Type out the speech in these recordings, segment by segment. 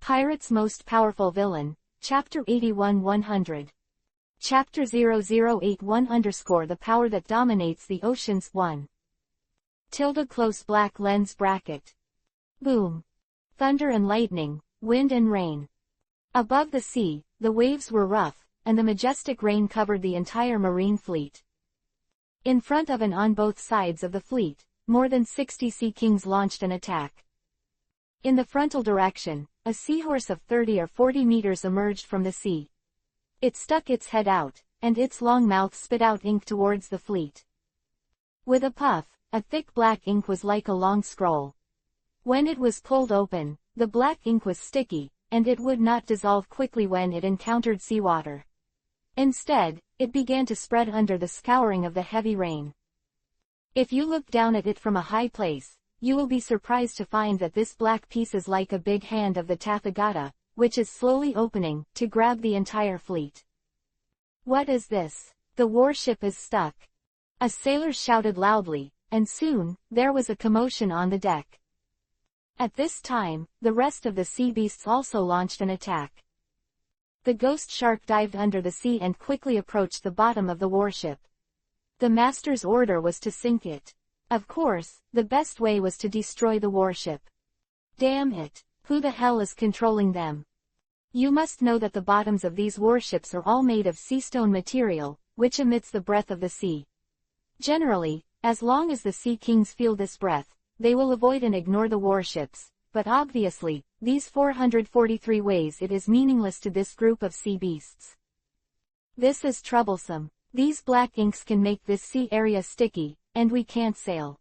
Pirate's Most Powerful Villain, Chapter 81-100. Chapter 0081 _ The Power That Dominates the Oceans 1. Close black lens bracket. Boom. Thunder and lightning, wind and rain. Above the sea, the waves were rough, and the majestic rain covered the entire marine fleet. In front of and on both sides of the fleet, more than 60 sea kings launched an attack. In the frontal direction, a seahorse of 30 or 40 meters emerged from the sea. It stuck its head out, and its long mouth spit out ink towards the fleet. With a puff, a thick black ink was like a long scroll. When it was pulled open, the black ink was sticky, and it would not dissolve quickly when it encountered seawater. Instead, it began to spread under the scouring of the heavy rain. If you look down at it from a high place, you will be surprised to find that this black piece is like a big hand of the Tathagata, which is slowly opening to grab the entire fleet. What is this? The warship is stuck. A sailor shouted loudly, and soon, there was a commotion on the deck. At this time, the rest of the sea beasts also launched an attack. The ghost shark dived under the sea and quickly approached the bottom of the warship. The master's order was to sink it. Of course, the best way was to destroy the warship. Damn it, who the hell is controlling them? You must know that the bottoms of these warships are all made of seastone material, which emits the breath of the sea. Generally, as long as the sea kings feel this breath, they will avoid and ignore the warships, but obviously, these 443 ways it is meaningless to this group of sea beasts. This is troublesome. These black inks can make this sea area sticky, and we can't sail.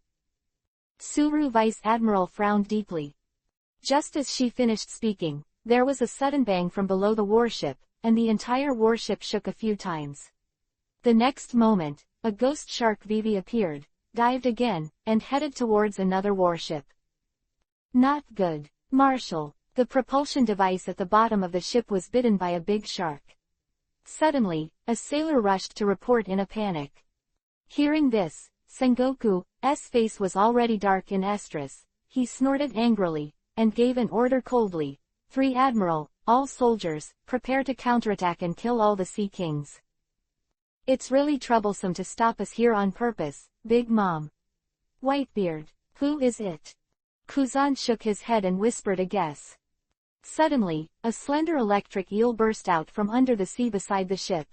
Suru Vice Admiral frowned deeply. Just as she finished speaking, there was a sudden bang from below the warship, and the entire warship shook a few times. The next moment, a ghost shark Vivi appeared, dived again, and headed towards another warship. Not good. Marshal, the propulsion device at the bottom of the ship was bitten by a big shark. Suddenly, a sailor rushed to report in a panic. Hearing this, Sengoku's face was already dark in estrus. He snorted angrily, and gave an order coldly. 3 Admiral, all soldiers, prepare to counterattack and kill all the sea kings. It's really troublesome to stop us here on purpose, Big Mom. Whitebeard, who is it? Kuzan shook his head and whispered a guess. Suddenly, a slender electric eel burst out from under the sea beside the ship.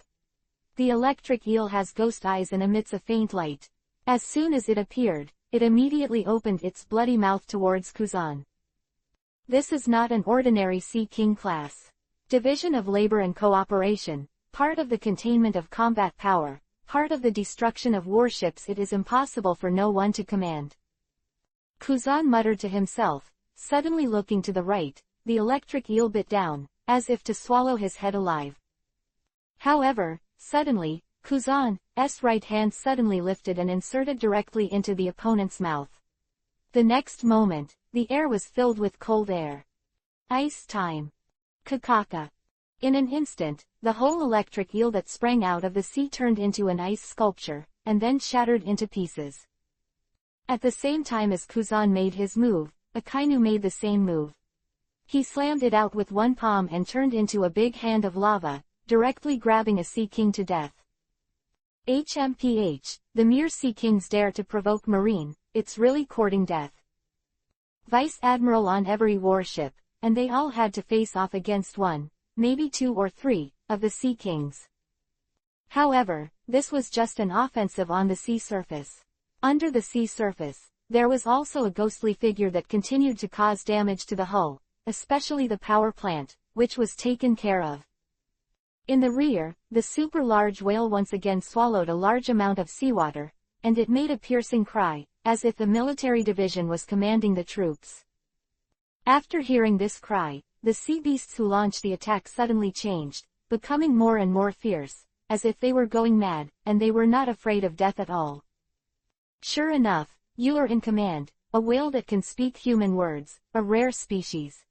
The electric eel has ghost eyes and emits a faint light. As soon as it appeared, it immediately opened its bloody mouth towards Kuzan. This is not an ordinary Sea King class. Division of labor and cooperation, part of the containment of combat power, part of the destruction of warships. It is impossible for no one to command. Kuzan muttered to himself, suddenly looking to the right. The electric eel bit down, as if to swallow his head alive. However, suddenly, Kuzan's right hand suddenly lifted and inserted directly into the opponent's mouth. The next moment, the air was filled with cold air. Ice time. Kakaka. In an instant, the whole electric eel that sprang out of the sea turned into an ice sculpture, and then shattered into pieces. At the same time as Kuzan made his move, Akainu made the same move. He slammed it out with one palm and turned into a big hand of lava, directly grabbing a sea king to death. HMPH, the mere sea kings dare to provoke marine, it's really courting death. Vice Admiral on every warship, and they all had to face off against 1, maybe 2 or 3, of the sea kings. However, this was just an offensive on the sea surface. Under the sea surface, there was also a ghostly figure that continued to cause damage to the hull, especially the power plant, which was taken care of. In the rear, the super-large whale once again swallowed a large amount of seawater, and it made a piercing cry, as if the military division was commanding the troops. After hearing this cry, the sea beasts who launched the attack suddenly changed, becoming more and more fierce, as if they were going mad, and they were not afraid of death at all. Sure enough, you are in command, a whale that can speak human words, a rare species.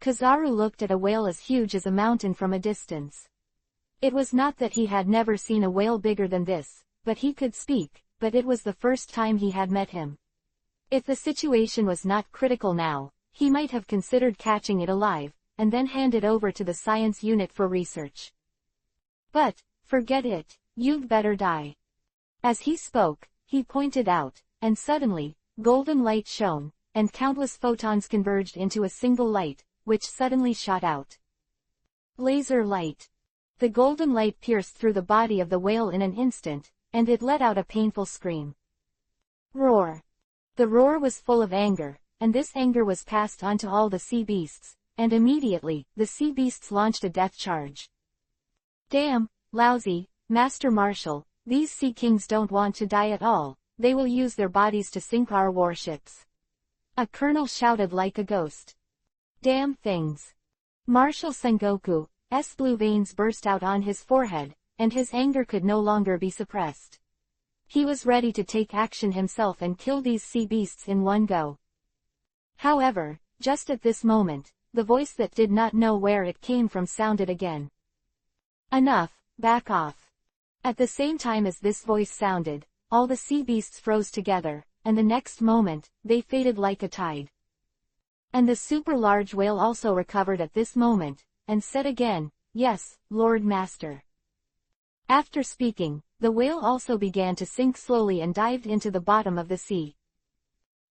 Kizaru looked at a whale as huge as a mountain from a distance. It was not that he had never seen a whale bigger than this, but he could speak, but it was the first time he had met him. If the situation was not critical now, he might have considered catching it alive, and then hand it over to the science unit for research. But, forget it, you'd better die. As he spoke, he pointed out, and suddenly, golden light shone, and countless photons converged into a single light, which suddenly shot out. Laser light. The golden light pierced through the body of the whale in an instant, and it let out a painful scream. Roar. The roar was full of anger, and this anger was passed on to all the sea beasts, and immediately, the sea beasts launched a death charge. Damn, lousy, Master Marshal, these sea kings don't want to die at all, they will use their bodies to sink our warships. A colonel shouted like a ghost. Damn things. Marshal Sengoku's blue veins burst out on his forehead, and his anger could no longer be suppressed. He was ready to take action himself and kill these sea beasts in one go. However, just at this moment, the voice that did not know where it came from sounded again. Enough, back off. At the same time as this voice sounded, all the sea beasts froze together, and the next moment, they faded like a tide. And the super large whale also recovered at this moment, and said again, "Yes, Lord Master." After speaking, the whale also began to sink slowly and dived into the bottom of the sea.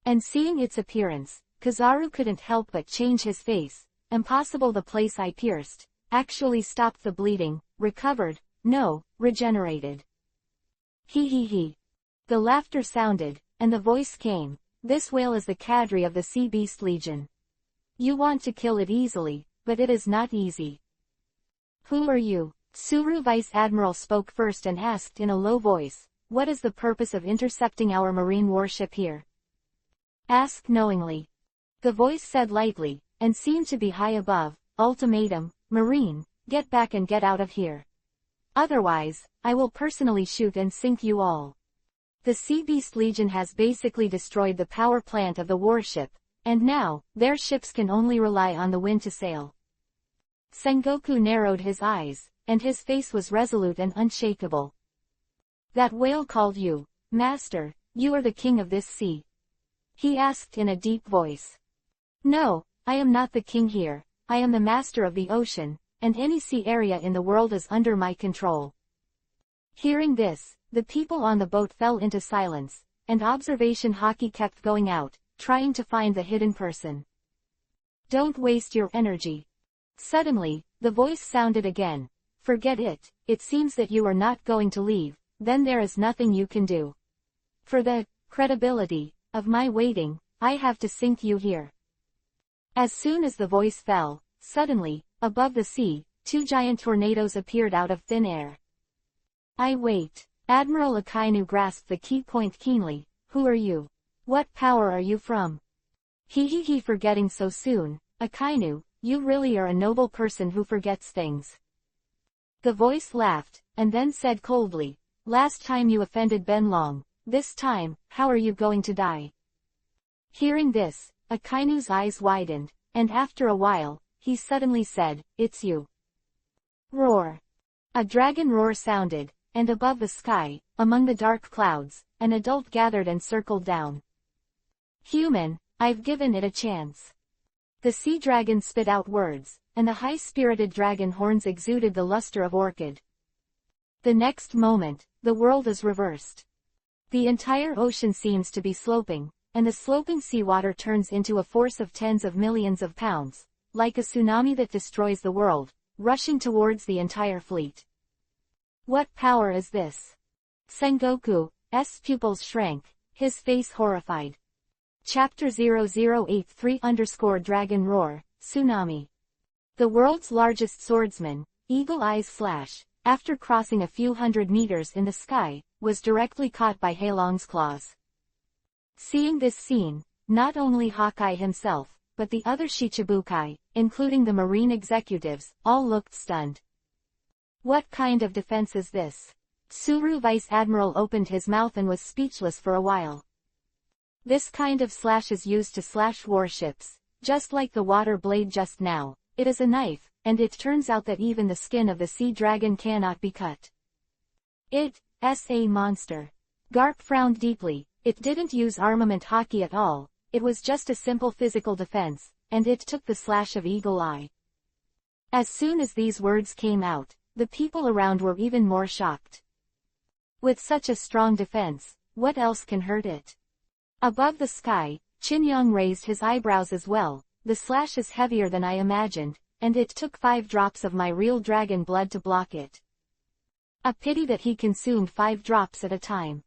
And seeing its appearance, Kizaru couldn't help but change his face. Impossible, the place I pierced actually stopped the bleeding, recovered, no, regenerated. He. The laughter sounded, and the voice came, "This whale is the cadre of the Sea Beast Legion. You want to kill it easily, but it is not easy." "Who are you?" Tsuru Vice Admiral spoke first and asked in a low voice, "What is the purpose of intercepting our marine warship here?" "Ask knowingly." The voice said lightly, and seemed to be high above, "Ultimatum, Marine, get back and get out of here. Otherwise, I will personally shoot and sink you all." The Sea Beast Legion has basically destroyed the power plant of the warship, and now, their ships can only rely on the wind to sail. Sengoku narrowed his eyes, and his face was resolute and unshakable. "That whale called you, Master, you are the king of this sea?" he asked in a deep voice. "No, I am not the king here, I am the master of the ocean, and any sea area in the world is under my control." Hearing this, the people on the boat fell into silence, and observation hockey kept going out, trying to find the hidden person. "Don't waste your energy." Suddenly, the voice sounded again. "Forget it, it seems that you are not going to leave, then there is nothing you can do. For the credibility of my waiting, I have to sink you here." As soon as the voice fell, suddenly, above the sea, two giant tornadoes appeared out of thin air. "I wait." Admiral Akainu grasped the key point keenly. "Who are you? What power are you from?" He forgetting so soon. "Akainu, you really are a noble person who forgets things." The voice laughed, and then said coldly, "Last time you offended Benlong, this time, how are you going to die?" Hearing this, Akainu's eyes widened, and after a while, he suddenly said, "It's you." Roar. A dragon roar sounded, and above the sky, among the dark clouds, an adult gathered and circled down. "Human, I've given it a chance." The sea dragon spit out words, and the high-spirited dragon horns exuded the luster of orchid. The next moment, the world is reversed. The entire ocean seems to be sloping, and the sloping seawater turns into a force of tens of millions of pounds, like a tsunami that destroys the world, rushing towards the entire fleet. What power is this? Sengoku's pupils shrank, his face horrified. Chapter 0083 _ Dragon Roar, Tsunami. The world's largest swordsman, Eagle Eyes Slash, after crossing a few hundred meters in the sky, was directly caught by Heilong's claws. Seeing this scene, not only Hawkeye himself, but the other Shichibukai, including the marine executives, all looked stunned. What kind of defense is this? Tsuru Vice Admiral opened his mouth and was speechless for a while. This kind of slash is used to slash warships, just like the water blade just now. It is a knife, and it turns out that even the skin of the sea dragon cannot be cut. It's a monster. Garp frowned deeply. It didn't use armament hockey at all, it was just a simple physical defense, and it took the slash of Eagle Eye. As soon as these words came out, the people around were even more shocked. With such a strong defense, what else can hurt it? Above the sky, Qin Yang raised his eyebrows as well. The slash is heavier than I imagined, and it took 5 drops of my real dragon blood to block it. A pity that he consumed 5 drops at a time.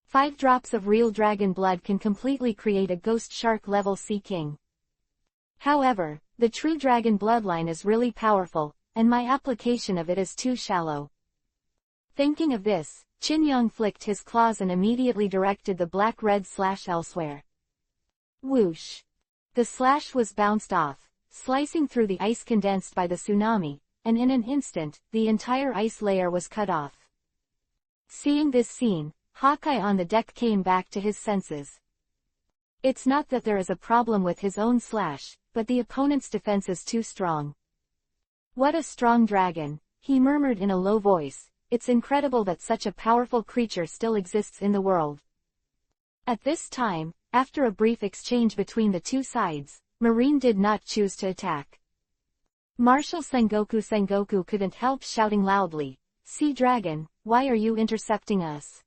5 drops of real dragon blood can completely create a ghost shark level sea king. However, the true dragon bloodline is really powerful, and my application of it is too shallow. Thinking of this, Qin Yang flicked his claws and immediately directed the black-red slash elsewhere. Whoosh! The slash was bounced off, slicing through the ice condensed by the tsunami, and in an instant, the entire ice layer was cut off. Seeing this scene, Hawkeye on the deck came back to his senses. It's not that there is a problem with his own slash, but the opponent's defense is too strong. What a strong dragon, he murmured in a low voice. It's incredible that such a powerful creature still exists in the world. At this time, after a brief exchange between the two sides, Marine did not choose to attack. Marshal Sengoku couldn't help shouting loudly, "Sea Dragon, why are you intercepting us?"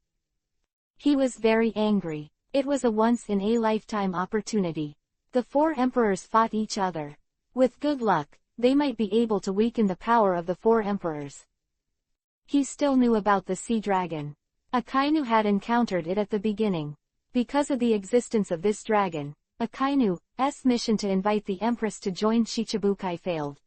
He was very angry. It was a once-in-a-lifetime opportunity. The 4 emperors fought each other. With good luck, they might be able to weaken the power of the 4 emperors. He still knew about the sea dragon. Akainu had encountered it at the beginning. Because of the existence of this dragon, Akainu's mission to invite the Empress to join Shichibukai failed.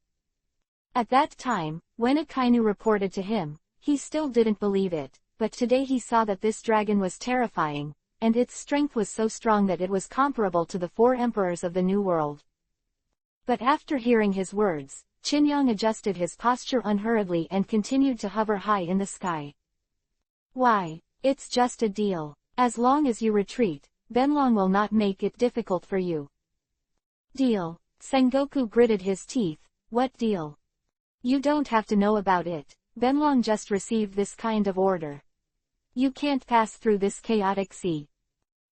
At that time, when Akainu reported to him, he still didn't believe it, but today he saw that this dragon was terrifying, and its strength was so strong that it was comparable to the 4 emperors of the New World. But after hearing his words, Qin Yang adjusted his posture unhurriedly and continued to hover high in the sky. "Why, it's just a deal. As long as you retreat, Benlong will not make it difficult for you." "Deal?" Sengoku gritted his teeth. "What deal?" "You don't have to know about it. Benlong just received this kind of order. You can't pass through this chaotic sea."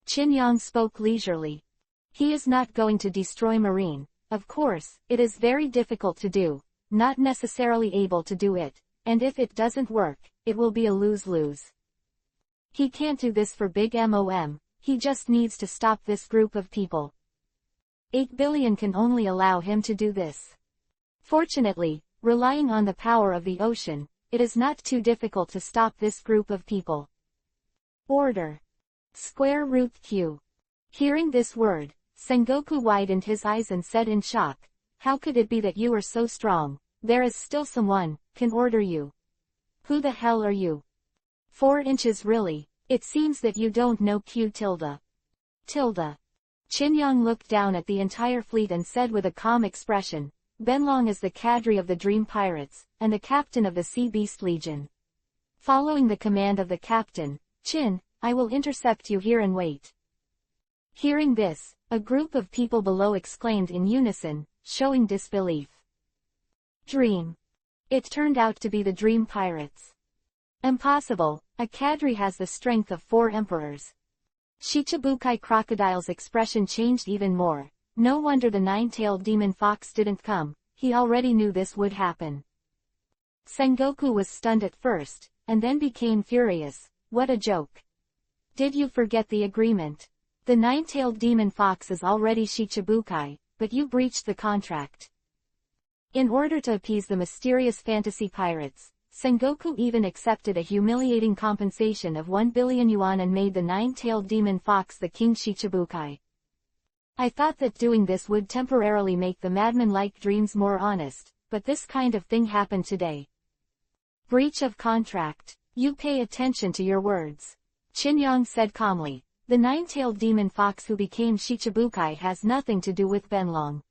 Qin Yang spoke leisurely. "He is not going to destroy Marine. Of course, it is very difficult to do, not necessarily able to do it, and if it doesn't work, it will be a lose-lose. He can't do this for Big Mom, he just needs to stop this group of people. 8 billion can only allow him to do this. Fortunately, relying on the power of the ocean, it is not too difficult to stop this group of people." Order. Square root Q. Hearing this word, Sengoku widened his eyes and said in shock, "How could it be that you are so strong? There is still someone can order you. Who the hell are you? 4 inches really? It seems that you don't know Q tilde. Tilde." Qin Yang looked down at the entire fleet and said with a calm expression, "Benlong is the cadre of the Dream Pirates, and the captain of the Sea Beast Legion. Following the command of the captain, Qin, I will intercept you here and wait." Hearing this, a group of people below exclaimed in unison, showing disbelief. Dream. It turned out to be the Dream Pirates. Impossible, a cadre has the strength of 4 emperors. Shichibukai Crocodile's expression changed even more. No wonder the 9-tailed demon fox didn't come, he already knew this would happen. Sengoku was stunned at first, and then became furious. What a joke. Did you forget the agreement? The 9-tailed demon fox is already Shichibukai, but you breached the contract. In order to appease the mysterious fantasy pirates, Sengoku even accepted a humiliating compensation of 1 billion yuan and made the 9-tailed demon fox the king Shichibukai. I thought that doing this would temporarily make the madman-like dreams more honest, but this kind of thing happened today. Breach of contract. You pay attention to your words. Qin Yang said calmly. The 9-tailed demon fox who became Shichibukai has nothing to do with Benlong.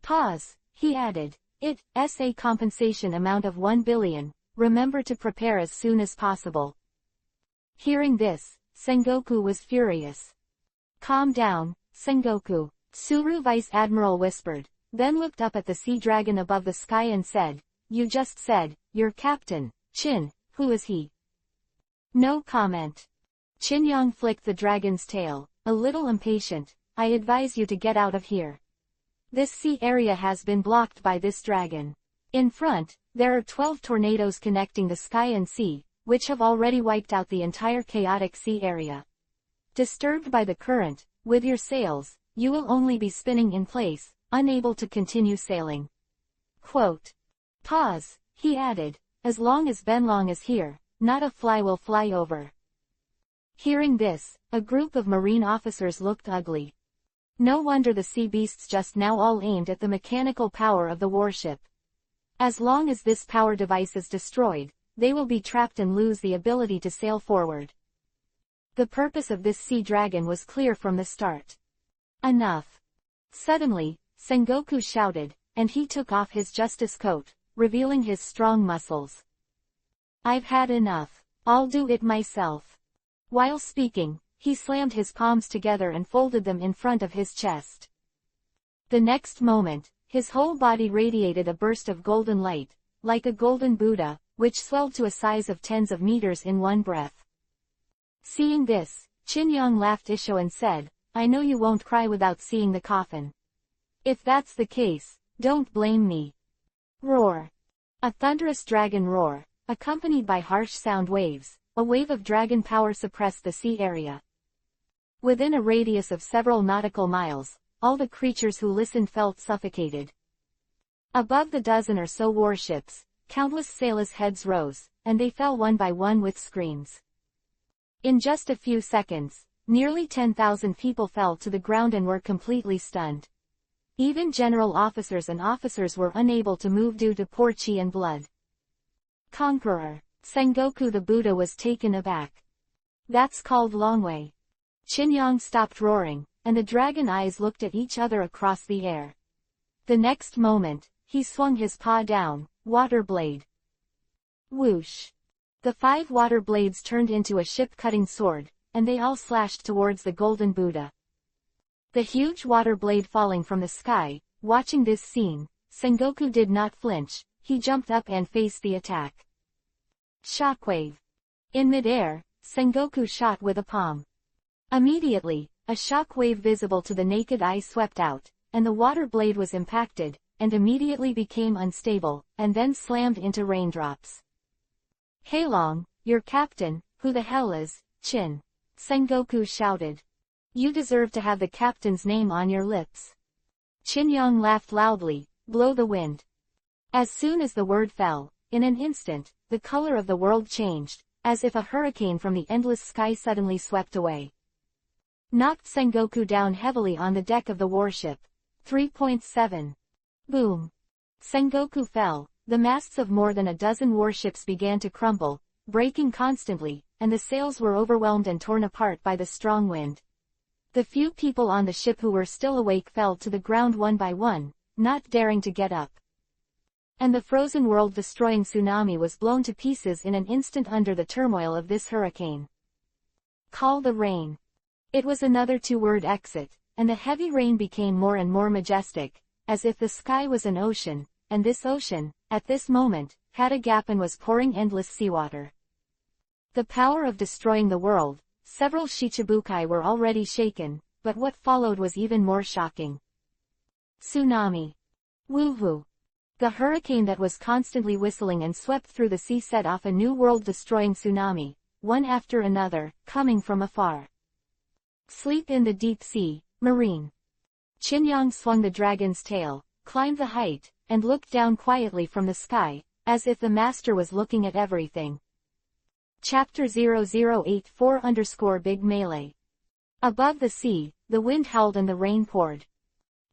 Pause, he added. It's a compensation amount of 1 billion, remember to prepare as soon as possible. Hearing this, Sengoku was furious. Calm down, Sengoku, Tsuru Vice Admiral whispered, then looked up at the sea dragon above the sky and said, "You just said, your captain, Qin, who is he?" No comment. Qin Yang flicked the dragon's tail, a little impatient. I advise you to get out of here. This sea area has been blocked by this dragon. In front, there are 12 tornadoes connecting the sky and sea, which have already wiped out the entire chaotic sea area. Disturbed by the current, with your sails, you will only be spinning in place, unable to continue sailing. Quote. Pause, he added, as long as Benlong is here, not a fly will fly over. Hearing this, a group of marine officers looked ugly. No wonder the sea beasts just now all aimed at the mechanical power of the warship. As long as this power device is destroyed, they will be trapped and lose the ability to sail forward. The purpose of this sea dragon was clear from the start. Enough. Suddenly, Sengoku shouted, and he took off his justice coat, revealing his strong muscles. I've had enough. I'll do it myself. While speaking, he slammed his palms together and folded them in front of his chest. The next moment, his whole body radiated a burst of golden light, like a golden Buddha, which swelled to a size of tens of meters in one breath. Seeing this, Chinyang laughed Isho and said, I know you won't cry without seeing the coffin. If that's the case, don't blame me. Roar. A thunderous dragon roar, accompanied by harsh sound waves, a wave of dragon power suppressed the sea area. Within a radius of several nautical miles, all the creatures who listened felt suffocated. Above the dozen or so warships, countless sailors' heads rose, and they fell one by one with screams. In just a few seconds, nearly 10,000 people fell to the ground and were completely stunned. Even general officers and officers were unable to move due to poor chi and blood. Conqueror. Sengoku the Buddha was taken aback. That's called Longwei. Chinyang stopped roaring, and the dragon eyes looked at each other across the air. The next moment, he swung his paw down, water blade. Whoosh. The 5 water blades turned into a ship-cutting sword, and they all slashed towards the golden Buddha. The huge water blade falling from the sky, watching this scene, Sengoku did not flinch, he jumped up and faced the attack. Shockwave. In mid-air, Sengoku shot with a palm. Immediately, a shockwave visible to the naked eye swept out, and the water blade was impacted, and immediately became unstable, and then slammed into raindrops. Heilong, your captain, who the hell is, Chin? Sengoku shouted. You deserve to have the captain's name on your lips. Chinyang laughed loudly, blow the wind. As soon as the word fell, in an instant, the color of the world changed, as if a hurricane from the endless sky suddenly swept away. Knocked Sengoku down heavily on the deck of the warship. 3.7. Boom. Sengoku fell, the masts of more than a dozen warships began to crumble, breaking constantly, and the sails were overwhelmed and torn apart by the strong wind. The few people on the ship who were still awake fell to the ground one by one, not daring to get up. And the frozen world-destroying tsunami was blown to pieces in an instant under the turmoil of this hurricane. Call the rain. It was another 2-word exit, and the heavy rain became more and more majestic, as if the sky was an ocean, and this ocean, at this moment, had a gap and was pouring endless seawater. The power of destroying the world, several Shichibukai were already shaken, but what followed was even more shocking. Tsunami. Woohoo. The hurricane that was constantly whistling and swept through the sea set off a new world-destroying tsunami, one after another, coming from afar. Sleep in the deep sea, marine. Chinyang swung the dragon's tail, climbed the height, and looked down quietly from the sky, as if the master was looking at everything. Chapter 0084_Big Melee. Above the sea, the wind howled and the rain poured.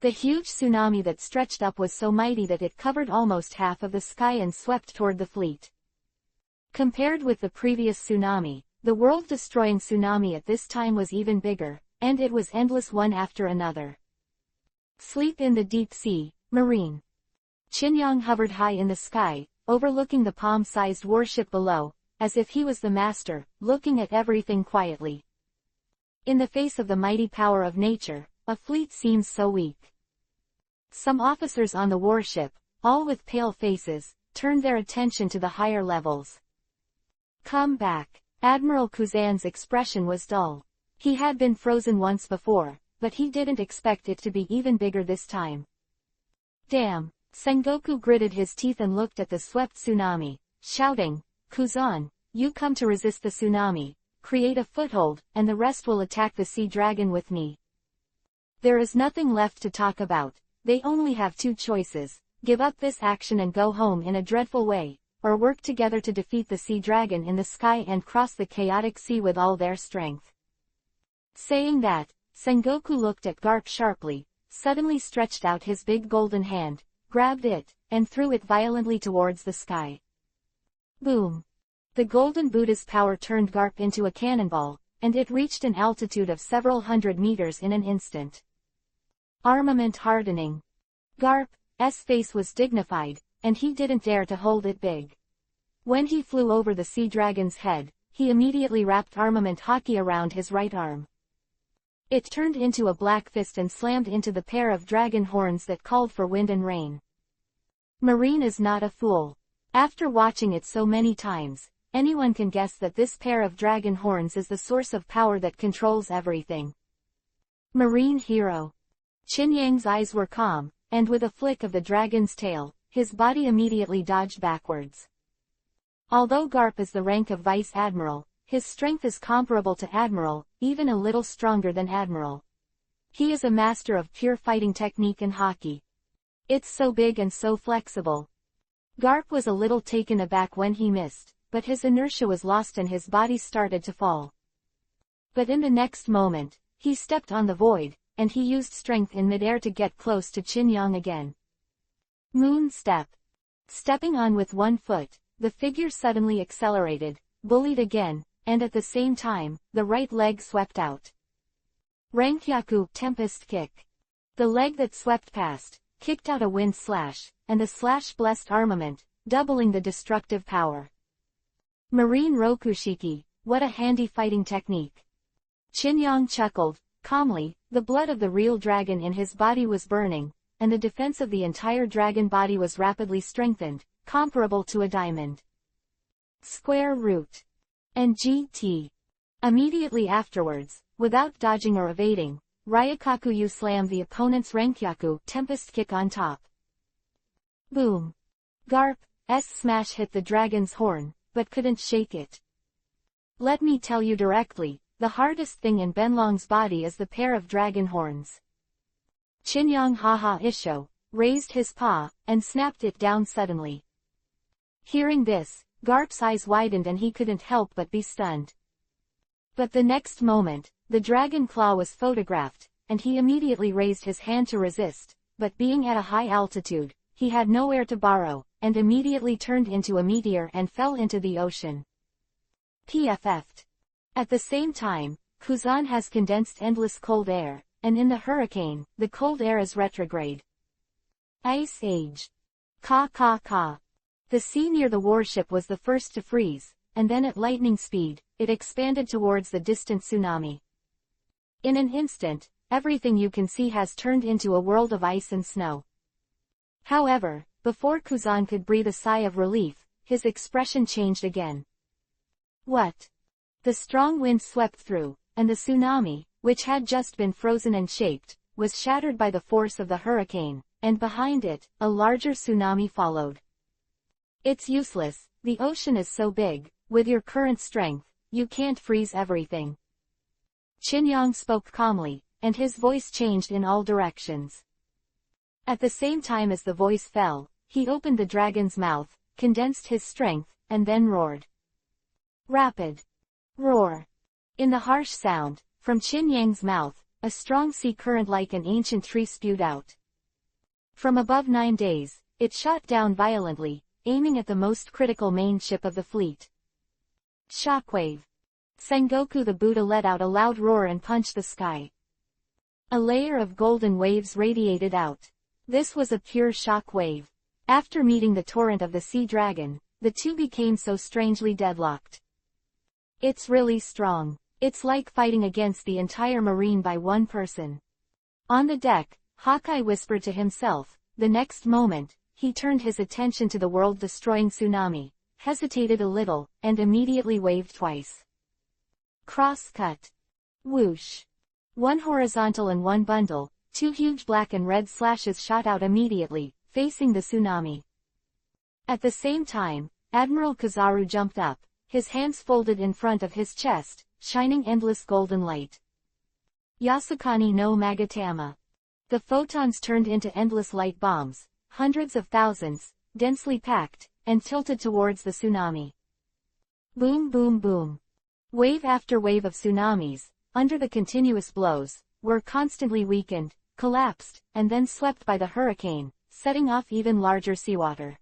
The huge tsunami that stretched up was so mighty that it covered almost half of the sky and swept toward the fleet. Compared with the previous tsunami, the world-destroying tsunami at this time was even bigger, and it was endless one after another. Sleep in the deep sea, marine. Chinyang hovered high in the sky, overlooking the palm-sized warship below, as if he was the master, looking at everything quietly. In the face of the mighty power of nature, a fleet seems so weak. Some officers on the warship, all with pale faces, turned their attention to the higher levels. Come back. Admiral Kuzan's expression was dull. He had been frozen once before, but he didn't expect it to be even bigger this time. Damn! Sengoku gritted his teeth and looked at the swept tsunami, shouting, "Kuzan, you come to resist the tsunami, create a foothold, and the rest will attack the sea dragon with me." There is nothing left to talk about. They only have two choices: give up this action and go home in a dreadful way, or work together to defeat the sea dragon in the sky and cross the chaotic sea with all their strength. Saying that, Sengoku looked at Garp sharply, suddenly stretched out his big golden hand, grabbed it, and threw it violently towards the sky. Boom! The golden Buddha's power turned Garp into a cannonball, and it reached an altitude of several hundred meters in an instant. Armament hardening. Garp's face was dignified, and he didn't dare to hold it big. When he flew over the sea dragon's head, he immediately wrapped armament hockey around his right arm. It turned into a black fist and slammed into the pair of dragon horns that called for wind and rain. Marine is not a fool. After watching it so many times, anyone can guess that this pair of dragon horns is the source of power that controls everything. Marine hero. Qinyang's eyes were calm, and with a flick of the dragon's tail, his body immediately dodged backwards. Although Garp is the rank of Vice Admiral, his strength is comparable to Admiral, even a little stronger than Admiral. He is a master of pure fighting technique and hockey. It's so big and so flexible. Garp was a little taken aback when he missed, but his inertia was lost and his body started to fall. But in the next moment, he stepped on the void, and he used strength in midair to get close to Qinyang again. Moon step. Stepping on with one foot, the figure suddenly accelerated, bullied again, and at the same time, the right leg swept out. Rankyaku Tempest Kick. The leg that swept past, kicked out a wind slash, and the slash blessed armament, doubling the destructive power. Marine Rokushiki, what a handy fighting technique. Qinyang chuckled, calmly. The blood of the real dragon in his body was burning, and the defense of the entire dragon body was rapidly strengthened, comparable to a diamond. Square root. And GT. Immediately afterwards, without dodging or evading, Ryukakuyu slammed the opponent's Rankyaku Tempest Kick on top. Boom. Garp's smash hit the dragon's horn, but couldn't shake it. Let me tell you directly, the hardest thing in Benlong's body is the pair of dragon horns. Qinyang haha isho, raised his paw, and snapped it down suddenly. Hearing this, Garp's eyes widened and he couldn't help but be stunned. But the next moment, the dragon claw was photographed, and he immediately raised his hand to resist, but being at a high altitude, he had nowhere to borrow, and immediately turned into a meteor and fell into the ocean. PFF'd. At the same time, Kuzan has condensed endless cold air, and in the hurricane, the cold air is retrograde. Ice Age. Ka. The sea near the warship was the first to freeze, and then at lightning speed, it expanded towards the distant tsunami. In an instant, everything you can see has turned into a world of ice and snow. However, before Kuzan could breathe a sigh of relief, his expression changed again. What? The strong wind swept through, and the tsunami, which had just been frozen and shaped, was shattered by the force of the hurricane, and behind it, a larger tsunami followed. It's useless, the ocean is so big, with your current strength, you can't freeze everything. Qinyang spoke calmly, and his voice changed in all directions. At the same time as the voice fell, he opened the dragon's mouth, condensed his strength, and then roared. Rapid. Roar. In the harsh sound, from Qinyang's mouth, a strong sea current like an ancient tree spewed out. From above 9 days, it shot down violently, aiming at the most critical main ship of the fleet. Shockwave. Sengoku the Buddha let out a loud roar and punched the sky. A layer of golden waves radiated out. This was a pure shock wave. After meeting the torrent of the sea dragon, the two became so strangely deadlocked. It's really strong. It's like fighting against the entire marine by one person. On the deck, Hawkeye whispered to himself. The next moment, he turned his attention to the world-destroying tsunami, hesitated a little, and immediately waved twice. Cross-cut. Whoosh. One horizontal and one bundle, two huge black and red slashes shot out immediately, facing the tsunami. At the same time, Admiral Kizaru jumped up, his hands folded in front of his chest, shining endless golden light. Yasukani no Magatama. The photons turned into endless light bombs, hundreds of thousands, densely packed, and tilted towards the tsunami. Boom boom boom. Wave after wave of tsunamis, under the continuous blows, were constantly weakened, collapsed, and then swept by the hurricane, setting off even larger seawater.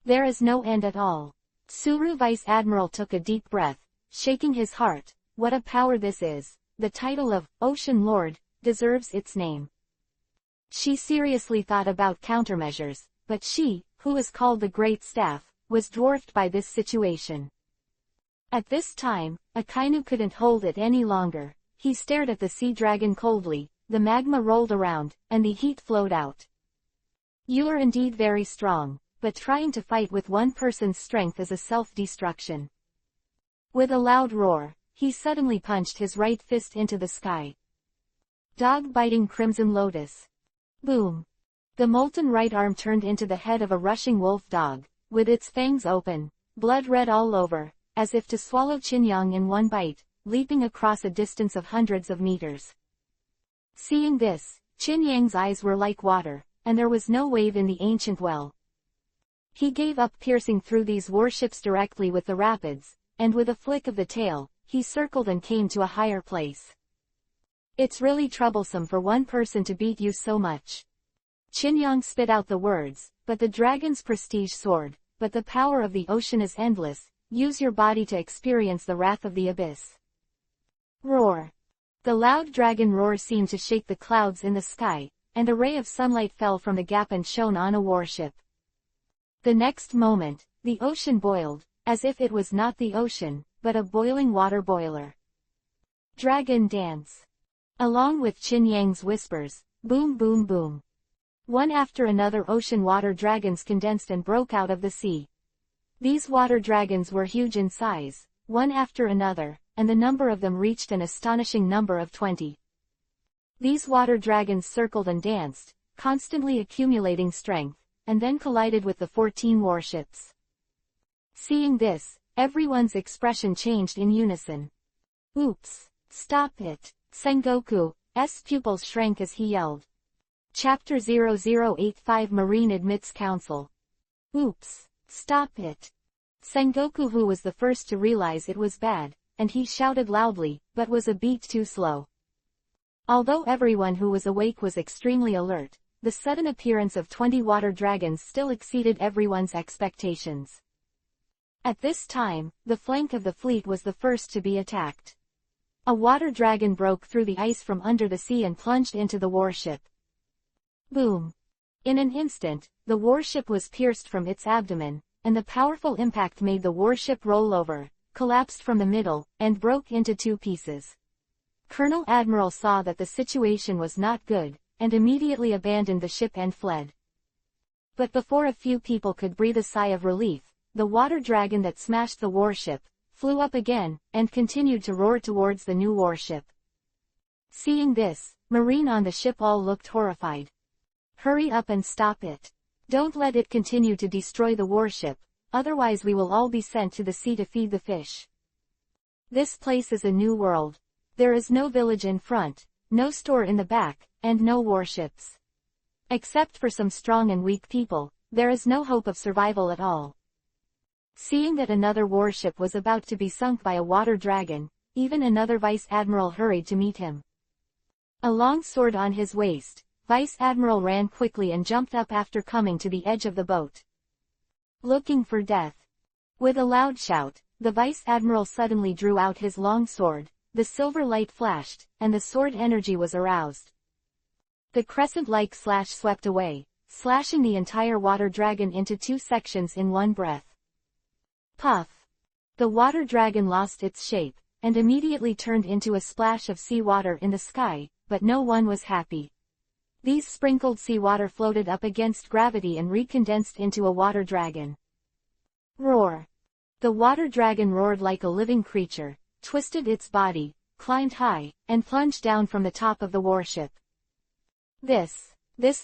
There is no end at all. Tsuru Vice Admiral took a deep breath, shaking his heart. What a power this is! The title of Ocean Lord deserves its name. She seriously thought about countermeasures, but she, who is called the Great Staff, was dwarfed by this situation. At this time, Akainu couldn't hold it any longer. He stared at the sea dragon coldly, the magma rolled around, and the heat flowed out. You are indeed very strong, but trying to fight with one person's strength is a self-destruction. With a loud roar, he suddenly punched his right fist into the sky. Dog-biting crimson lotus. Boom. The molten right arm turned into the head of a rushing wolf dog, with its fangs open, blood red all over, as if to swallow Qinyang in one bite, leaping across a distance of hundreds of meters. Seeing this, Qinyang's eyes were like water, and there was no wave in the ancient well. He gave up piercing through these warships directly with the rapids, and with a flick of the tail, he circled and came to a higher place. It's really troublesome for one person to beat you so much. Qinyang spit out the words, but the dragon's prestige soared. But the power of the ocean is endless, use your body to experience the wrath of the abyss. Roar. The loud dragon roar seemed to shake the clouds in the sky, and a ray of sunlight fell from the gap and shone on a warship. The next moment, the ocean boiled, as if it was not the ocean, but a boiling water boiler. Dragon dance. Along with Qinyang's whispers, boom boom boom. One after another ocean water dragons condensed and broke out of the sea. These water dragons were huge in size, one after another, and the number of them reached an astonishing number of 20. These water dragons circled and danced, constantly accumulating strength, and then collided with the 14 warships. Seeing this, everyone's expression changed in unison. Oops! Stop it! Sengoku's pupils shrank as he yelled. Chapter 0085 Marine Admits Counsel. Oops! Stop it! Sengoku, who was the first to realize it was bad, and he shouted loudly, but was a beat too slow. Although everyone who was awake was extremely alert, the sudden appearance of 20 water dragons still exceeded everyone's expectations. At this time, the flank of the fleet was the first to be attacked. A water dragon broke through the ice from under the sea and plunged into the warship. Boom! In an instant, the warship was pierced from its abdomen, and the powerful impact made the warship roll over, collapsed from the middle, and broke into 2 pieces. Colonel Admiral saw that the situation was not good, and immediately abandoned the ship and fled. But before a few people could breathe a sigh of relief, the water dragon that smashed the warship flew up again, and continued to roar towards the new warship. Seeing this, Marine on the ship all looked horrified. Hurry up and stop it. Don't let it continue to destroy the warship, otherwise we will all be sent to the sea to feed the fish. This place is a new world. There is no village in front, no store in the back, and no warships. Except for some strong and weak people, there is no hope of survival at all. Seeing that another warship was about to be sunk by a water dragon, even another vice admiral hurried to meet him. A long sword on his waist, Vice Admiral ran quickly and jumped up after coming to the edge of the boat. Looking for death. With a loud shout, the Vice Admiral suddenly drew out his long sword, the silver light flashed, and the sword energy was aroused. The crescent-like slash swept away, slashing the entire water dragon into 2 sections in one breath. Puff! The water dragon lost its shape, and immediately turned into a splash of seawater in the sky, but no one was happy. These sprinkled seawater floated up against gravity and recondensed into a water dragon. Roar! The water dragon roared like a living creature, twisted its body, climbed high, and plunged down from the top of the warship. This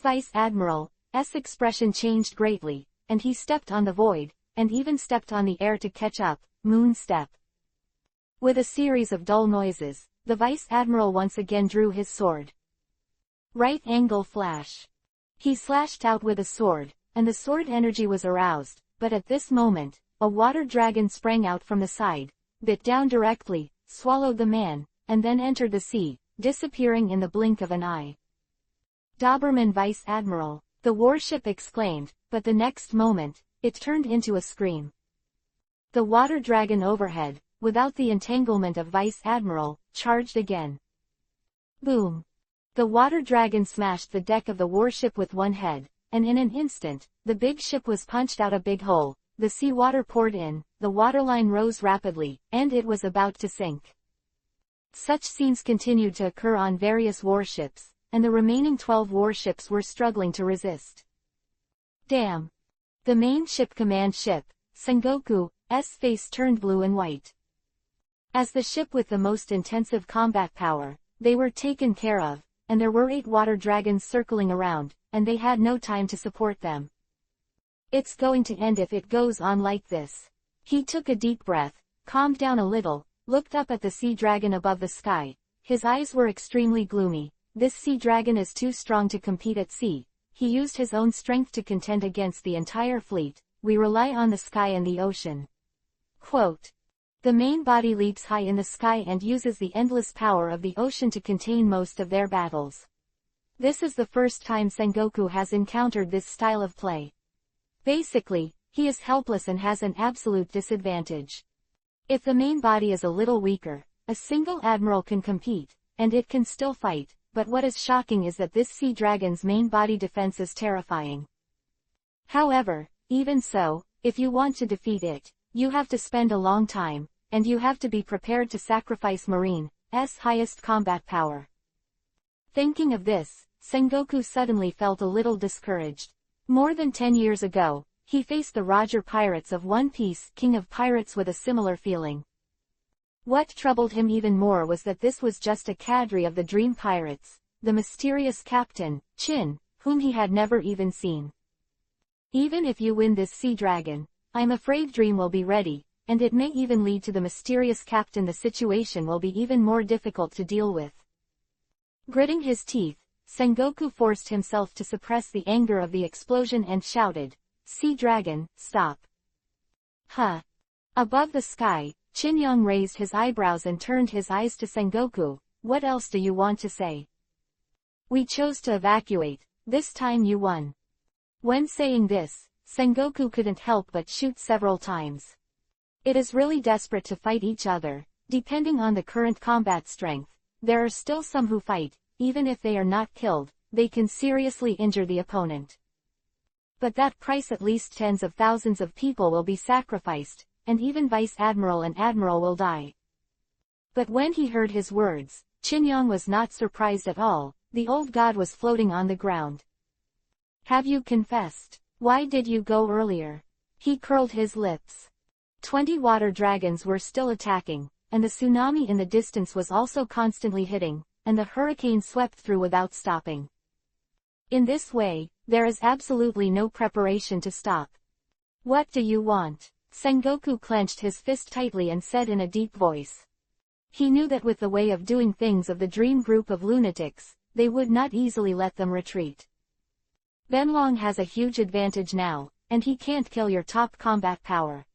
Vice Admiral's expression changed greatly, and he stepped on the void, and even stepped on the air to catch up, moon step. With a series of dull noises, the Vice Admiral once again drew his sword. Right angle flash. He slashed out with a sword, and the sword energy was aroused, but at this moment, a water dragon sprang out from the side, bit down directly, swallowed the man, and then entered the sea, disappearing in the blink of an eye. Doberman Vice Admiral, the warship exclaimed, but the next moment, it turned into a scream. The water dragon overhead, without the entanglement of Vice Admiral, charged again. Boom! The water dragon smashed the deck of the warship with one head, and in an instant, the big ship was punched out a big hole, the seawater poured in, the waterline rose rapidly, and it was about to sink. Such scenes continued to occur on various warships, and the remaining 12 warships were struggling to resist. Damn! The main ship command ship, Sengoku's face turned blue and white. As the ship with the most intensive combat power, they were taken care of, and there were 8 water dragons circling around, and they had no time to support them. It's going to end if it goes on like this. He took a deep breath, calmed down a little, looked up at the sea dragon above the sky. His eyes were extremely gloomy. This sea dragon is too strong to compete at sea. He used his own strength to contend against the entire fleet. We rely on the sky and the ocean. Quote. The main body leaps high in the sky and uses the endless power of the ocean to contain most of their battles. This is the first time Sengoku has encountered this style of play. Basically, he is helpless and has an absolute disadvantage. If the main body is a little weaker, a single admiral can compete, and it can still fight, but what is shocking is that this sea dragon's main body defense is terrifying. However, even so, if you want to defeat it, you have to spend a long time, and you have to be prepared to sacrifice Marine's highest combat power. Thinking of this, Sengoku suddenly felt a little discouraged. More than 10 years ago, he faced the Roger pirates of One Piece, king of pirates, with a similar feeling. What troubled him even more was that this was just a cadre of the Dream Pirates, the mysterious captain, Chin, whom he had never even seen. Even if you win this sea dragon, I'm afraid Dream will be ready, and it may even lead to the mysterious captain. The situation will be even more difficult to deal with. Gritting his teeth, Sengoku forced himself to suppress the anger of the explosion and shouted, "Sea dragon, stop!" Huh! Above the sky, Chinyong raised his eyebrows and turned his eyes to Sengoku. What else do you want to say? We chose to evacuate, this time you won. When saying this, Sengoku couldn't help but shoot several times. It is really desperate to fight each other. Depending on the current combat strength, there are still some who fight. Even if they are not killed, they can seriously injure the opponent. But that price, at least tens of thousands of people will be sacrificed, and even Vice Admiral and Admiral will die. But when he heard his words, Chinyong was not surprised at all. The old god was floating on the ground. Have you confessed? Why did you go earlier? He curled his lips. 20 water dragons were still attacking, and the tsunami in the distance was also constantly hitting, and the hurricane swept through without stopping. In this way, there is absolutely no preparation to stop. What do you want? Sengoku clenched his fist tightly and said in a deep voice. He knew that with the way of doing things of the dream group of lunatics, they would not easily let them retreat. Benlong has a huge advantage now, and he can't kill your top combat power.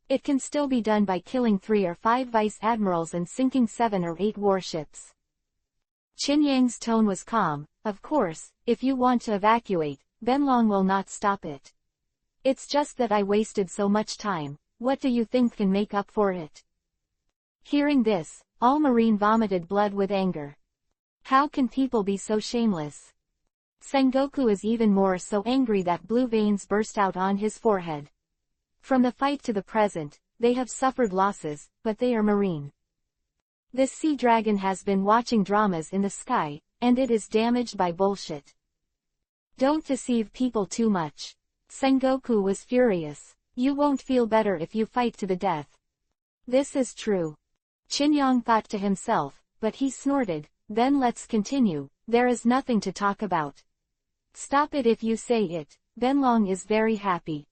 It can still be done by killing 3 or 5 vice admirals and sinking 7 or 8 warships. Chinyang's tone was calm. Of course, if you want to evacuate, Benlong will not stop it. It's just that I wasted so much time. What do you think can make up for it? Hearing this, all Marine vomited blood with anger. How can people be so shameless? Sengoku is even more so angry that blue veins burst out on his forehead. From the fight to the present, they have suffered losses, but they are Marine. This sea dragon has been watching dramas in the sky, and it is damaged by bullshit. Don't deceive people too much. Sengoku was furious. You won't feel better if you fight to the death. This is true. Qinyang thought to himself, but he snorted, then let's continue, there is nothing to talk about. Stop it if you say it, Benlong is very happy.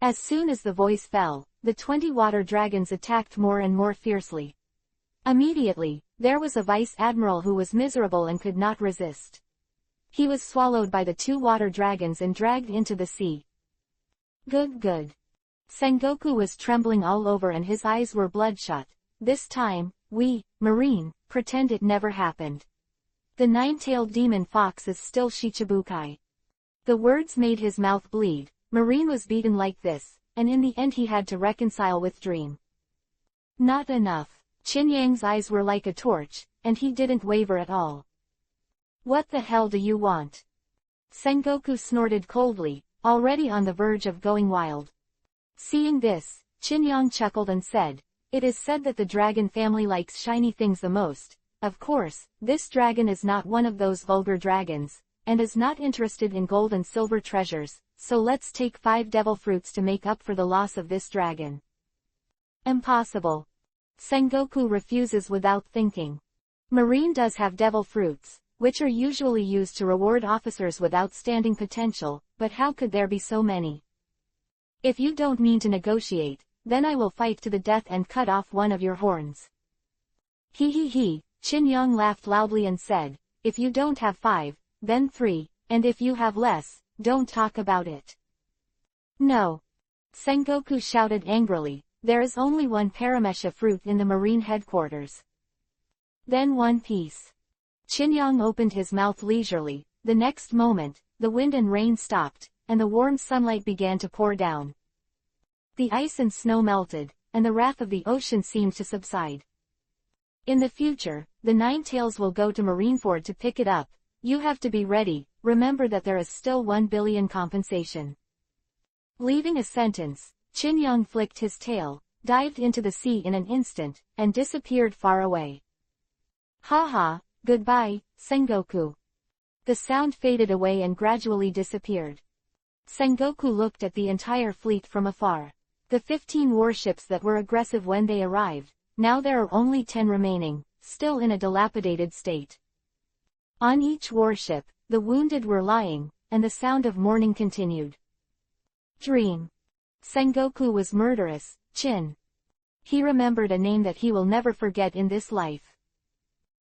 As soon as the voice fell, the 20 water dragons attacked more and more fiercely. Immediately, there was a vice admiral who was miserable and could not resist. He was swallowed by the 2 water dragons and dragged into the sea. Good. Sengoku was trembling all over and his eyes were bloodshot. This time, we, Marine, pretend it never happened. The 9-tailed demon fox is still Shichibukai. The words made his mouth bleed. Marine was beaten like this, and in the end he had to reconcile with Dream. Not enough. Qinyang's eyes were like a torch, and he didn't waver at all. What the hell do you want? Sengoku snorted coldly, already on the verge of going wild. Seeing this, Qinyang chuckled and said, "It is said that the dragon family likes shiny things the most. Of course, this dragon is not one of those vulgar dragons, and is not interested in gold and silver treasures, so let's take 5 devil fruits to make up for the loss of this dragon." Impossible. Sengoku refuses without thinking. Marine does have devil fruits, which are usually used to reward officers with outstanding potential, but how could there be so many? If you don't mean to negotiate, then I will fight to the death and cut off one of your horns. He. Qinyang laughed loudly and said, "If you don't have 5, then 3, and if you have less, don't talk about it." No. Sengoku shouted angrily, "There is only 1 paramesha fruit in the marine headquarters." Then 1 piece. Qinyang opened his mouth leisurely. The next moment, the wind and rain stopped, and the warm sunlight began to pour down. The ice and snow melted, and the wrath of the ocean seemed to subside. In the future, the 9 tails will go to Marineford to pick it up. You have to be ready, remember that there is still 1 billion compensation. Leaving a sentence, Qinyang flicked his tail, dived into the sea in an instant, and disappeared far away. Ha, goodbye, Sengoku. The sound faded away and gradually disappeared. Sengoku looked at the entire fleet from afar. The 15 warships that were aggressive when they arrived, now there are only 10 remaining, still in a dilapidated state. On each warship, the wounded were lying, and the sound of mourning continued. Dream. Sengoku was murderous, Chin. He remembered a name that he will never forget in this life.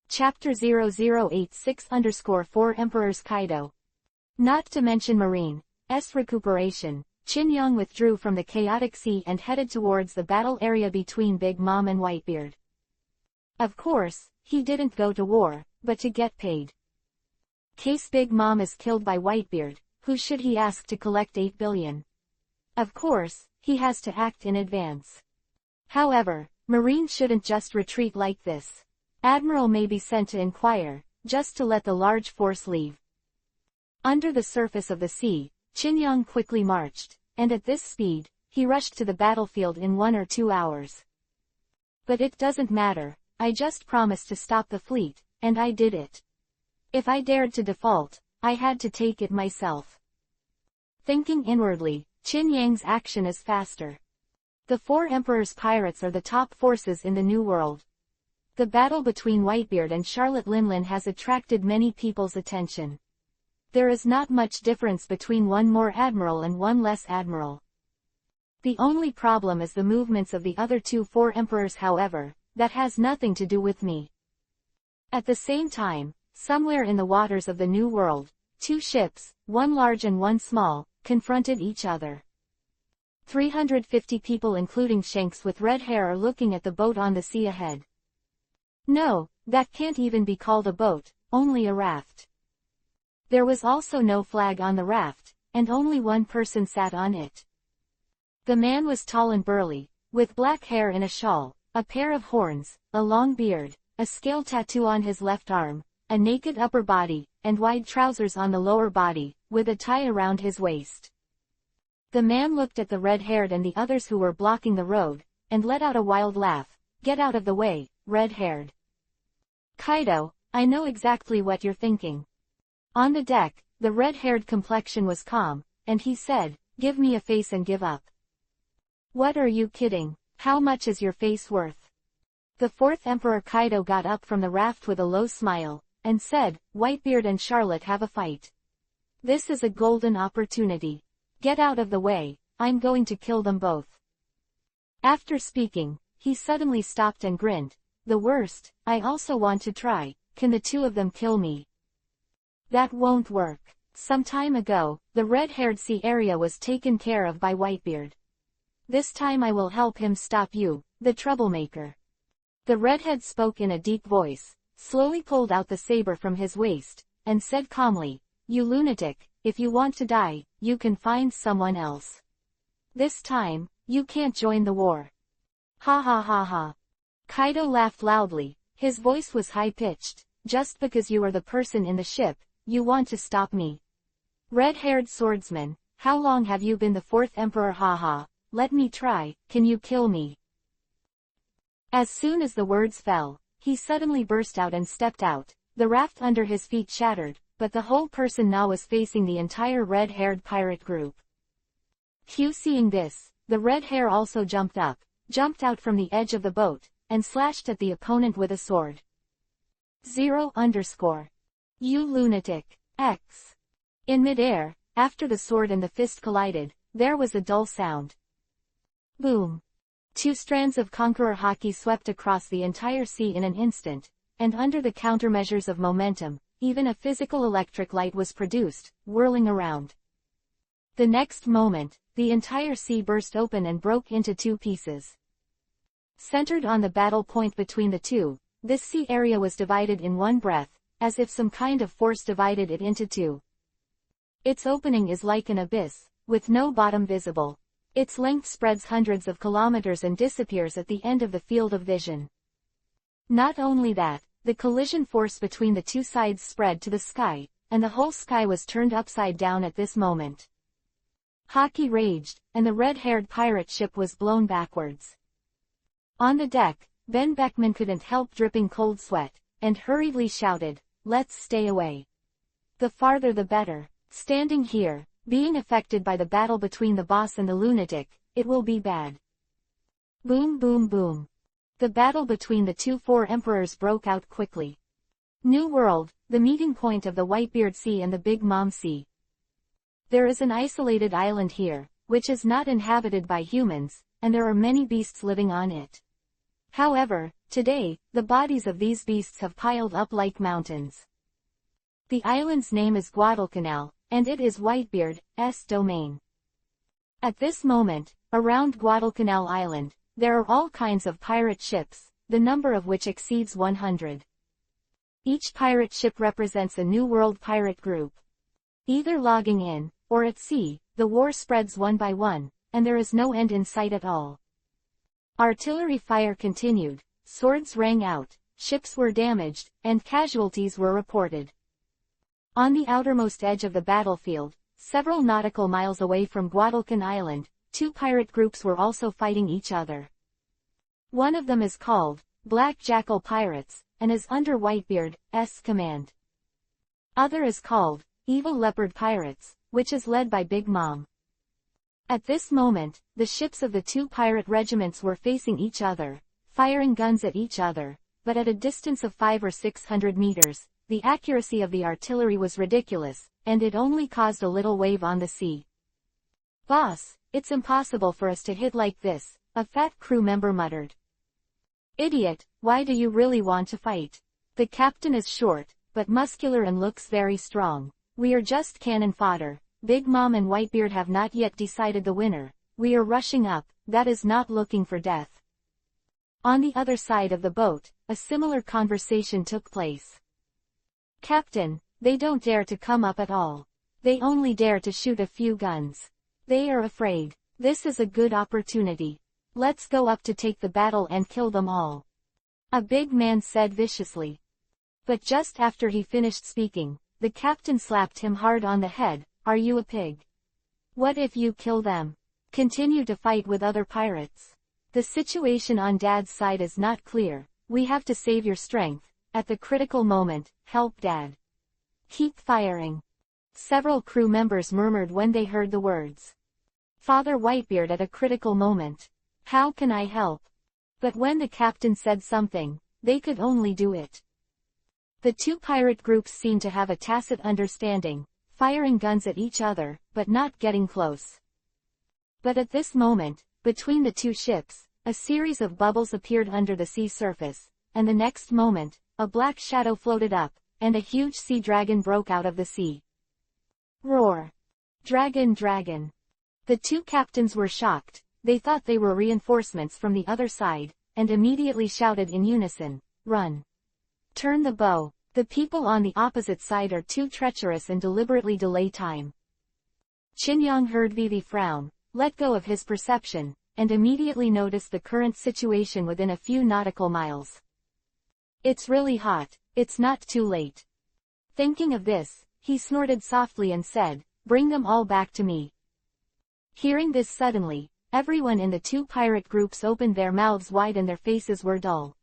Chapter 0086_4 Emperor's Kaido. Not to mention Marine's recuperation, Qinyang withdrew from the chaotic sea and headed towards the battle area between Big Mom and Whitebeard. Of course, he didn't go to war, but to get paid. Case Big Mom is killed by Whitebeard, who should he ask to collect 8 billion? Of course, he has to act in advance. However, Marine shouldn't just retreat like this. Admiral may be sent to inquire, just to let the large force leave. Under the surface of the sea, Qinyang quickly marched, and at this speed, he rushed to the battlefield in 1 or 2 hours. But it doesn't matter, I just promised to stop the fleet, and I did it. If I dared to default, I had to take it myself. Thinking inwardly, Qinyang's action is faster. The 4 Emperor's pirates are the top forces in the New World. The battle between Whitebeard and Charlotte Linlin has attracted many people's attention. There is not much difference between 1 more admiral and 1 less admiral. The only problem is the movements of the other 4 emperors, however, that has nothing to do with me. At the same time, somewhere in the waters of the New World, 2 ships, 1 large and 1 small, confronted each other. 350 people including Shanks with red hair are looking at the boat on the sea ahead. No, that can't even be called a boat, only a raft. There was also no flag on the raft, and only 1 person sat on it. The man was tall and burly, with black hair in a shawl, a pair of horns, a long beard, a scale tattoo on his left arm, a naked upper body, and wide trousers on the lower body, with a tie around his waist. The man looked at the red-haired and the others who were blocking the road, and let out a wild laugh. Get out of the way, red-haired. Kaido, I know exactly what you're thinking. On the deck, the red-haired complexion was calm, and he said, give me a face and give up. What are you kidding? How much is your face worth? The fourth Emperor Kaido got up from the raft with a low smile, and said, "Whitebeard and Charlotte have a fight. This is a golden opportunity. Get out of the way, I'm going to kill them both." After speaking, he suddenly stopped and grinned. "The worst, I also want to try. Can the two of them kill me?" "That won't work. Some time ago, the red-haired sea area was taken care of by Whitebeard. This time I will help him stop you, the troublemaker." The redhead spoke in a deep voice, slowly pulled out the saber from his waist, and said calmly, "You lunatic, if you want to die, you can find someone else. This time, you can't join the war." Ha ha ha ha. Kaido laughed loudly, his voice was high-pitched. "Just because you are the person in the ship, you want to stop me? Red-haired swordsman, how long have you been the fourth emperor? Haha, let me try, can you kill me?" As soon as the words fell, he suddenly burst out and stepped out. The raft under his feet shattered, but the whole person now was facing the entire red-haired pirate group. Hugh, seeing this, the red hair also jumped out from the edge of the boat, and slashed at the opponent with a sword. 0_. You lunatic. X. In midair, after the sword and the fist collided, there was a dull sound. Boom. Two strands of Conqueror Haki swept across the entire sea in an instant, and under the countermeasures of momentum, even a physical electric light was produced, whirling around. The next moment, the entire sea burst open and broke into two pieces. Centered on the battle point between the two, this sea area was divided in one breath, as if some kind of force divided it into two. Its opening is like an abyss, with no bottom visible. Its length spreads hundreds of kilometers and disappears at the end of the field of vision. Not only that, the collision force between the two sides spread to the sky, and the whole sky was turned upside down at this moment. Haki raged, and the red-haired pirate ship was blown backwards. On the deck, Ben Beckman couldn't help dripping cold sweat, and hurriedly shouted, "Let's stay away. The farther the better. Standing here, being affected by the battle between the boss and the lunatic, it will be bad." Boom boom boom. The battle between the four emperors broke out quickly. New World, the meeting point of the Whitebeard Sea and the Big Mom Sea. There is an isolated island here, which is not inhabited by humans, and there are many beasts living on it. However, today, the bodies of these beasts have piled up like mountains. The island's name is Guadalcanal, and it is Whitebeard's domain. At this moment, around Guadalcanal Island, there are all kinds of pirate ships, the number of which exceeds 100. Each pirate ship represents a New World pirate group. Either logging in, or at sea, the war spreads one by one, and there is no end in sight at all. Artillery fire continued, swords rang out, ships were damaged, and casualties were reported. On the outermost edge of the battlefield, several nautical miles away from Guadalcanal Island, two pirate groups were also fighting each other. One of them is called Black Jackal Pirates, and is under Whitebeard's command. Other is called Evil Leopard Pirates, which is led by Big Mom. At this moment, the ships of the two pirate regiments were facing each other, firing guns at each other, but at a distance of 500 or 600 meters, the accuracy of the artillery was ridiculous, and it only caused a little wave on the sea. "Boss, it's impossible for us to hit like this," a fat crew member muttered. "Idiot, why do you really want to fight? The captain is short, but muscular and looks very strong. We are just cannon fodder. Big Mom and Whitebeard have not yet decided the winner. We are rushing up, that is not looking for death." On the other side of the boat, a similar conversation took place. "Captain, they don't dare to come up at all. They only dare to shoot a few guns. They are afraid. This is a good opportunity. Let's go up to take the battle and kill them all," a big man said viciously. But just after he finished speaking, the captain slapped him hard on the head. "Are you a pig? What if you kill them? Continue to fight with other pirates. The situation on Dad's side is not clear. We have to save your strength. At the critical moment, help Dad. Keep firing." Several crew members murmured when they heard the words. "Father Whitebeard at a critical moment. How can I help?" But when the captain said something, they could only do it. The two pirate groups seemed to have a tacit understanding, firing guns at each other, but not getting close. But at this moment, between the two ships, a series of bubbles appeared under the sea surface, and the next moment, a black shadow floated up, and a huge sea dragon broke out of the sea. Roar! Dragon, dragon! The two captains were shocked. They thought they were reinforcements from the other side, and immediately shouted in unison, "Run! Turn the bow! The people on the opposite side are too treacherous and deliberately delay time." Qin heard Vivi frown, let go of his perception, and immediately noticed the current situation within a few nautical miles. "It's really hot, it's not too late." Thinking of this, he snorted softly and said, "Bring them all back to me." Hearing this suddenly, everyone in the two pirate groups opened their mouths wide and their faces were dull.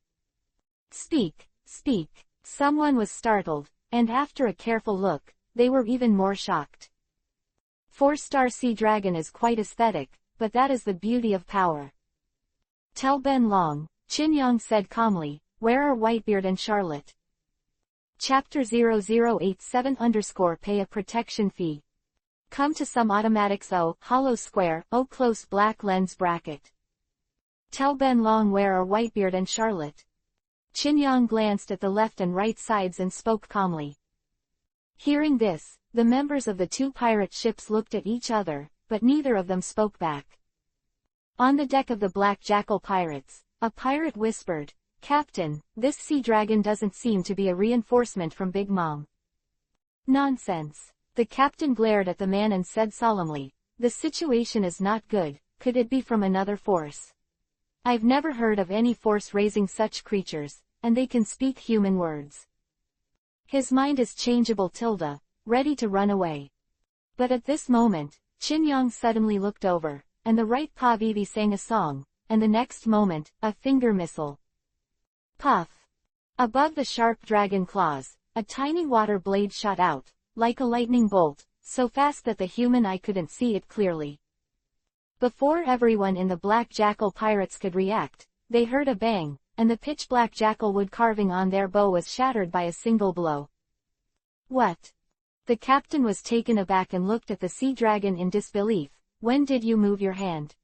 "Speak, speak." Someone was startled, and after a careful look, they were even more shocked. 4-star sea dragon is quite aesthetic, but that is the beauty of power. "Tell Ben Long," Qin said calmly, "where are Whitebeard and Charlotte?" Chapter 0087 _ Pay a protection fee. Come to some automatics O, hollow square, O close black lens bracket. Tell Ben Long where are Whitebeard and Charlotte? Qin glanced at the left and right sides and spoke calmly. Hearing this, the members of the two pirate ships looked at each other, but neither of them spoke back. On the deck of the Black Jackal pirates, a pirate whispered, "Captain, this sea dragon doesn't seem to be a reinforcement from Big Mom." "Nonsense." The captain glared at the man and said solemnly, "The situation is not good. Could it be from another force? I've never heard of any force raising such creatures, and they can speak human words. His mind is changeable tilde, ready to run away." But at this moment, Qin suddenly looked over, and the right paw Vivi sang a song, and the next moment, a finger missile. Puff! Above the sharp dragon claws, a tiny water blade shot out, like a lightning bolt, so fast that the human eye couldn't see it clearly. Before everyone in the Black Jackal pirates could react, they heard a bang, and the pitch-black jackal wood carving on their bow was shattered by a single blow. "What?" The captain was taken aback and looked at the sea dragon in disbelief. "When did you move your hand?"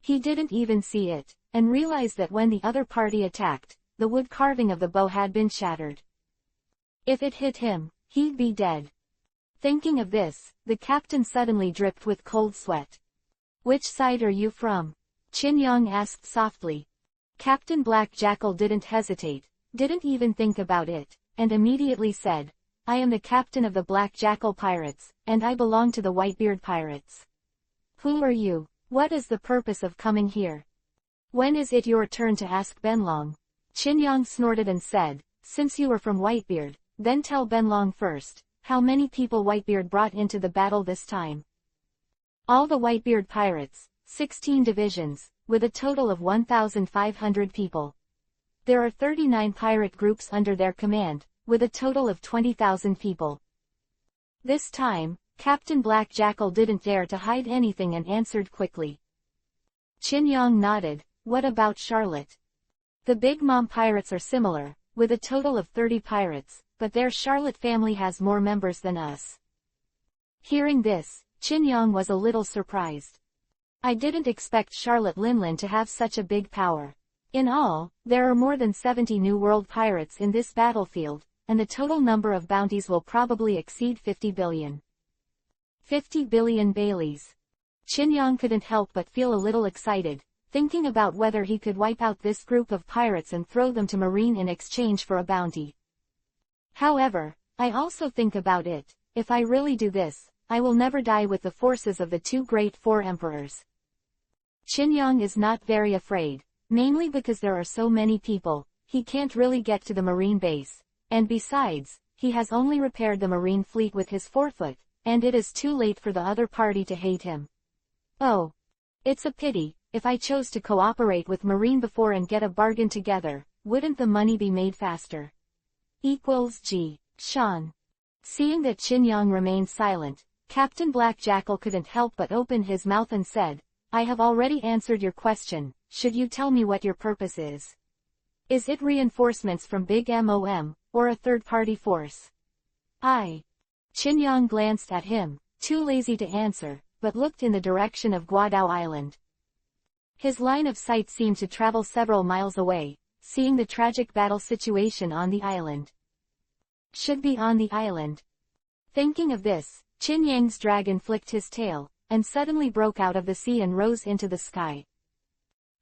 He didn't even see it, and realized that when the other party attacked, the wood carving of the bow had been shattered. If it hit him, he'd be dead. Thinking of this, the captain suddenly dripped with cold sweat. "Which side are you from?" Qin asked softly. Captain Black Jackal didn't hesitate, didn't even think about it, and immediately said, "I am the captain of the Black Jackal pirates, and I belong to the Whitebeard pirates." "Who are you? What is the purpose of coming here? When is it your turn to ask Benlong?" Qin snorted and said, "Since you are from Whitebeard, then tell Benlong first, how many people Whitebeard brought into the battle this time?" "All the Whitebeard pirates, 16 divisions, with a total of 1,500 people. There are 39 pirate groups under their command, with a total of 20,000 people." This time, Captain Black Jackal didn't dare to hide anything and answered quickly. Qin nodded, "What about Charlotte?" "The Big Mom pirates are similar, with a total of 30 pirates, but their Charlotte family has more members than us." Hearing this, Qin was a little surprised. "I didn't expect Charlotte Linlin to have such a big power. In all, there are more than 70 New World pirates in this battlefield, and the total number of bounties will probably exceed 50 billion. 50 billion Baileys." Qin couldn't help but feel a little excited, thinking about whether he could wipe out this group of pirates and throw them to Marine in exchange for a bounty. "However, I also think about it, if I really do this, I will never die with the forces of the two great four emperors." Qin is not very afraid, mainly because there are so many people, he can't really get to the Marine base, and besides, he has only repaired the Marine fleet with his forefoot, and it is too late for the other party to hate him. "Oh. It's a pity, if I chose to cooperate with Marine before and get a bargain together, wouldn't the money be made faster?" G. Sean. Seeing that Qin remained silent, Captain Black Jackal couldn't help but open his mouth and said, I have already answered your question. Should you tell me what your purpose is? Is it reinforcements from Big Mom, or a third-party force? Qin Yang glanced at him, too lazy to answer, but looked in the direction of Guadao Island. His line of sight seemed to travel several miles away, seeing the tragic battle situation on the island. Should be on the island. Thinking of this, Qin Yang's dragon flicked his tail, and suddenly broke out of the sea and rose into the sky.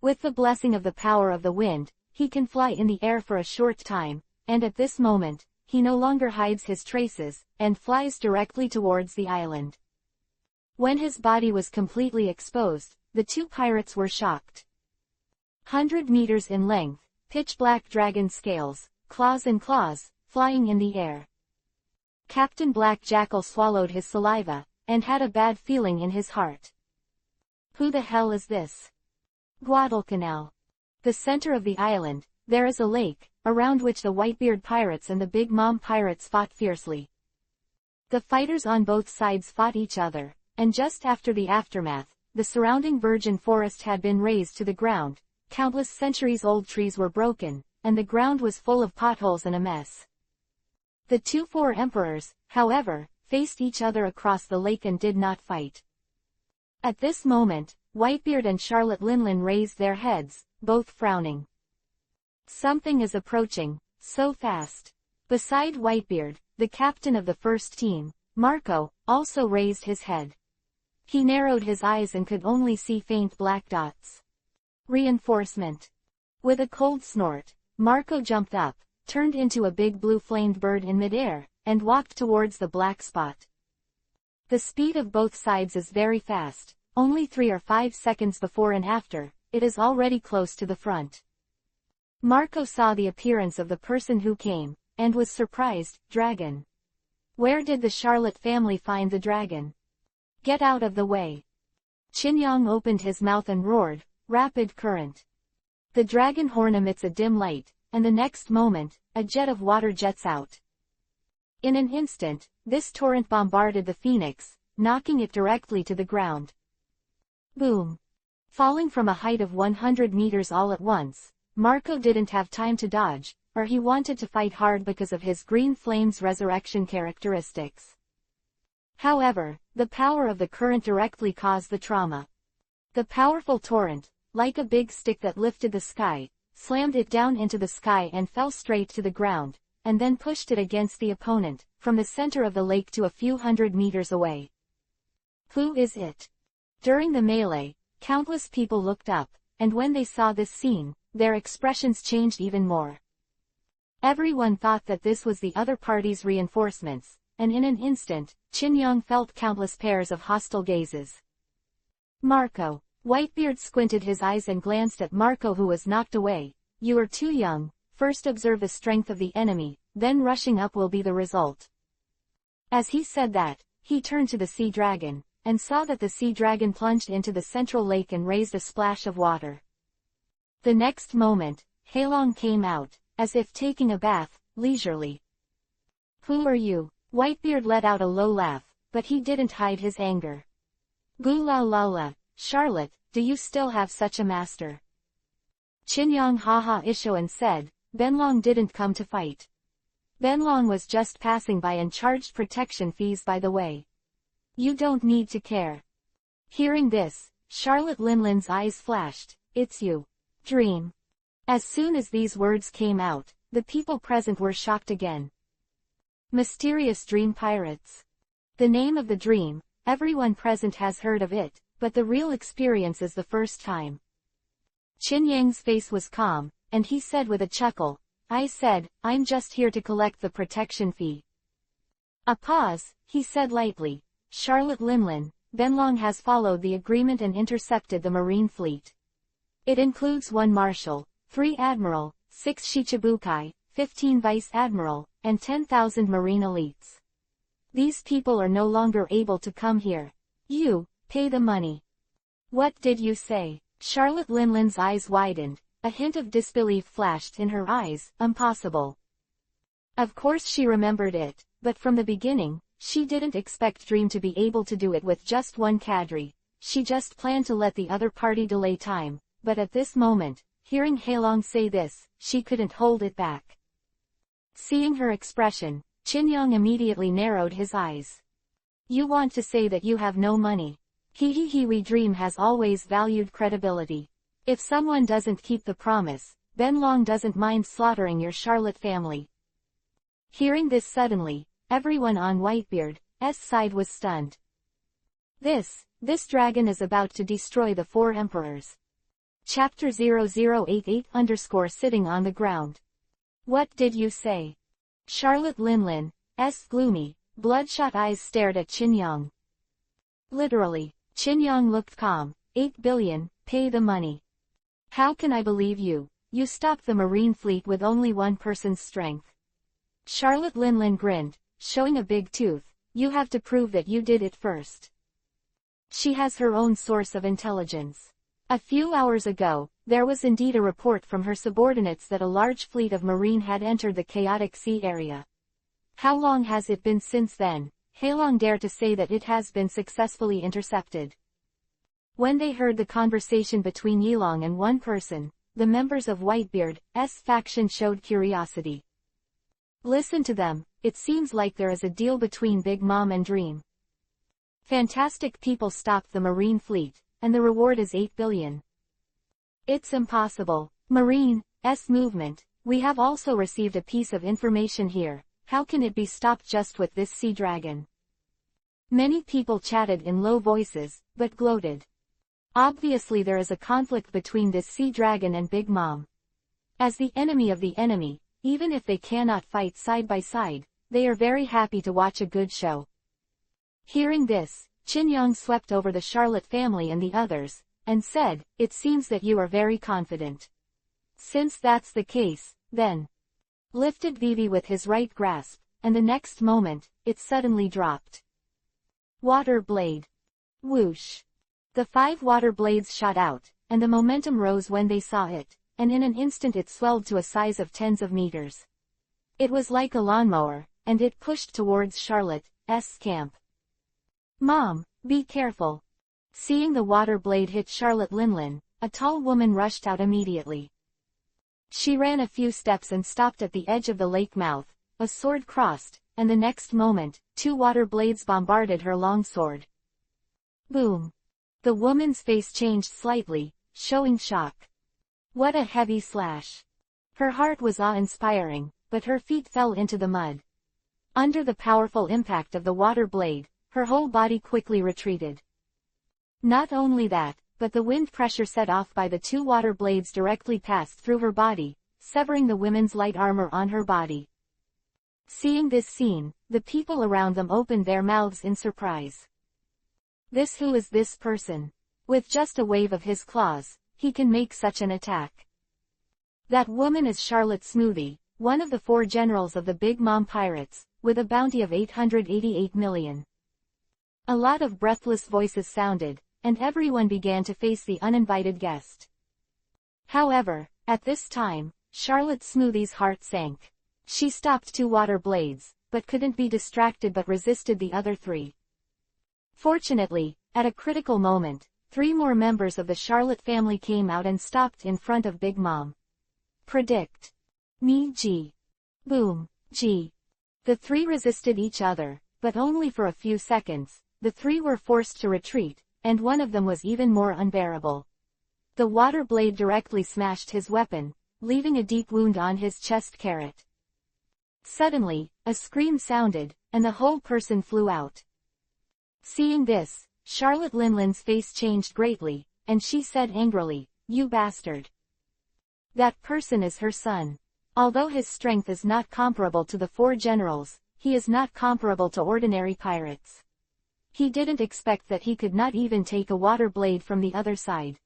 With the blessing of the power of the wind, he can fly in the air for a short time, and at this moment, he no longer hides his traces, and flies directly towards the island. When his body was completely exposed, the two pirates were shocked. 100 meters in length, pitch-black dragon scales, claws, flying in the air. Captain Black Jackal swallowed his saliva, and had a bad feeling in his heart. Who the hell is this? Guadalcanal. The center of the island, there is a lake, around which the Whitebeard pirates and the Big Mom pirates fought fiercely. The fighters on both sides fought each other, and just after the aftermath, the surrounding virgin forest had been razed to the ground, countless centuries-old trees were broken, and the ground was full of potholes and a mess. The two four emperors, however, faced each other across the lake and did not fight. At this moment, Whitebeard and Charlotte Linlin raised their heads, both frowning. Something is approaching, so fast. Beside Whitebeard, the captain of the first team, Marco, also raised his head. He narrowed his eyes and could only see faint black dots. Reinforcement. With a cold snort, Marco jumped up, turned into a big blue-flamed bird in midair, and walked towards the black spot. The speed of both sides is very fast, only 3 or 5 seconds before and after, it is already close to the front. Marco saw the appearance of the person who came, and was surprised. Dragon. Where did the Charlotte family find the dragon? Get out of the way. Qin Yang opened his mouth and roared, rapid current. The dragon horn emits a dim light, and the next moment, a jet of water jets out. In an instant, this torrent bombarded the phoenix, knocking it directly to the ground. Boom. Falling from a height of 100 meters all at once, Marco didn't have time to dodge, or he wanted to fight hard because of his green flame's resurrection characteristics. However, the power of the current directly caused the trauma. The powerful torrent, like a big stick that lifted the sky, slammed it down into the sky and fell straight to the ground, and then pushed it against the opponent, from the center of the lake to a few hundred meters away. Who is it? During the melee, countless people looked up, and when they saw this scene, their expressions changed even more. Everyone thought that this was the other party's reinforcements, and in an instant, Qin Yang felt countless pairs of hostile gazes. Marco. Whitebeard squinted his eyes and glanced at Marco, who was knocked away. You are too young. First observe the strength of the enemy, then rushing up will be the result. As he said that, he turned to the sea dragon, and saw that the sea dragon plunged into the central lake and raised a splash of water. The next moment, Heilong came out, as if taking a bath, leisurely. Who are you? Whitebeard let out a low laugh, but he didn't hide his anger. Gu la la la, Charlotte, do you still have such a master? Qin Yang haha isho and said, Benlong didn't come to fight. Benlong was just passing by and charged protection fees by the way. You don't need to care. Hearing this, Charlotte Linlin's eyes flashed. It's you. Dream. As soon as these words came out, the people present were shocked again. Mysterious dream pirates. The name of the dream, everyone present has heard of it, but the real experience is the first time. Qin Yang's face was calm, and he said with a chuckle, I said, I'm just here to collect the protection fee. A pause, he said lightly, Charlotte Linlin, Benlong has followed the agreement and intercepted the marine fleet. It includes 1 marshal, 3 admiral, 6 shichibukai, 15 vice admiral, and 10,000 marine elites. These people are no longer able to come here. You, pay the money. What did you say? Charlotte Linlin's eyes widened, a hint of disbelief flashed in her eyes. Impossible. Of course she remembered it, but from the beginning, she didn't expect Dream to be able to do it with just 1 cadre. she just planned to let the other party delay time, but at this moment, hearing Hailong say this, she couldn't hold it back. Seeing her expression, Chin-young immediately narrowed his eyes. You want to say that you have no money? We dream has always valued credibility. If someone doesn't keep the promise, Ben Long doesn't mind slaughtering your Charlotte family. Hearing this suddenly, everyone on Whitebeard's side was stunned. This dragon is about to destroy the four emperors. Chapter 0088 sitting on the ground. What did you say? Charlotte Linlin's gloomy, bloodshot eyes stared at Chin-young. Literally, Chin-young looked calm. 8 billion, pay the money. How can I believe you? You stopped the Marine fleet with only one person's strength. Charlotte Linlin grinned, showing a big tooth. You have to prove that you did it first. She has her own source of intelligence. A few hours ago, there was indeed a report from her subordinates that a large fleet of Marine had entered the chaotic sea area. How long has it been since then? Hailong dared to say that it has been successfully intercepted. When they heard the conversation between Yilong and one person, the members of Whitebeard's faction showed curiosity. Listen to them, it seems like there is a deal between Big Mom and Dream. Fantastic people stopped the Marine fleet, and the reward is 8 billion. It's impossible. Marine's movement. We have also received a piece of information here. How can it be stopped just with this sea dragon? Many people chatted in low voices, but gloated. Obviously there is a conflict between this sea dragon and Big Mom. As the enemy of the enemy, even if they cannot fight side by side, they are very happy to watch a good show. Hearing this, Chin-young swept over the Charlotte family and the others, and said, it seems that you are very confident. Since that's the case, then. Lifted Vivi with his right grasp, and the next moment, it suddenly dropped. Water blade. Whoosh. The 5 water blades shot out, and the momentum rose when they saw it, and in an instant it swelled to a size of tens of meters. It was like a lawnmower, and it pushed towards Charlotte's camp. Mom, be careful. Seeing the water blade hit Charlotte Linlin, a tall woman rushed out immediately. She ran a few steps and stopped at the edge of the lake mouth, a sword crossed, and the next moment, 2 water blades bombarded her long sword. Boom. The woman's face changed slightly, showing shock. What a heavy slash. Her heart was awe-inspiring, but her feet fell into the mud. Under the powerful impact of the water blade, her whole body quickly retreated. Not only that, but the wind pressure set off by the 2 water blades directly passed through her body, severing the women's light armor on her body. Seeing this scene, the people around them opened their mouths in surprise. Who is this person? With just a wave of his claws, he can make such an attack. That woman is Charlotte Smoothie, one of the 4 generals of the Big Mom pirates, with a bounty of 888 million. A lot of breathless voices sounded, and everyone began to face the uninvited guest. However, at this time, Charlotte Smoothie's heart sank. She stopped 2 water blades, but couldn't be distracted but resisted the other 3. Fortunately, at a critical moment, 3 more members of the Charlotte family came out and stopped in front of Big Mom. Predict. Me G. Boom, G. The 3 resisted each other, but only for a few seconds. The 3 were forced to retreat, and one of them was even more unbearable. The water blade directly smashed his weapon, leaving a deep wound on his chest carat. Suddenly, a scream sounded, and the whole person flew out. Seeing this, Charlotte Linlin's face changed greatly, and she said angrily, "You bastard." That person is her son. Although his strength is not comparable to the 4 generals, he is not comparable to ordinary pirates. He didn't expect that he could not even take a water blade from the other side.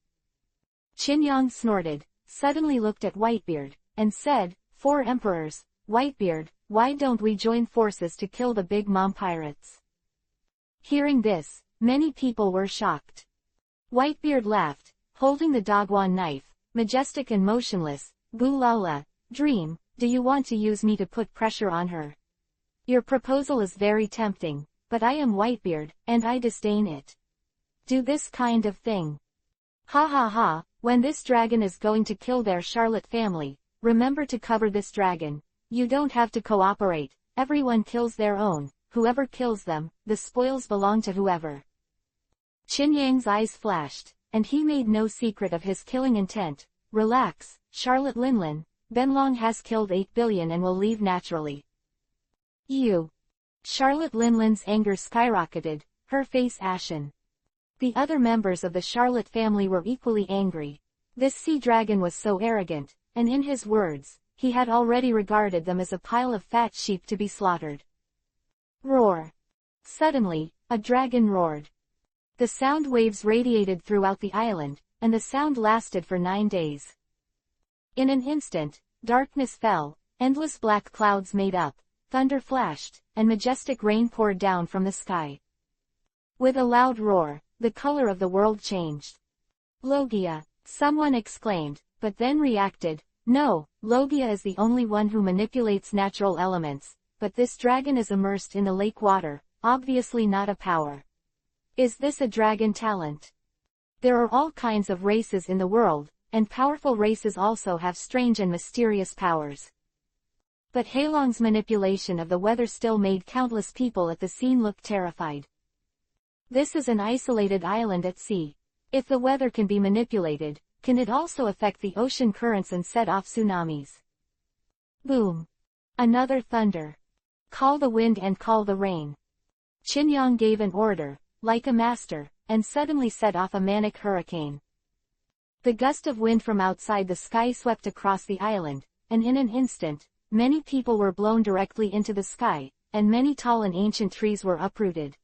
Chin-young snorted, suddenly looked at Whitebeard, and said, 4 emperors, Whitebeard, why don't we join forces to kill the Big Mom pirates? Hearing this, many people were shocked. Whitebeard laughed, holding the Dogwan knife, majestic and motionless. Boolala, Dream, do you want to use me to put pressure on her? Your proposal is very tempting, but I am Whitebeard, and I disdain it. do this kind of thing. Ha ha ha, when this dragon is going to kill their Charlotte family, remember to cover this dragon. You don't have to cooperate, everyone kills their own, whoever kills them, the spoils belong to whoever. Qin Yang's eyes flashed, and he made no secret of his killing intent. Relax, Charlotte Linlin, Benlong has killed 8 billion and will leave naturally. You. Charlotte Linlin's anger skyrocketed, her face ashen. The other members of the Charlotte family were equally angry. This sea dragon was so arrogant, and in his words, he had already regarded them as a pile of fat sheep to be slaughtered. Roar. Suddenly, a dragon roared. The sound waves radiated throughout the island, and the sound lasted for 9 days. In an instant, darkness fell, endless black clouds made up, thunder flashed, and majestic rain poured down from the sky. With a loud roar, the color of the world changed. Logia, someone exclaimed, but then reacted, no, Logia is the only one who manipulates natural elements, but this dragon is immersed in the lake water, obviously not a power. Is this a dragon talent? There are all kinds of races in the world, and powerful races also have strange and mysterious powers. But Heilong's manipulation of the weather still made countless people at the scene look terrified. This is an isolated island at sea. If the weather can be manipulated, can it also affect the ocean currents and set off tsunamis? Boom. Another thunder. Call the wind and call the rain. Qin Yang gave an order, like a master, and suddenly set off a manic hurricane. The gust of wind from outside the sky swept across the island, and in an instant, many people were blown directly into the sky, and many tall and ancient trees were uprooted.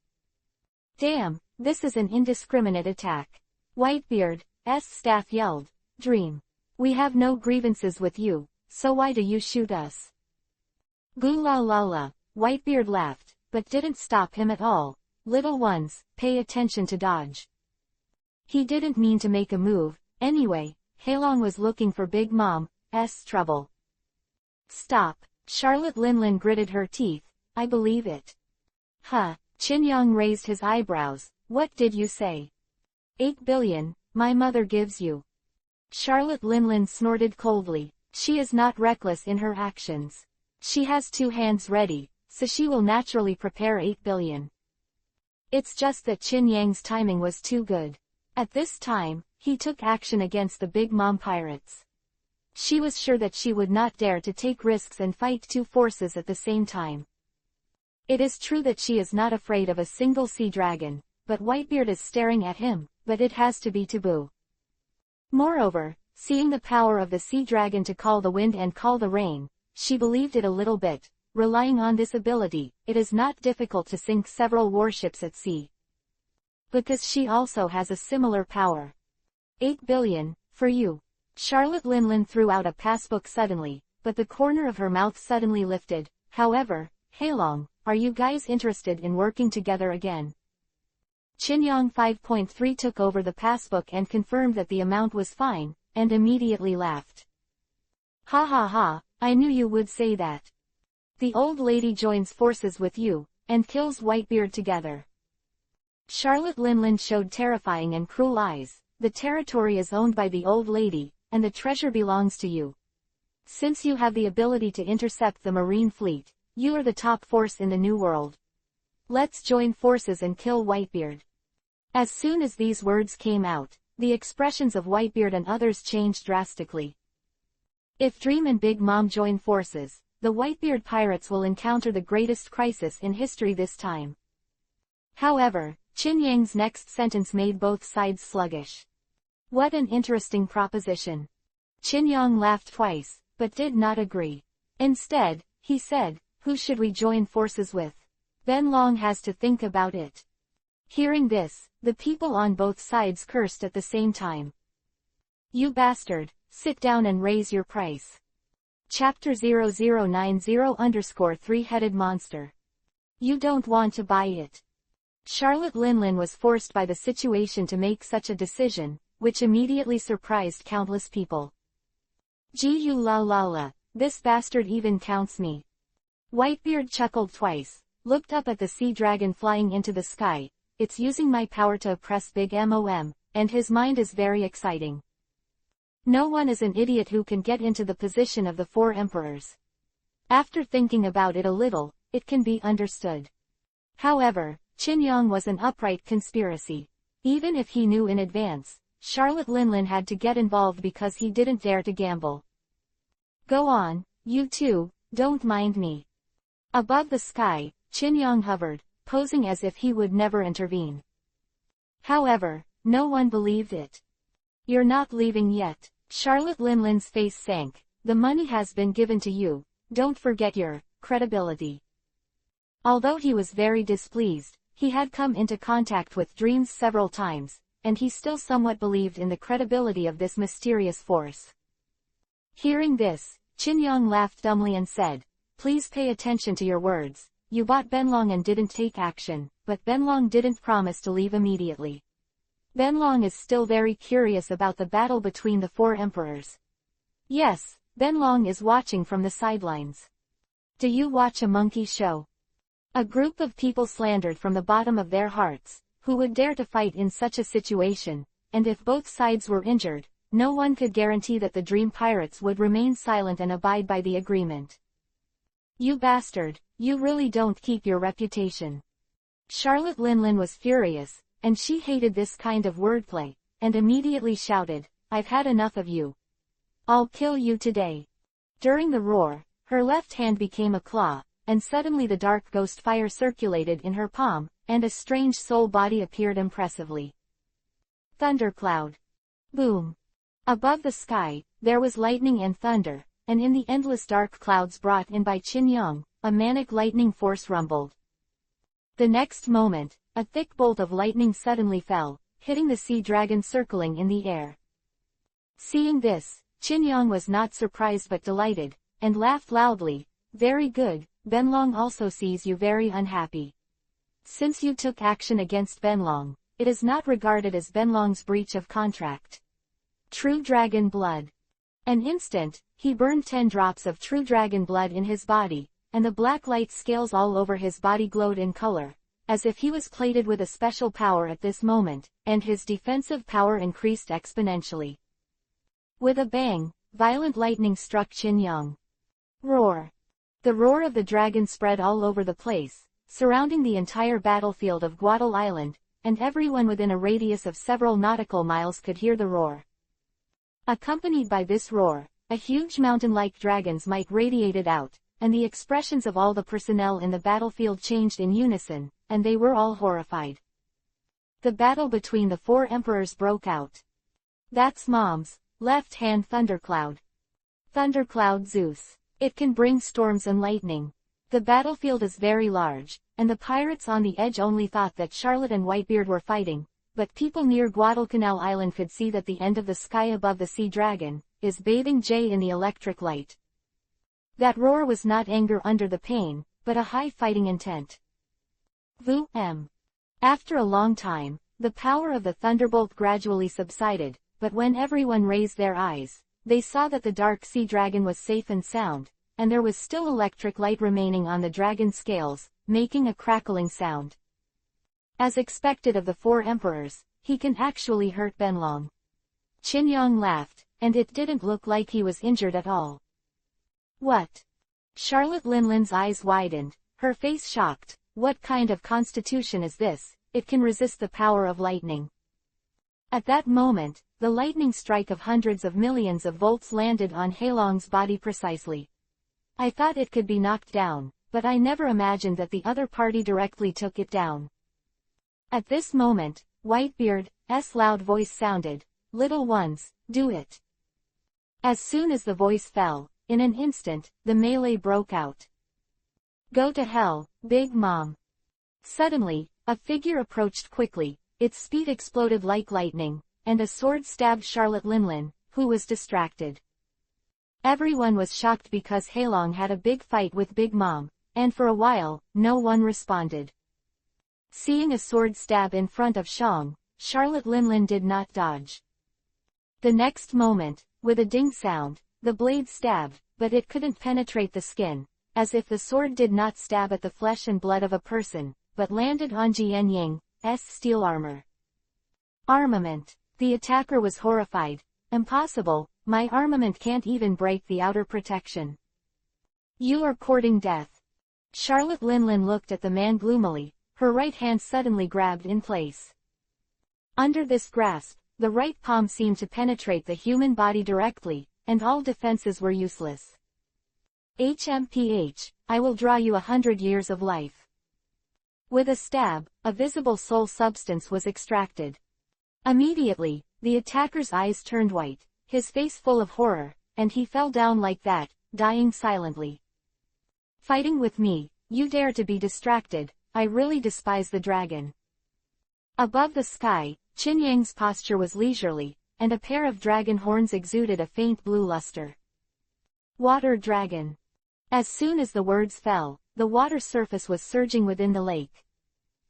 Damn, this is an indiscriminate attack. Whitebeard's staff yelled, Dream. We have no grievances with you, so why do you shoot us? Goo la la la, Whitebeard laughed, but didn't stop him at all. Little ones, pay attention to dodge. He didn't mean to make a move, anyway, Heilong was looking for Big Mom's trouble. Stop, Charlotte Linlin gritted her teeth, I believe it. Huh, Qin Yang raised his eyebrows, what did you say? 8 billion, my mother gives you. Charlotte Linlin snorted coldly, she is not reckless in her actions. She has 2 hands ready, so she will naturally prepare 8 billion. It's just that Qin Yang's timing was too good. At this time, he took action against the Big Mom pirates. She was sure that she would not dare to take risks and fight 2 forces at the same time. It is true that she is not afraid of a single sea dragon, but Whitebeard is staring at him, but it has to be taboo. Moreover, seeing the power of the sea dragon to call the wind and call the rain, she believed it a little bit. Relying on this ability, it is not difficult to sink several warships at sea. Because she also has a similar power. 8 billion, for you. Charlotte Linlin threw out a passbook suddenly, but the corner of her mouth suddenly lifted. However, Heilong, are you guys interested in working together again? Qin Yang 5.3 took over the passbook and confirmed that the amount was fine, and immediately laughed. Ha ha ha, I knew you would say that. The old lady joins forces with you, and kills Whitebeard together. Charlotte Linlin showed terrifying and cruel eyes. The territory is owned by the old lady, and the treasure belongs to you. Since you have the ability to intercept the marine fleet, you are the top force in the New World. Let's join forces and kill Whitebeard. As soon as these words came out, the expressions of Whitebeard and others changed drastically. If Dream and Big Mom join forces, the Whitebeard pirates will encounter the greatest crisis in history this time. However, Qin Yang's next sentence made both sides sluggish. What an interesting proposition. Qin Yang laughed twice, but did not agree. Instead, he said, who should we join forces with? Ben Long has to think about it. Hearing this, the people on both sides cursed at the same time. You bastard, sit down and raise your price. Chapter 0090_3-headed monster. You don't want to buy it. Charlotte Linlin was forced by the situation to make such a decision, which immediately surprised countless people. Gee la la la, this bastard even counts me. Whitebeard chuckled twice, looked up at the sea dragon flying into the sky, it's using my power to oppress Big Mom, and his mind is very exciting. No one is an idiot who can get into the position of the four emperors. After thinking about it a little, it can be understood. However, Qin Yang was an upright conspiracy. Even if he knew in advance, Charlotte Linlin had to get involved because he didn't dare to gamble. Go on, you two, don't mind me. Above the sky, Qin Yang hovered, posing as if he would never intervene. However, no one believed it. You're not leaving yet. Charlotte Linlin's face sank. The money has been given to you. Don't forget your credibility. Although he was very displeased, he had come into contact with dreams several times, and he still somewhat believed in the credibility of this mysterious force. Hearing this, Qin Yang laughed dumbly and said, "Please pay attention to your words. You bought Benlong and didn't take action, but Benlong didn't promise to leave immediately. Benlong is still very curious about the battle between the four emperors. Yes, Benlong is watching from the sidelines. Do you watch a monkey show?" A group of people slandered from the bottom of their hearts, who would dare to fight in such a situation, and if both sides were injured, no one could guarantee that the Dream Pirates would remain silent and abide by the agreement. You bastard, you really don't keep your reputation. Charlotte Linlin was furious, and she hated this kind of wordplay, and immediately shouted, "I've had enough of you. I'll kill you today." During the roar, her left hand became a claw, and suddenly the dark ghost fire circulated in her palm, and a strange soul body appeared impressively. Thundercloud. Boom. Above the sky, there was lightning and thunder, and in the endless dark clouds brought in by Qin Yang, a manic lightning force rumbled. The next moment, a thick bolt of lightning suddenly fell, hitting the sea dragon circling in the air. Seeing this, Qin Yang was not surprised but delighted, and laughed loudly. "Very good, Benlong also sees you very unhappy. Since you took action against Benlong, it is not regarded as Benlong's breach of contract. True dragon blood." An instant, he burned 10 drops of true dragon blood in his body, and the black light scales all over his body glowed in color, as if he was plated with a special power at this moment, and his defensive power increased exponentially. With a bang, violent lightning struck Qin Yang. Roar. The roar of the dragon spread all over the place, surrounding the entire battlefield of Guadal Island, and everyone within a radius of several nautical miles could hear the roar. Accompanied by this roar, a huge mountain-like dragon's might radiated out, and the expressions of all the personnel in the battlefield changed in unison, and they were all horrified. The battle between the four emperors broke out. That's Mom's left-hand thundercloud. Thundercloud Zeus. It can bring storms and lightning. The battlefield is very large, and the pirates on the edge only thought that Charlotte and Whitebeard were fighting, but people near Guadalcanal Island could see that the end of the sky above the sea dragon is bathing Jay in the electric light. That roar was not anger under the pain, but a high fighting intent. Vu-M. After a long time, the power of the thunderbolt gradually subsided, but when everyone raised their eyes, they saw that the dark sea dragon was safe and sound, and there was still electric light remaining on the dragon's scales, making a crackling sound. As expected of the four emperors, he can actually hurt Benlong. Qin Yang laughed, and it didn't look like he was injured at all. What? Charlotte Linlin's eyes widened, her face shocked. What kind of constitution is this? It can resist the power of lightning. At that moment, the lightning strike of hundreds of millions of volts landed on Heilong's body precisely. I thought it could be knocked down, but I never imagined that the other party directly took it down. At this moment, Whitebeard's loud voice sounded, "Little ones, do it." As soon as the voice fell, in an instant, the melee broke out. "Go to hell, Big Mom." Suddenly, a figure approached quickly, its speed exploded like lightning, and a sword stabbed Charlotte Linlin, who was distracted. Everyone was shocked because Heilong had a big fight with Big Mom, and for a while, no one responded. Seeing a sword stab in front of Shang, Charlotte Linlin did not dodge. The next moment, with a ding sound, the blade stabbed, but it couldn't penetrate the skin, as if the sword did not stab at the flesh and blood of a person, but landed on Jian Ying, steel armor. Armament. The attacker was horrified. Impossible, my armament can't even break the outer protection. You are courting death. Charlotte Linlin looked at the man gloomily, her right hand suddenly grabbed in place. Under this grasp, the right palm seemed to penetrate the human body directly, and all defenses were useless. HMPH, I will draw you 100 years of life. With a stab, a visible soul substance was extracted. Immediately, the attacker's eyes turned white, his face full of horror, and he fell down like that, dying silently. Fighting with me, you dare to be distracted, I really despise the dragon. Above the sky, Qin Yang's posture was leisurely, and a pair of dragon horns exuded a faint blue luster. Water dragon. As soon as the words fell, the water surface was surging within the lake.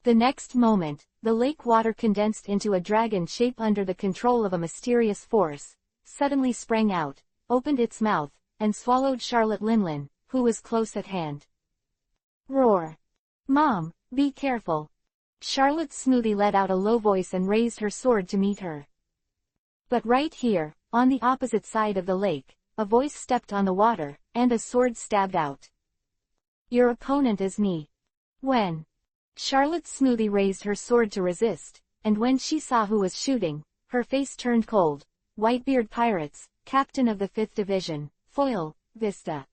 The next moment, the lake water condensed into a dragon shape under the control of a mysterious force, suddenly sprang out, opened its mouth, and swallowed Charlotte Linlin, who was close at hand. Roar. Mom, be careful. Charlotte Smoothie let out a low voice and raised her sword to meet her. But right here, on the opposite side of the lake, a voice stepped on the water, and a sword stabbed out. Your opponent is me. When Charlotte Smoothie raised her sword to resist, and when she saw who was shooting, her face turned cold. Whitebeard Pirates, captain of the 5th Division, Foil, Vista.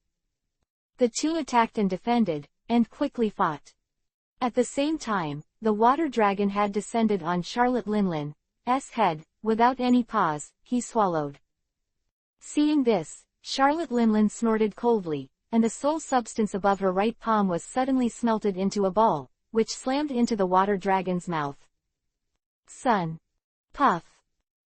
The two attacked and defended, and quickly fought. At the same time, the water dragon had descended on Charlotte Linlin's head. Without any pause, he swallowed. Seeing this, Charlotte Linlin snorted coldly, and the soul substance above her right palm was suddenly smelted into a ball, which slammed into the water dragon's mouth. Sun. Puff.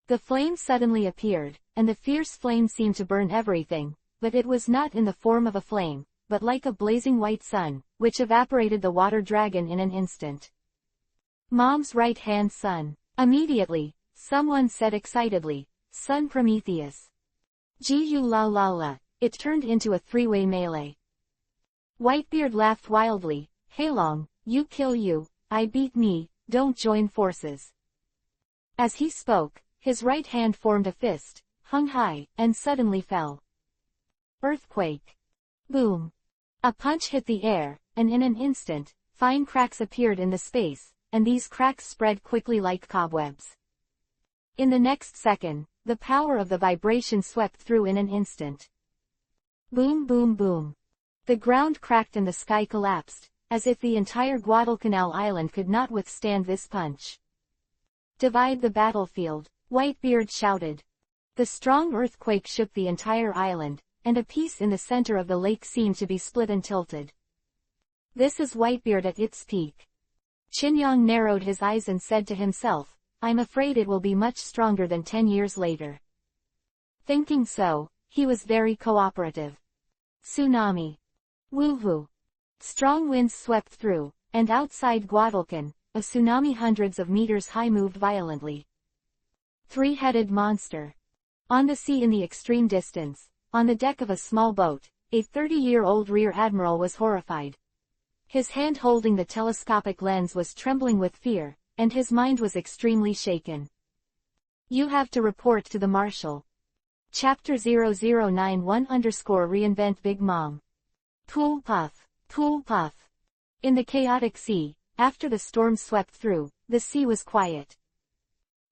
The flame suddenly appeared, and the fierce flame seemed to burn everything, but it was not in the form of a flame, but like a blazing white sun, which evaporated the water dragon in an instant. Mom's right-hand sun. Immediately, someone said excitedly, Sun Prometheus. G-U la la la, it turned into a three-way melee. Whitebeard laughed wildly, Heilong, you kill you, I beat me, don't join forces. As he spoke, his right hand formed a fist, hung high, and suddenly fell. Earthquake. Boom. A punch hit the air, and in an instant, fine cracks appeared in the space, and these cracks spread quickly like cobwebs. In the next second, the power of the vibration swept through in an instant. Boom boom boom. The ground cracked and the sky collapsed, as if the entire Guadalcanal island could not withstand this punch. Divide the battlefield, Whitebeard shouted. The strong earthquake shook the entire island, and a piece in the center of the lake seemed to be split and tilted. This is Whitebeard at its peak. Qinyang narrowed his eyes and said to himself, I'm afraid it will be much stronger than 10 years later. Thinking so, he was very cooperative. Tsunami. Woohoo. Strong winds swept through, and outside Guadalcan, a tsunami hundreds of meters high moved violently. Three-headed monster. On the sea in the extreme distance, on the deck of a small boat, a 30-year-old rear admiral was horrified. His hand holding the telescopic lens was trembling with fear, and his mind was extremely shaken. You have to report to the Marshal. Chapter 0091_Reinvent Big Mom. Pool puff, pool puff. In the chaotic sea, after the storm swept through, the sea was quiet.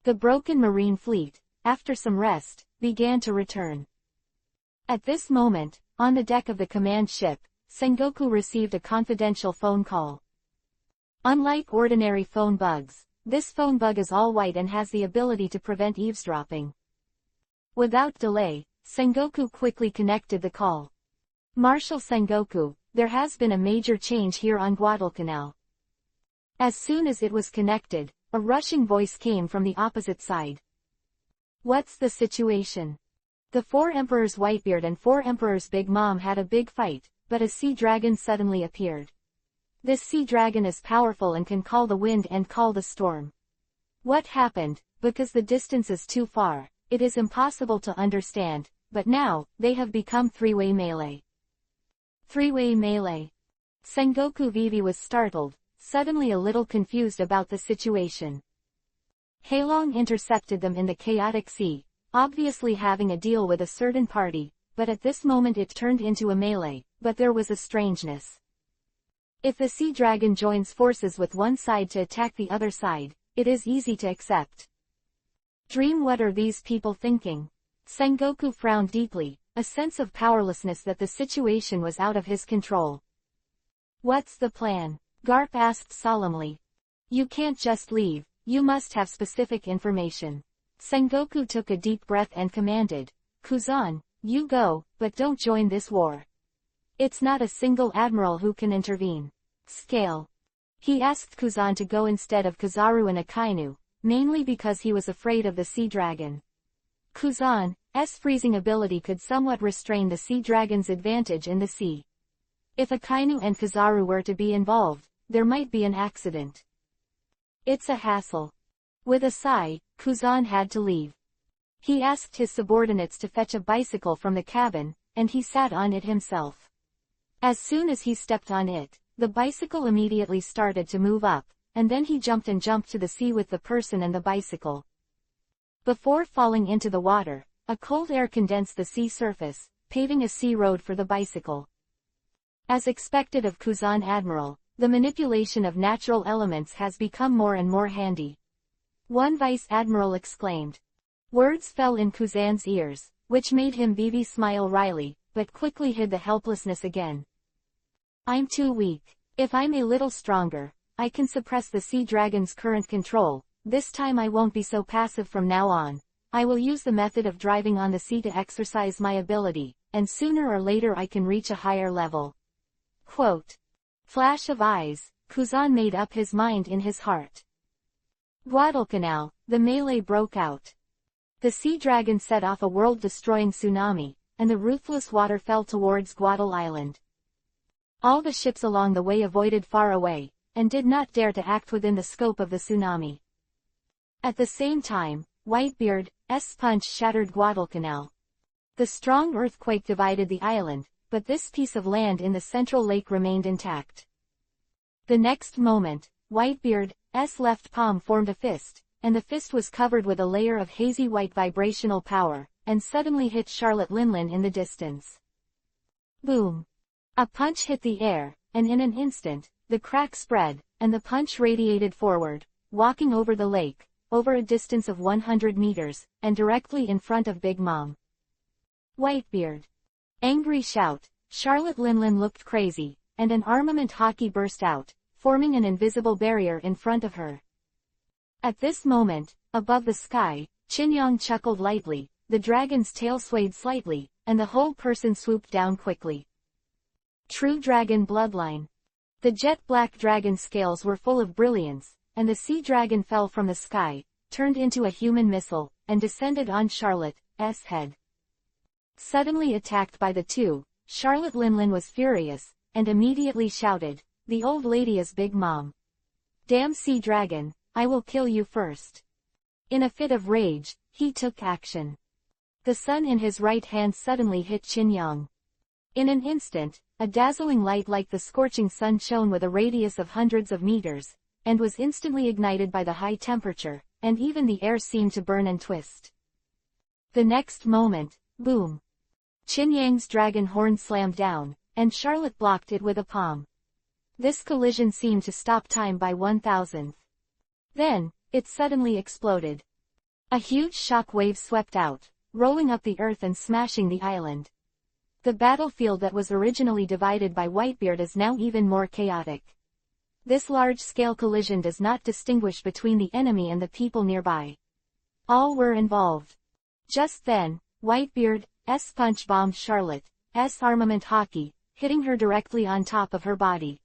The broken marine fleet, after some rest, began to return. At this moment, on the deck of the command ship, Sengoku received a confidential phone call. Unlike ordinary phone bugs, this phone bug is all white and has the ability to prevent eavesdropping. Without delay, Sengoku quickly connected the call. Marshal Sengoku, there has been a major change here on Guadalcanal. As soon as it was connected, a rushing voice came from the opposite side. What's the situation? The 4 Emperors Whitebeard and 4 Emperors Big Mom had a big fight, but a sea dragon suddenly appeared. This sea dragon is powerful and can call the wind and call the storm. What happened? Because the distance is too far, it is impossible to understand, but now, they have become three-way melee. Three-way melee. Sengoku Vivi was startled, suddenly a little confused about the situation. Heilong intercepted them in the chaotic sea, obviously having a deal with a certain party, but at this moment it turned into a melee, but there was a strangeness. If the sea dragon joins forces with one side to attack the other side, it is easy to accept. Dream, what are these people thinking? Sengoku frowned deeply, a sense of powerlessness that the situation was out of his control. What's the plan? Garp asked solemnly. You can't just leave, you must have specific information. Sengoku took a deep breath and commanded, Kuzan, you go, but don't join this war. It's not a single admiral who can intervene. Scale. He asked Kuzan to go instead of Kizaru and Akainu, mainly because he was afraid of the sea dragon. Kuzan's freezing ability could somewhat restrain the sea dragon's advantage in the sea. If Akainu and Kizaru were to be involved, there might be an accident. It's a hassle. With a sigh, Kuzan had to leave. He asked his subordinates to fetch a bicycle from the cabin, and he sat on it himself. As soon as he stepped on it, the bicycle immediately started to move up, and then he jumped to the sea with the person and the bicycle. Before falling into the water, a cold air condensed the sea surface, paving a sea road for the bicycle. As expected of Kuzan Admiral, the manipulation of natural elements has become more and more handy. One vice admiral exclaimed. Words fell in Kuzan's ears, which made him smile wryly, but quickly hid the helplessness again. I'm too weak. If I'm a little stronger, I can suppress the sea dragon's current control. This time I won't be so passive from now on. I will use the method of driving on the sea to exercise my ability, and sooner or later I can reach a higher level. Quote. Flash of eyes, Kuzan made up his mind in his heart. Guadalcanal, the melee broke out. The sea dragon set off a world-destroying tsunami, and the ruthless water fell towards Guadal Island. All the ships along the way avoided far away, and did not dare to act within the scope of the tsunami. At the same time, Whitebeard's punch shattered Guadalcanal. The strong earthquake divided the island, but this piece of land in the central lake remained intact. The next moment, Whitebeard's left palm formed a fist, and the fist was covered with a layer of hazy white vibrational power, and suddenly hit Charlotte Linlin in the distance. Boom! A punch hit the air, and in an instant, the crack spread, and the punch radiated forward, walking over the lake, over a distance of 100 meters, and directly in front of Big Mom. Whitebeard. Angry shout, Charlotte Linlin looked crazy, and an armament hockey burst out, forming an invisible barrier in front of her. At this moment, above the sky, Chinyong chuckled lightly, the dragon's tail swayed slightly, and the whole person swooped down quickly. True dragon bloodline. The jet-black dragon scales were full of brilliance, and the sea dragon fell from the sky, turned into a human missile, and descended on Charlotte's head. Suddenly attacked by the two, Charlotte Linlin was furious, and immediately shouted, "The old lady is Big Mom. Damn sea dragon, I will kill you first." In a fit of rage, he took action. The sun in his right hand suddenly hit Chinyong. In an instant, a dazzling light like the scorching sun shone with a radius of hundreds of meters, and was instantly ignited by the high temperature, and even the air seemed to burn and twist. The next moment, boom! Chinyang's dragon horn slammed down, and Charlotte blocked it with a palm. This collision seemed to stop time by 1,000th. Then, it suddenly exploded. A huge shock wave swept out, rolling up the earth and smashing the island. The battlefield that was originally divided by Whitebeard is now even more chaotic. This large-scale collision does not distinguish between the enemy and the people nearby. All were involved. Just then, Whitebeard's punch bombed Charlotte's armament hockey, hitting her directly on top of her body.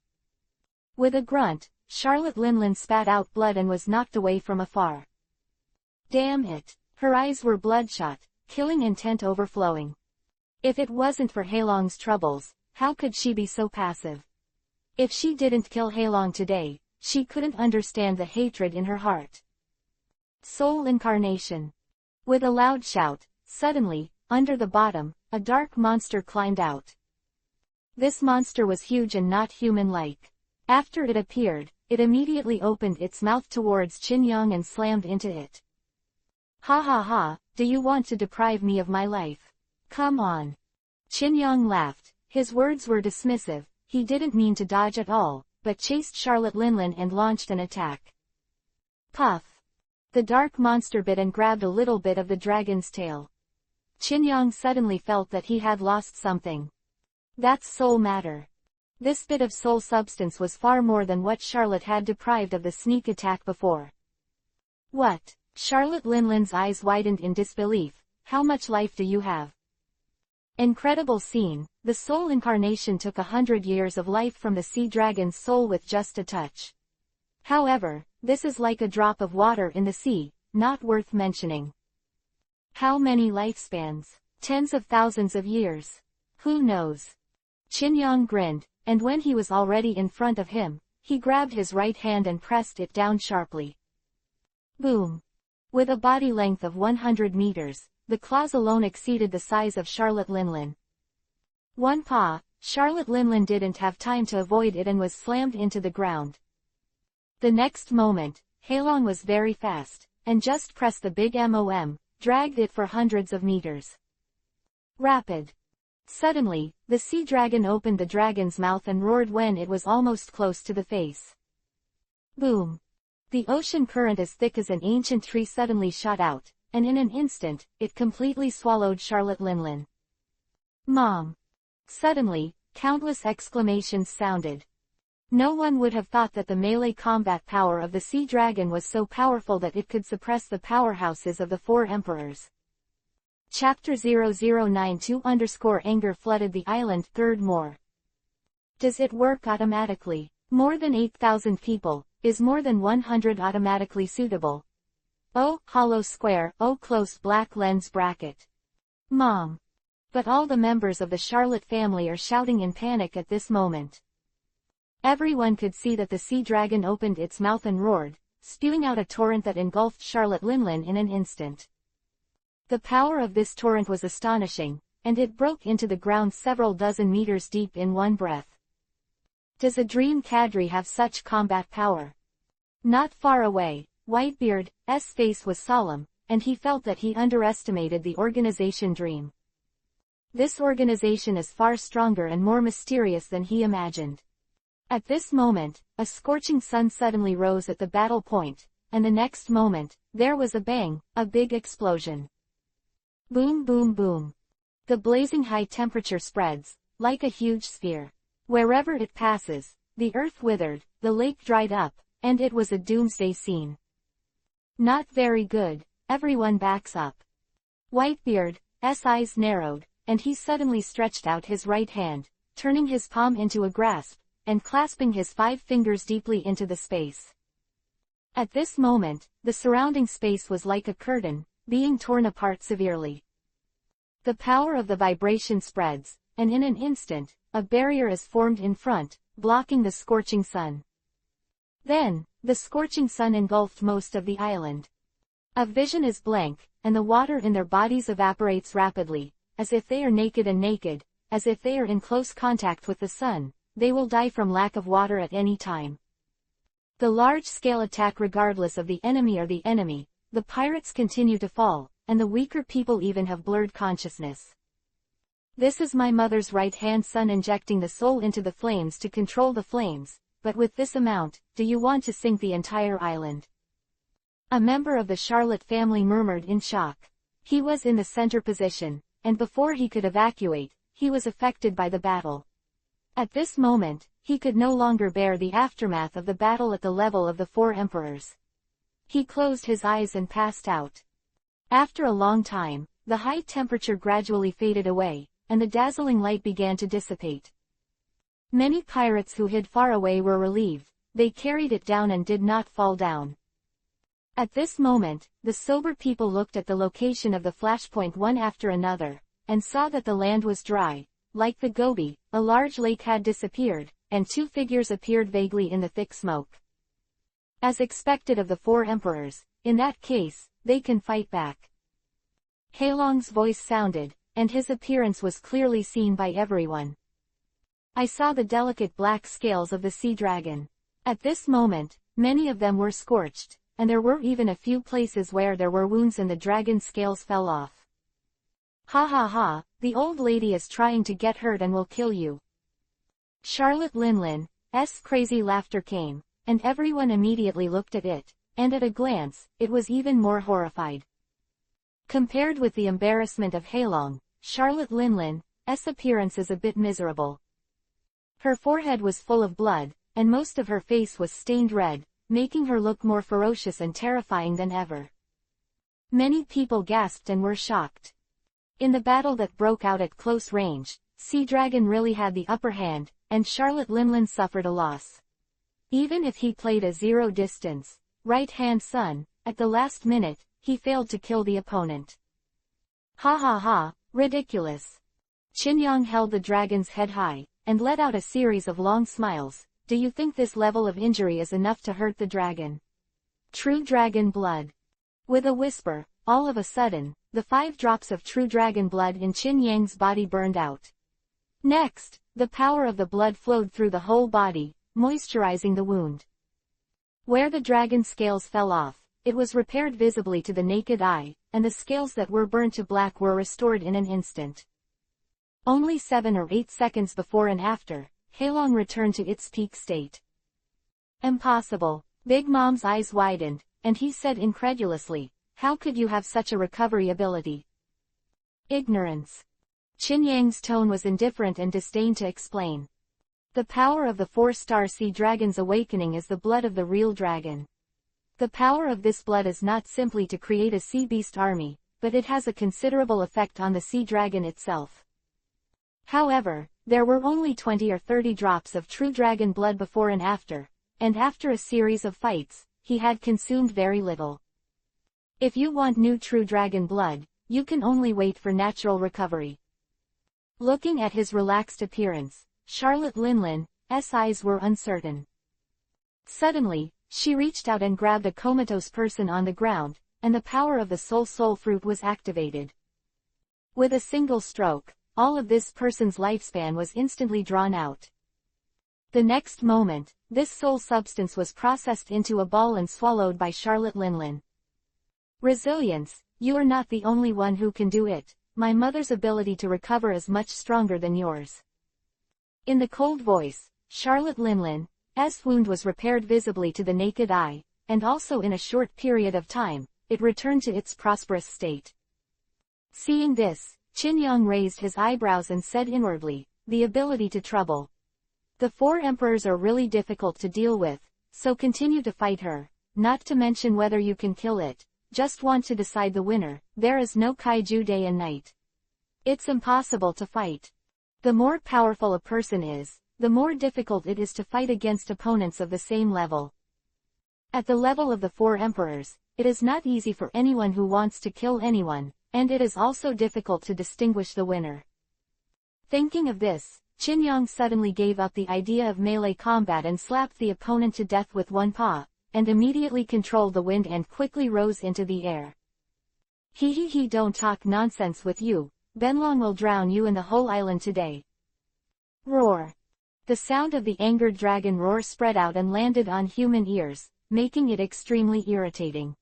With a grunt, Charlotte Linlin spat out blood and was knocked away from afar. Damn it! Her eyes were bloodshot, killing intent overflowing. If it wasn't for Heilong's troubles, how could she be so passive? If she didn't kill Heilong today, she couldn't understand the hatred in her heart. Soul incarnation. With a loud shout, suddenly, under the bottom, a dark monster climbed out. This monster was huge and not human-like. After it appeared, it immediately opened its mouth towards Qin Yang and slammed into it. Ha ha ha, do you want to deprive me of my life? Come on. Qin Yang laughed. His words were dismissive, he didn't mean to dodge at all, but chased Charlotte Linlin and launched an attack. Puff. The dark monster bit and grabbed a little bit of the dragon's tail. Qin Yang suddenly felt that he had lost something. That's soul matter. This bit of soul substance was far more than what Charlotte had deprived of the sneak attack before. What? Charlotte Linlin's eyes widened in disbelief. How much life do you have? Incredible scene. The soul incarnation took 100 years of life from the sea dragon's soul with just a touch. However, this is like a drop of water in the sea, not worth mentioning. How many lifespans? Tens of thousands of years. Who knows? Qin Yang grinned, and when he was already in front of him, he grabbed his right hand and pressed it down sharply. Boom. With a body length of 100 meters, the claws alone exceeded the size of Charlotte Linlin. One paw, Charlotte Linlin didn't have time to avoid it and was slammed into the ground. The next moment, Heilong was very fast, and just pressed the big MOM, dragged it for hundreds of meters. Rapid. Suddenly, the sea dragon opened the dragon's mouth and roared when it was almost close to the face. Boom. The ocean current as thick as an ancient tree suddenly shot out, and in an instant, it completely swallowed Charlotte Linlin. Mom! Suddenly, countless exclamations sounded. No one would have thought that the melee combat power of the sea dragon was so powerful that it could suppress the powerhouses of the four emperors. Chapter 0092_anger flooded the island. Third more. Does it work automatically? More than 8,000 people. Is more than 100 automatically suitable? Oh, hollow square, oh close black lens bracket. Mom. But all the members of the Charlotte family are shouting in panic at this moment. Everyone could see that the sea dragon opened its mouth and roared, spewing out a torrent that engulfed Charlotte Linlin in an instant. The power of this torrent was astonishing, and it broke into the ground several dozen meters deep in one breath. Does a dream cadre have such combat power? Not far away, Whitebeard's face was solemn, and he felt that he underestimated the organization Dream. This organization is far stronger and more mysterious than he imagined. At this moment, a scorching sun suddenly rose at the battle point, and the next moment, there was a bang, a big explosion. Boom boom boom. The blazing high temperature spreads, like a huge sphere. Wherever it passes, the earth withered, the lake dried up, and it was a doomsday scene. Not very good, everyone backs up. Whitebeard's eyes narrowed, and he suddenly stretched out his right hand, turning his palm into a grasp, and clasping his 5 fingers deeply into the space. At this moment, the surrounding space was like a curtain, being torn apart severely. The power of the vibration spreads, and in an instant, a barrier is formed in front, blocking the scorching sun. Then, the scorching sun engulfed most of the island. A vision is blank, and the water in their bodies evaporates rapidly, as if they are naked and naked, as if they are in close contact with the sun, they will die from lack of water at any time. The large-scale attack regardless of the enemy or the enemy, the pirates continue to fall, and the weaker people even have blurred consciousness. This is my mother's right-hand son injecting the soul into the flames to control the flames, but with this amount, do you want to sink the entire island? A member of the Charlotte family murmured in shock. He was in the center position, and before he could evacuate, he was affected by the battle. At this moment, he could no longer bear the aftermath of the battle at the level of the four emperors. He closed his eyes and passed out. After a long time, the high temperature gradually faded away, and the dazzling light began to dissipate. Many pirates who hid far away were relieved, they carried it down and did not fall down. At this moment, the sober people looked at the location of the flashpoint one after another, and saw that the land was dry. Like the Gobi, a large lake had disappeared, and 2 figures appeared vaguely in the thick smoke. As expected of the four emperors, in that case, they can fight back. Heilong's voice sounded, and his appearance was clearly seen by everyone. I saw the delicate black scales of the sea dragon. At this moment, many of them were scorched, and there were even a few places where there were wounds and the dragon's scales fell off. Ha ha ha, the old lady is trying to get hurt and will kill you. Charlotte Linlin's crazy laughter came, and everyone immediately looked at it, and at a glance, it was even more horrified. Compared with the embarrassment of Heilong, Charlotte Linlin's appearance is a bit miserable. Her forehead was full of blood, and most of her face was stained red, making her look more ferocious and terrifying than ever. Many people gasped and were shocked. In the battle that broke out at close range, Sea Dragon really had the upper hand, and Charlotte Linlin suffered a loss. Even if he played a zero-distance, right-hand son, at the last minute, he failed to kill the opponent. Ha ha ha, ridiculous. Qin Yang held the dragon's head high, and let out a series of long smiles. Do you think this level of injury is enough to hurt the dragon? True dragon blood. With a whisper, all of a sudden, the 5 drops of true dragon blood in Qin Yang's body burned out. Next, the power of the blood flowed through the whole body, moisturizing the wound. Where the dragon's scales fell off, it was repaired visibly to the naked eye, and the scales that were burned to black were restored in an instant. Only 7 or 8 seconds before and after, Heilong returned to its peak state. Impossible. Big Mom's eyes widened, and he said incredulously, how could you have such a recovery ability? Ignorance. Qin Yang's tone was indifferent and disdained to explain. The power of the 4-star sea dragon's awakening is the blood of the real dragon. The power of this blood is not simply to create a sea beast army, but it has a considerable effect on the sea dragon itself. However, there were only 20 or 30 drops of true dragon blood before and after a series of fights, he had consumed very little. If you want new true dragon blood, you can only wait for natural recovery. Looking at his relaxed appearance, Charlotte Linlin's eyes were uncertain. Suddenly, she reached out and grabbed a comatose person on the ground, and the power of the soul fruit was activated. With a single stroke, all of this person's lifespan was instantly drawn out. The next moment, this soul substance was processed into a ball and swallowed by Charlotte Linlin. Resilience, you are not the only one who can do it. My mother's ability to recover is much stronger than yours. In the cold voice, Charlotte Linlin's wound was repaired visibly to the naked eye, and also in a short period of time, it returned to its prosperous state. Seeing this, Qin Yang raised his eyebrows and said inwardly, the ability to trouble. The 4 emperors are really difficult to deal with, so continue to fight her, not to mention whether you can kill it, just want to decide the winner. There is no kaiju day and night. It's impossible to fight. The more powerful a person is, the more difficult it is to fight against opponents of the same level. At the level of the 4 emperors, it is not easy for anyone who wants to kill anyone, and it is also difficult to distinguish the winner. Thinking of this, Qin Yang suddenly gave up the idea of melee combat and slapped the opponent to death with one paw, and immediately controlled the wind and quickly rose into the air. He don't talk nonsense with you, Benlong will drown you and the whole island today. Roar. The sound of the angered dragon roar spread out and landed on human ears, making it extremely irritating.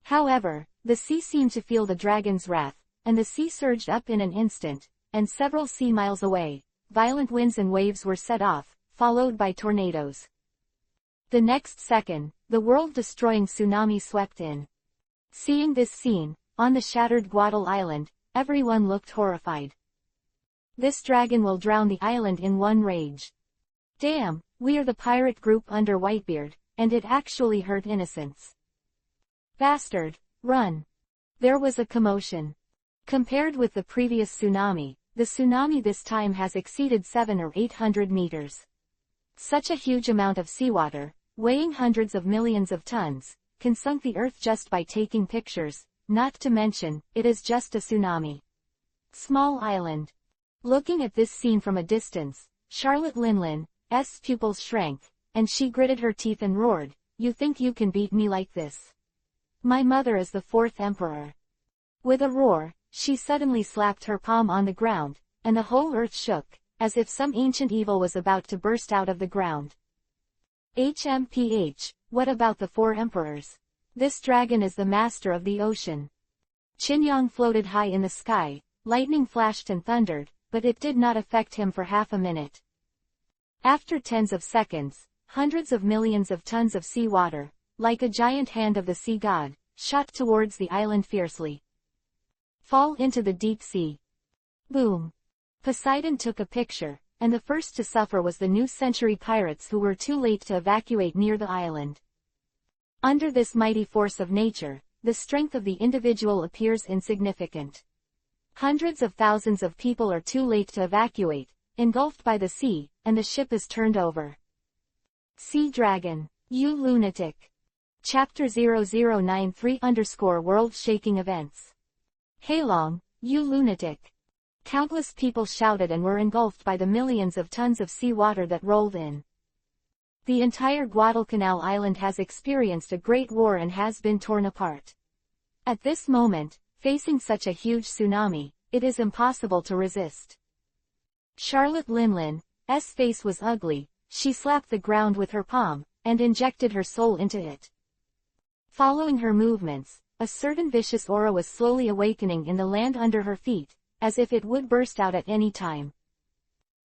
However, the sea seemed to feel the dragon's wrath, and the sea surged up in an instant, and several sea miles away, violent winds and waves were set off, followed by tornadoes. The next second, the world-destroying tsunami swept in. Seeing this scene, on the shattered Guadal Island, everyone looked horrified. This dragon will drown the island in one rage. Damn, we are the pirate group under Whitebeard, and it actually hurt innocents. Bastard, run. There was a commotion. Compared with the previous tsunami, the tsunami this time has exceeded 700 or 800 meters. Such a huge amount of seawater, weighing hundreds of millions of tons, can sunk the earth just by taking pictures, not to mention, it is just a tsunami. Small island. Looking at this scene from a distance, Charlotte Linlin's pupils shrank, and she gritted her teeth and roared, you think you can beat me like this? My mother is the 4th emperor. With a roar, she suddenly slapped her palm on the ground, and the whole earth shook, as if some ancient evil was about to burst out of the ground. HMPH, what about the four emperors? This dragon is the master of the ocean. Qin floated high in the sky, lightning flashed and thundered, but it did not affect him for half a minute. After tens of seconds, hundreds of millions of tons of seawater, like a giant hand of the sea god, shot towards the island fiercely. Fall into the deep sea. Boom. Poseidon took a picture, and the first to suffer was the new century pirates who were too late to evacuate near the island. Under this mighty force of nature, the strength of the individual appears insignificant. Hundreds of thousands of people are too late to evacuate, engulfed by the sea, and the ship is turned over. Sea Dragon, you lunatic. Chapter 0093_World Shaking Events. Heilong, you lunatic. Countless people shouted and were engulfed by the millions of tons of seawater that rolled in. The entire Guadalcanal island has experienced a great war and has been torn apart. At this moment, facing such a huge tsunami, it is impossible to resist. Charlotte Linlin's face was ugly. She slapped the ground with her palm, and injected her soul into it. Following her movements, a certain vicious aura was slowly awakening in the land under her feet, as if it would burst out at any time.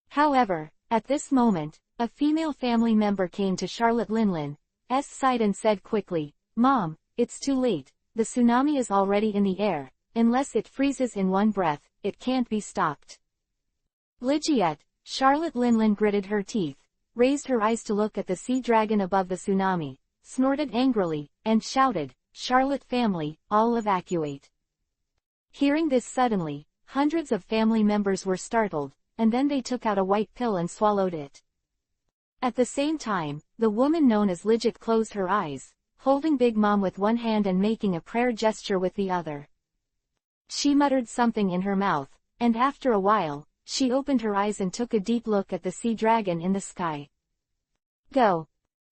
However, at this moment, a female family member came to Charlotte Linlin's side and said quickly, "Mom, it's too late, the tsunami is already in the air, unless it freezes in one breath, it can't be stopped." Ligiette, Charlotte Linlin gritted her teeth, raised her eyes to look at the sea dragon above the tsunami, snorted angrily, and shouted, "Charlotte family, all evacuate." Hearing this suddenly, hundreds of family members were startled, and then they took out a white pill and swallowed it. At the same time, the woman known as Ligiette closed her eyes, holding Big Mom with one hand and making a prayer gesture with the other. She muttered something in her mouth, and after a while, she opened her eyes and took a deep look at the sea dragon in the sky. "Go."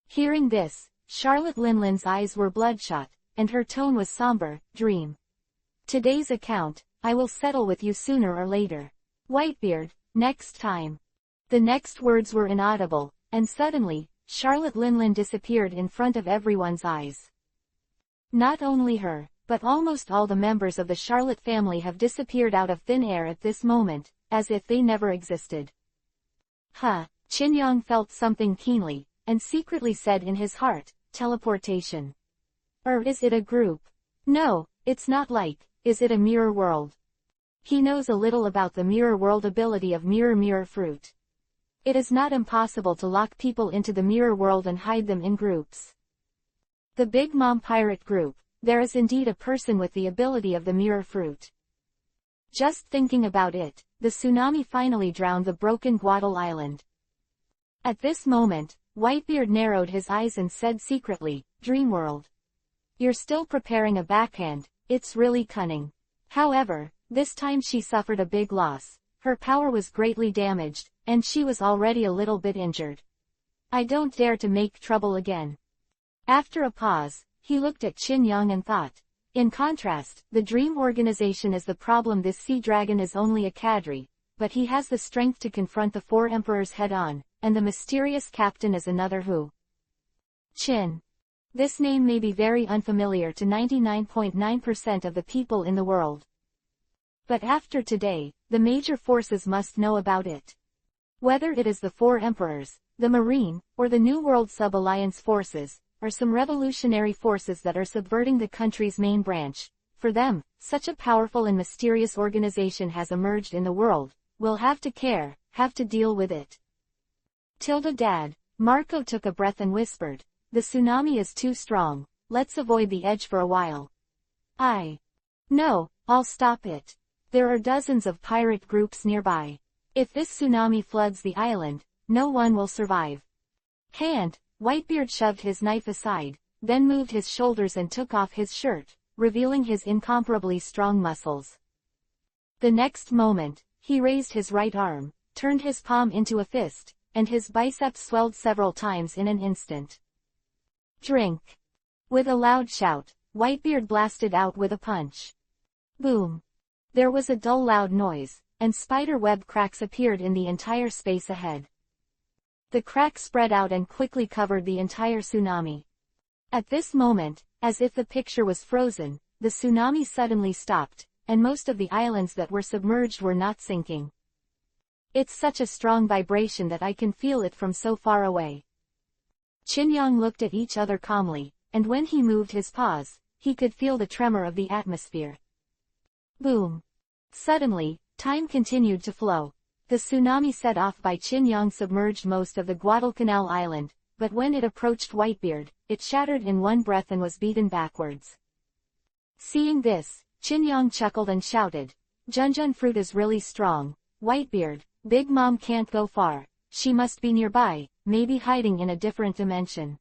Hearing this, Charlotte Linlin's eyes were bloodshot, and her tone was somber. "Dream. Today's account, I will settle with you sooner or later. Whitebeard, next time." The next words were inaudible, and suddenly, Charlotte Linlin disappeared in front of everyone's eyes. Not only her, but almost all the members of the Charlotte family have disappeared out of thin air at this moment, as if they never existed. Qin felt something keenly, and secretly said in his heart, "Teleportation. Or is it a group? No, it's not like, is it a mirror world?" He knows a little about the mirror world ability of mirror fruit. It is not impossible to lock people into the mirror world and hide them in groups. The Big Mom Pirate Group, there is indeed a person with the ability of the mirror fruit. Just thinking about it, the tsunami finally drowned the broken Guadal Island. At this moment, Whitebeard narrowed his eyes and said secretly, "Dreamworld. You're still preparing a backhand, it's really cunning." However, this time she suffered a big loss. Her power was greatly damaged, and she was already a little bit injured. "I don't dare to make trouble again." After a pause, he looked at Qin and thought. In contrast, the Dream Organization is the problem. This sea dragon is only a cadre, but he has the strength to confront the four emperors head-on, and the mysterious captain is another who. Qin. This name may be very unfamiliar to 99.9% of the people in the world. But after today, the major forces must know about it. Whether it is the four emperors, the Marine, or the New World Sub-Alliance forces, or some revolutionary forces that are subverting the country's main branch, for them, such a powerful and mysterious organization has emerged in the world. We'll have to deal with it. Dad. Marco took a breath and whispered, "The tsunami is too strong, let's avoid the edge for a while." No, I'll stop it. There are dozens of pirate groups nearby. If this tsunami floods the island, no one will survive. Whitebeard shoved his knife aside, then moved his shoulders and took off his shirt, revealing his incomparably strong muscles. The next moment, he raised his right arm, turned his palm into a fist, and his biceps swelled several times in an instant. "Drink!" With a loud shout, Whitebeard blasted out with a punch. Boom! There was a dull loud noise, and spider web cracks appeared in the entire space ahead. The cracks spread out and quickly covered the entire tsunami. At this moment, as if the picture was frozen, the tsunami suddenly stopped, and most of the islands that were submerged were not sinking. It's such a strong vibration that I can feel it from so far away. Chin-Yong looked at each other calmly, and when he moved his paws, he could feel the tremor of the atmosphere. Boom! Suddenly, time continued to flow. The tsunami set off by Chin-Yong submerged most of the Guadalcanal island, but when it approached Whitebeard, it shattered in one breath and was beaten backwards. Seeing this, Chin-Yong chuckled and shouted, "Junjun fruit is really strong, Whitebeard, Big Mom can't go far, she must be nearby, maybe hiding in a different dimension."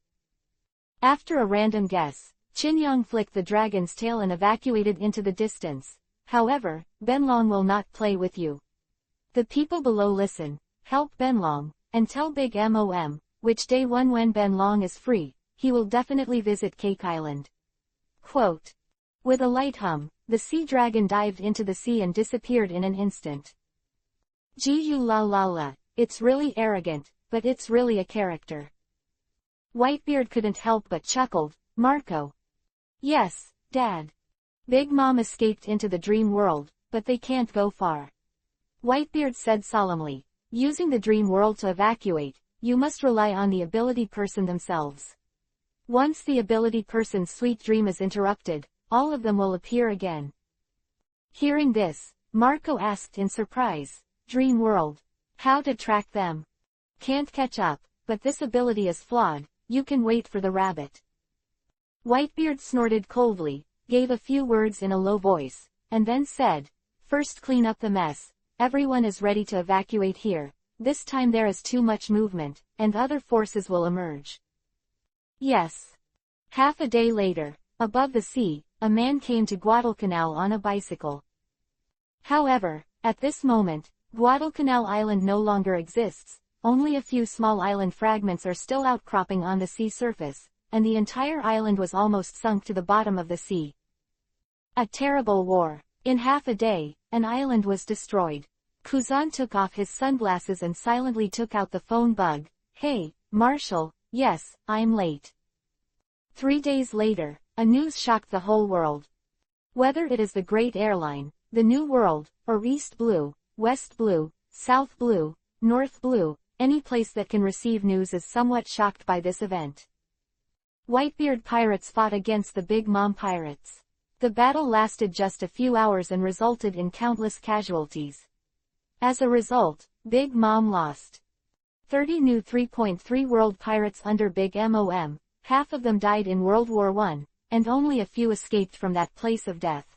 After a random guess, Chin-Yong flicked the dragon's tail and evacuated into the distance. However, Benlong will not play with you. The people below listen, help Benlong, and tell Big Mom, which day one when Benlong is free, he will definitely visit Cake Island. Quote. With a light hum, the sea dragon dived into the sea and disappeared in an instant. Gee la la la, it's really arrogant, but it's really a character. Whitebeard couldn't help but chuckled, Marco. Yes, Dad. Big Mom escaped into the dream world, but they can't go far. Whitebeard said solemnly, using the dream world to evacuate, you must rely on the ability person themselves. Once the ability person's sweet dream is interrupted, all of them will appear again. Hearing this, Marco asked in surprise, Dream World. How to track them? Can't catch up, but this ability is flawed, you can wait for the rabbit. Whitebeard snorted coldly, gave a few words in a low voice, and then said, first clean up the mess, everyone is ready to evacuate here, this time there is too much movement, and other forces will emerge. Yes. Half a day later, above the sea, a man came to Guadalcanal on a bicycle. However, at this moment, Guadalcanal Island no longer exists, only a few small island fragments are still outcropping on the sea surface, and the entire island was almost sunk to the bottom of the sea. A terrible war. In half a day, an island was destroyed. Kuzan took off his sunglasses and silently took out the phone bug. Hey, Marshall, yes, I'm late. 3 days later, a news shocked the whole world. Whether it is the Great Airline, the New World, or East Blue, West Blue, South Blue, North Blue, any place that can receive news is somewhat shocked by this event. Whitebeard pirates fought against the Big Mom pirates. The battle lasted just a few hours and resulted in countless casualties. As a result, Big Mom lost. 30 new 3.3 world pirates under Big Mom, half of them died in World War I, and only a few escaped from that place of death.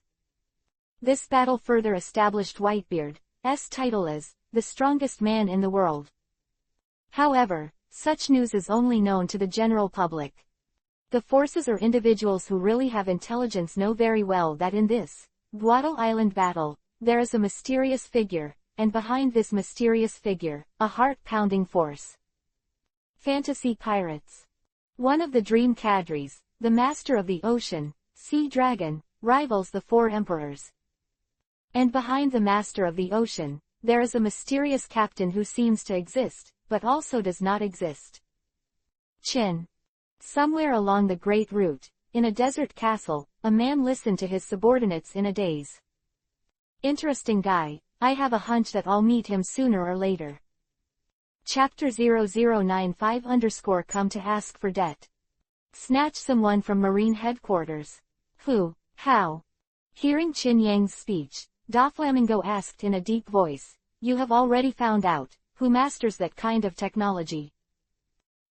This battle further established Whitebeard's title as the strongest man in the world. However, such news is only known to the general public. The forces or individuals who really have intelligence know very well that in this Guadal Island battle, there is a mysterious figure, and behind this mysterious figure, a heart-pounding force. Fantasy Pirates. One of the dream cadres, the master of the ocean, Sea Dragon, rivals the 4 emperors. And behind the master of the ocean, there is a mysterious captain who seems to exist, but also does not exist. Chin. Somewhere along the Great Route, in a desert castle, a man listened to his subordinates in a daze. Interesting guy, I have a hunch that I'll meet him sooner or later. Chapter 0095 _ come to ask for debt. Snatch someone from Marine Headquarters. Who? How? Hearing Chin Yang's speech, Doflamingo asked in a deep voice, you have already found out, who masters that kind of technology?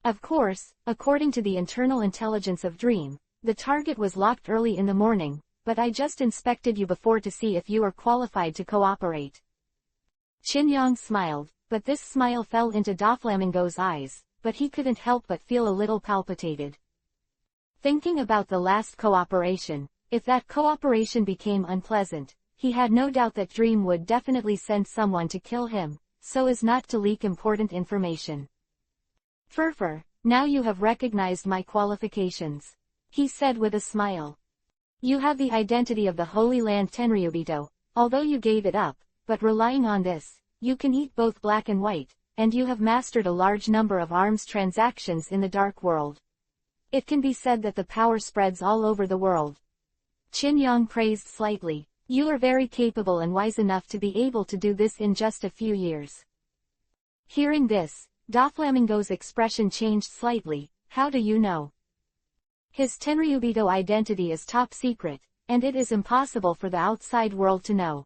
Of course, according to the internal intelligence of Dream, the target was locked early in the morning, but I just inspected you before to see if you are qualified to cooperate. Chin Yang smiled, but this smile fell into Doflamingo's eyes, but he couldn't help but feel a little palpitated. Thinking about the last cooperation, if that cooperation became unpleasant, he had no doubt that Dream would definitely send someone to kill him, so as not to leak important information. Furfur, now you have recognized my qualifications, he said with a smile. You have the identity of the Holy Land Tenryubito, although you gave it up, but relying on this, you can eat both black and white, and you have mastered a large number of arms transactions in the dark world. It can be said that the power spreads all over the world. Qin Yang praised slightly. You are very capable and wise enough to be able to do this in just a few years. Hearing this, Doflamingo's expression changed slightly. How do you know? His Tenryubito identity is top secret, and it is impossible for the outside world to know.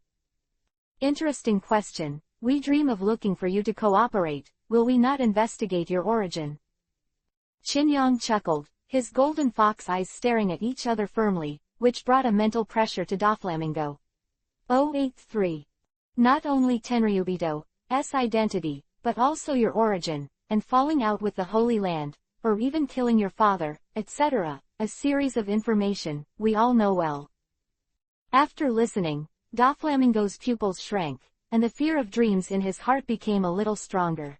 Interesting question. We dream of looking for you to cooperate. Will we not investigate your origin? Qin Yang chuckled, his golden fox eyes staring at each other firmly, which brought a mental pressure to Doflamingo. 083. Not only Tenryubito's identity, but also your origin, and falling out with the Holy Land, or even killing your father, etc., a series of information we all know well. After listening, Doflamingo's pupils shrank, and the fear of dreams in his heart became a little stronger.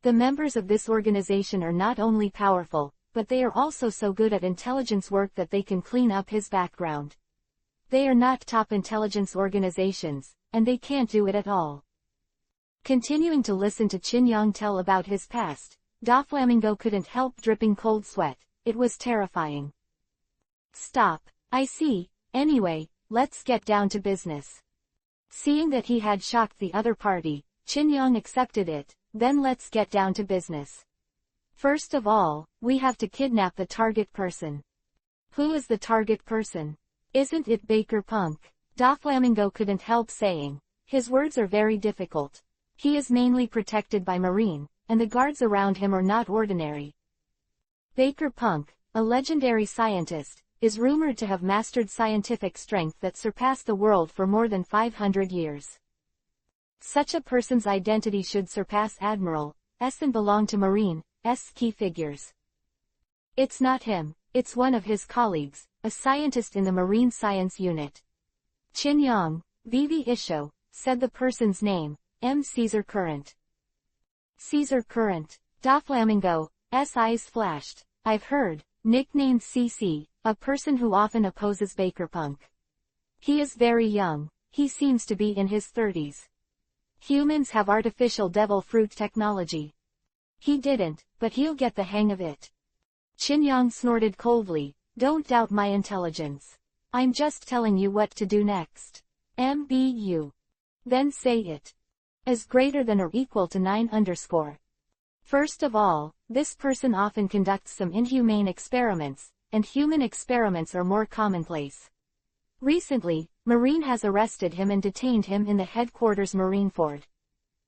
The members of this organization are not only powerful, but they are also so good at intelligence work that they can clean up his background. They are not top intelligence organizations, and they can't do it at all. Continuing to listen to Qin Yang tell about his past, Doflamingo couldn't help dripping cold sweat. It was terrifying. Stop. I see. Anyway, let's get down to business. Seeing that he had shocked the other party, Qin Yang accepted it. Then let's get down to business. First of all, we have to kidnap the target person. Who is the target person? Isn't it Baker Punk? Doflamingo couldn't help saying. His words are very difficult. He is mainly protected by Marine, and the guards around him are not ordinary. Baker Punk, a legendary scientist, is rumored to have mastered scientific strength that surpassed the world for more than 500 years. Such a person's identity should surpass Admiral's and belong to Marine's key figures. It's not him, it's one of his colleagues, a scientist in the Marine Science Unit. Qin Yang, Vivi Isho, said the person's name, M. Caesar Current. Caesar Current. Doflamingo's eyes flashed. I've heard, nicknamed CC, a person who often opposes Baker Punk. He is very young, he seems to be in his 30s. Humans have artificial devil fruit technology. He didn't, but he'll get the hang of it. Qin Yang snorted coldly, don't doubt my intelligence. I'm just telling you what to do next. MBU. Then say it. Is greater than or equal to 9_. First of all, this person often conducts some inhumane experiments, and human experiments are more commonplace. Recently, Marine has arrested him and detained him in the headquarters Marineford.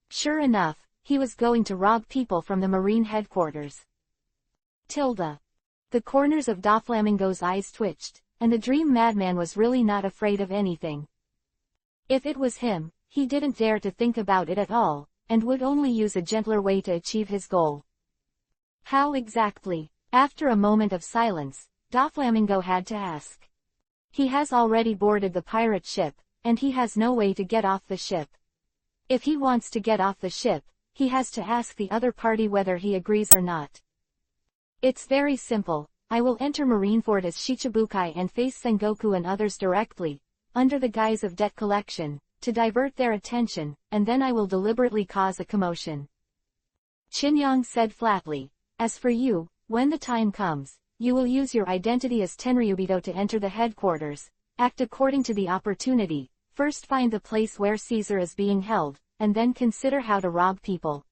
Sure enough, he was going to rob people from the Marine headquarters. Tilda. The corners of Doflamingo's eyes twitched, and the dream madman was really not afraid of anything. If it was him, he didn't dare to think about it at all, and would only use a gentler way to achieve his goal. How exactly? After a moment of silence, Doflamingo had to ask. He has already boarded the pirate ship, and he has no way to get off the ship. If he wants to get off the ship, he has to ask the other party whether he agrees or not. It's very simple. I will enter Marineford as Shichibukai and face Sengoku and others directly, under the guise of debt collection, to divert their attention, and then I will deliberately cause a commotion. Qin Yang said flatly. As for you, when the time comes, you will use your identity as Tenryubito to enter the headquarters, act according to the opportunity, first find the place where Caesar is being held, and then consider how to rob people.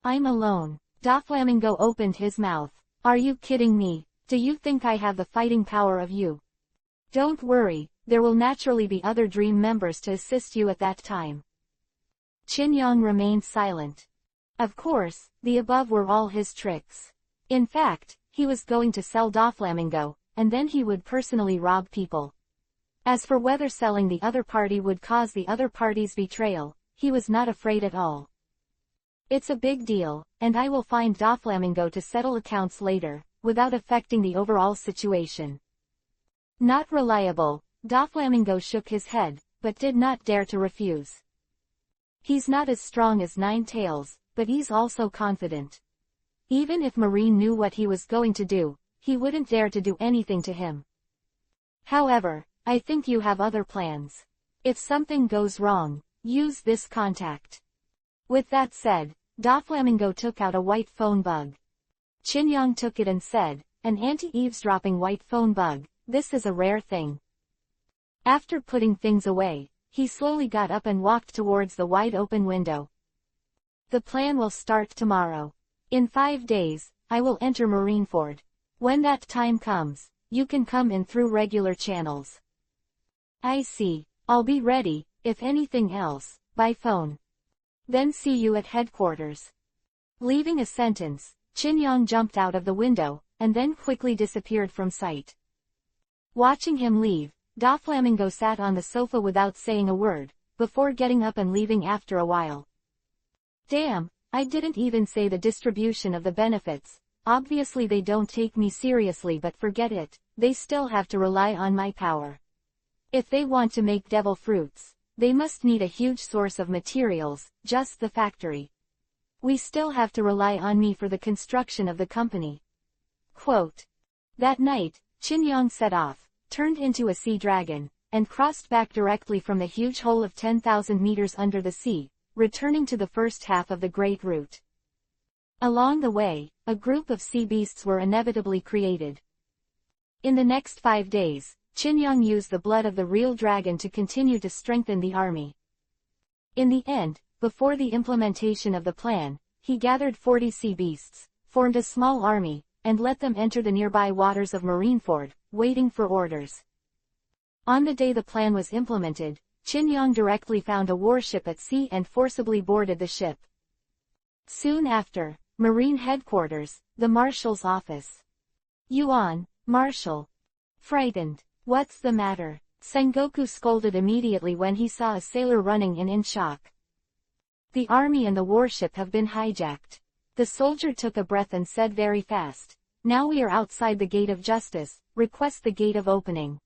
I'm alone. Doflamingo opened his mouth. Are you kidding me? Do you think I have the fighting power of you? Don't worry, there will naturally be other Dream members to assist you at that time. Qin Yang remained silent. Of course, the above were all his tricks. In fact, he was going to sell Doflamingo, and then he would personally rob people. As for whether selling the other party would cause the other party's betrayal, he was not afraid at all. It's a big deal, and I will find Doflamingo to settle accounts later, without affecting the overall situation. Not reliable. Doflamingo shook his head, but did not dare to refuse. He's not as strong as Nine Tails, but he's also confident. Even if Marine knew what he was going to do, he wouldn't dare to do anything to him. However, I think you have other plans. If something goes wrong, Use this contact. With that said, Doflamingo took out a white phone bug. Chinyang took it and said, an anti-eavesdropping white phone bug, this is a rare thing. After putting things away, he slowly got up and walked towards the wide-open window. The plan will start tomorrow. In 5 days, I will enter Marineford. When that time comes, you can come in through regular channels. I see. I'll be ready, if anything else, by phone. Then see you at headquarters. Leaving a sentence, Chinyang jumped out of the window, and then quickly disappeared from sight. Watching him leave, Doflamingo sat on the sofa without saying a word, before getting up and leaving after a while. Damn, I didn't even say the distribution of the benefits. Obviously they don't take me seriously, but forget it, they still have to rely on my power. If they want to make devil fruits, they must need a huge source of materials, just the factory. We still have to rely on me for the construction of the company. Quote. That night, Chinyang set off, turned into a sea dragon, and crossed back directly from the huge hole of 10,000 meters under the sea, returning to the first half of the Great Route. Along the way, a group of sea beasts were inevitably created. In the next 5 days, Chinyang used the blood of the real dragon to continue to strengthen the army. In the end, before the implementation of the plan, he gathered 40 sea beasts, formed a small army, and let them enter the nearby waters of Marineford, waiting for orders. On the day the plan was implemented, Chinyang directly found a warship at sea and forcibly boarded the ship. Soon after, Marine Headquarters, the Marshal's office. Yuan, Marshal. Frightened. What's the matter? Sengoku scolded immediately when he saw a sailor running in shock. The army and the warship have been hijacked. The soldier took a breath and said very fast, now we are outside the gate of justice, request the gate of opening.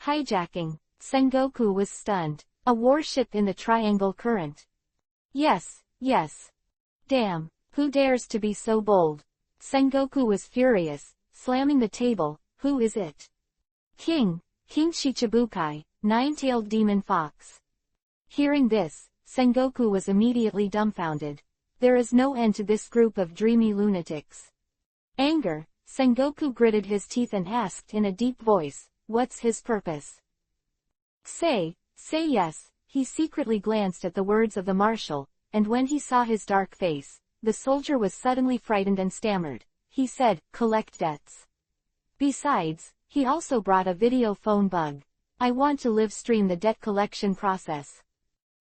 Hijacking. Sengoku was stunned. A warship in the Triangle Current. Yes, yes. Damn, who dares to be so bold? Sengoku was furious, slamming the table. Who is it? King Shichibukai, nine-tailed demon fox. Hearing this, Sengoku was immediately dumbfounded. There is no end to this group of dreamy lunatics. Anger, Sengoku gritted his teeth and asked in a deep voice, what's his purpose? Say yes. He secretly glanced at the words of the marshal, and when he saw his dark face, the soldier was suddenly frightened and stammered. He said, collect debts. Besides, he also brought a video phone bug. I want to live stream the debt collection process.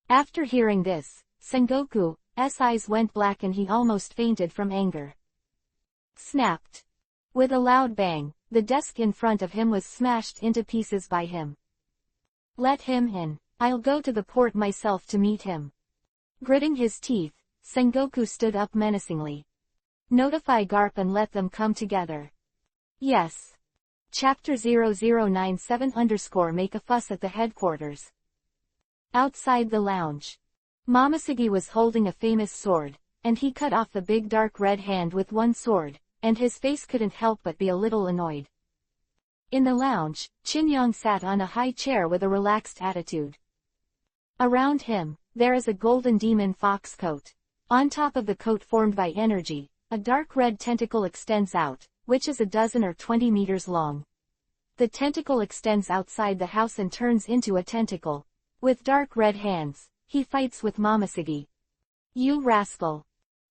After hearing this, Sengoku's eyes went black and he almost fainted from anger. Snapped. With a loud bang, the desk in front of him was smashed into pieces by him. Let him in. I'll go to the port myself to meet him. Gritting his teeth, Sengoku stood up menacingly. Notify Garp and let them come together. Yes. Chapter 0097 _ Make a fuss at the headquarters. Outside the lounge. Momosugi was holding a famous sword, and he cut off the big dark red hand with one sword, and his face couldn't help but be a little annoyed. In the lounge, Chinyang sat on a high chair with a relaxed attitude. Around him, there is a golden demon fox coat. On top of the coat formed by energy, a dark red tentacle extends out, which is 12 or 20 meters long. The tentacle extends outside the house and turns into a tentacle. With dark red hands, he fights with Momosugi. You rascal!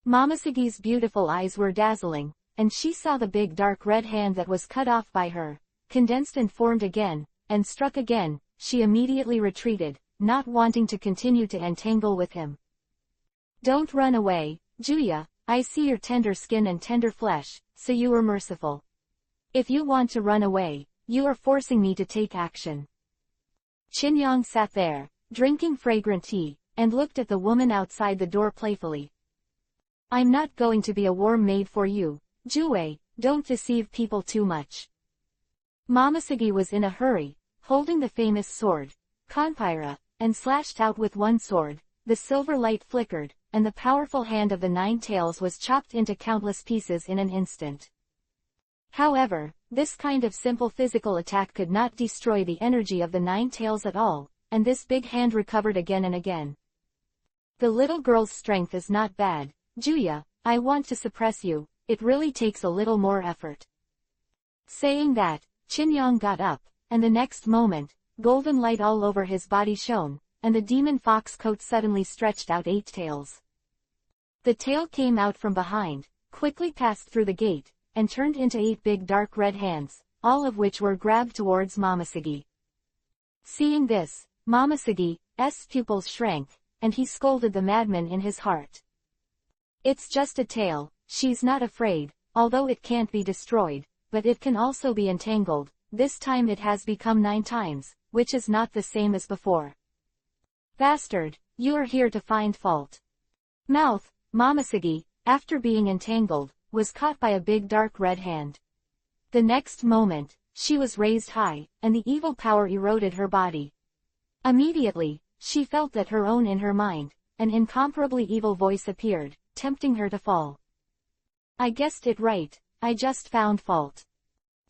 Momosugi's beautiful eyes were dazzling, and she saw the big dark red hand that was cut off by her, condensed and formed again, and struck again. She immediately retreated, not wanting to continue to entangle with him. Don't run away, Juya, I see your tender skin and tender flesh, so you are merciful. If you want to run away, you are forcing me to take action. Chinyang sat there, drinking fragrant tea, and looked at the woman outside the door playfully. I'm not going to be a warm maid for you, Jue, don't deceive people too much. Momosugi was in a hurry, holding the famous sword, Kanpira, and slashed out with one sword. The silver light flickered, and the powerful hand of the nine tails was chopped into countless pieces in an instant. However, this kind of simple physical attack could not destroy the energy of the nine tails at all, and this big hand recovered again and again. The little girl's strength is not bad, Juya, I want to suppress you, it really takes a little more effort. Saying that, Chin-Yong got up, and the next moment, golden light all over his body shone, and the demon fox coat suddenly stretched out 8 tails. The tail came out from behind, quickly passed through the gate, and turned into 8 big dark red hands, all of which were grabbed towards Momosugi. Seeing this, Momosugi's pupils shrank, and he scolded the madman in his heart. It's just a tail, she's not afraid, although it can't be destroyed, but it can also be entangled, this time it has become 9 times, which is not the same as before. Bastard, you are here to find fault. Mouth, Momosugi, after being entangled, was caught by a big dark red hand. The next moment, she was raised high, and the evil power eroded her body. Immediately, she felt that her own in her mind, an incomparably evil voice appeared, tempting her to fall. I guessed it right, I just found fault.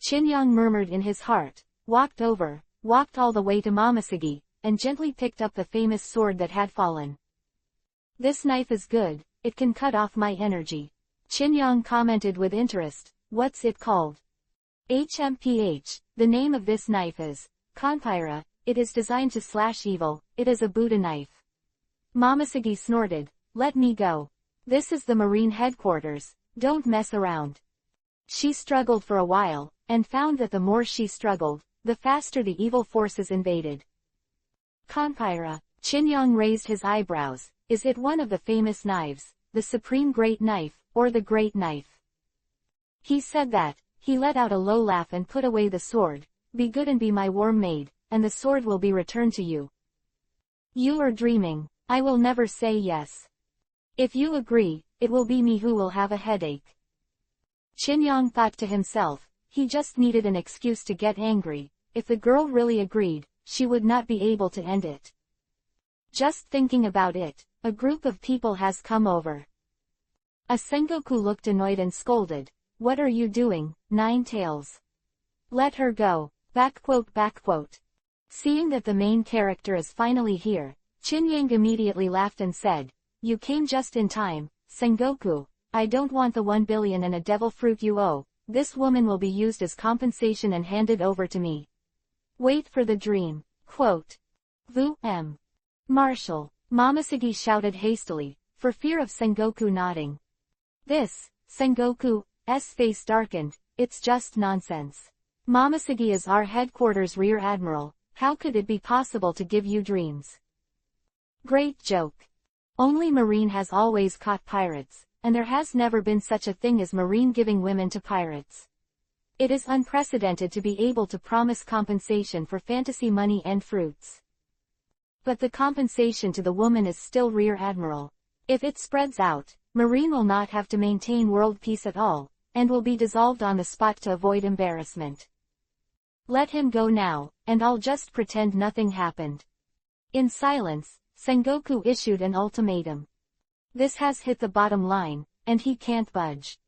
Chin-Yong murmured in his heart, walked all the way to Momosugi, and gently picked up the famous sword that had fallen. This knife is good, it can cut off my energy. Chin-Yong commented with interest, what's it called? HMPH, the name of this knife is Kanpyra, it is designed to slash evil, it is a Buddha knife. Momosugi snorted, let me go. This is the Marine headquarters, don't mess around. She struggled for a while, and found that the more she struggled, the faster the evil forces invaded. Kanpyra, Chin-Yong raised his eyebrows, is it one of the famous knives, the supreme great knife, or the great knife? He said that, he let out a low laugh and put away the sword, be good and be my warm maid, and the sword will be returned to you. You are dreaming, I will never say yes. If you agree, it will be me who will have a headache. Chin-Yong thought to himself, he just needed an excuse to get angry, if the girl really agreed, she would not be able to end it. Just thinking about it, a group of people has come over. A Sengoku looked annoyed and scolded, what are you doing, 9 tails? Let her go, backquote backquote. Seeing that the main character is finally here, Chin-Yang immediately laughed and said, you came just in time, Sengoku, I don't want the 1 billion and a devil fruit you owe, this woman will be used as compensation and handed over to me. Wait for the dream, quote. Vu M. Marshal, Momosugi shouted hastily, for fear of Sengoku nodding. This, Sengoku's face darkened, it's just nonsense. Momosugi is our headquarters rear admiral, how could it be possible to give you dreams? Great joke. Only Marine has always caught pirates, and there has never been such a thing as Marine giving women to pirates. It is unprecedented to be able to promise compensation for fantasy money and fruits. But the compensation to the woman is still rear admiral. If it spreads out, Marine will not have to maintain world peace at all, and will be dissolved on the spot to avoid embarrassment. Let him go now, and I'll just pretend nothing happened. In silence, Sengoku issued an ultimatum. This has hit the bottom line, and he can't budge.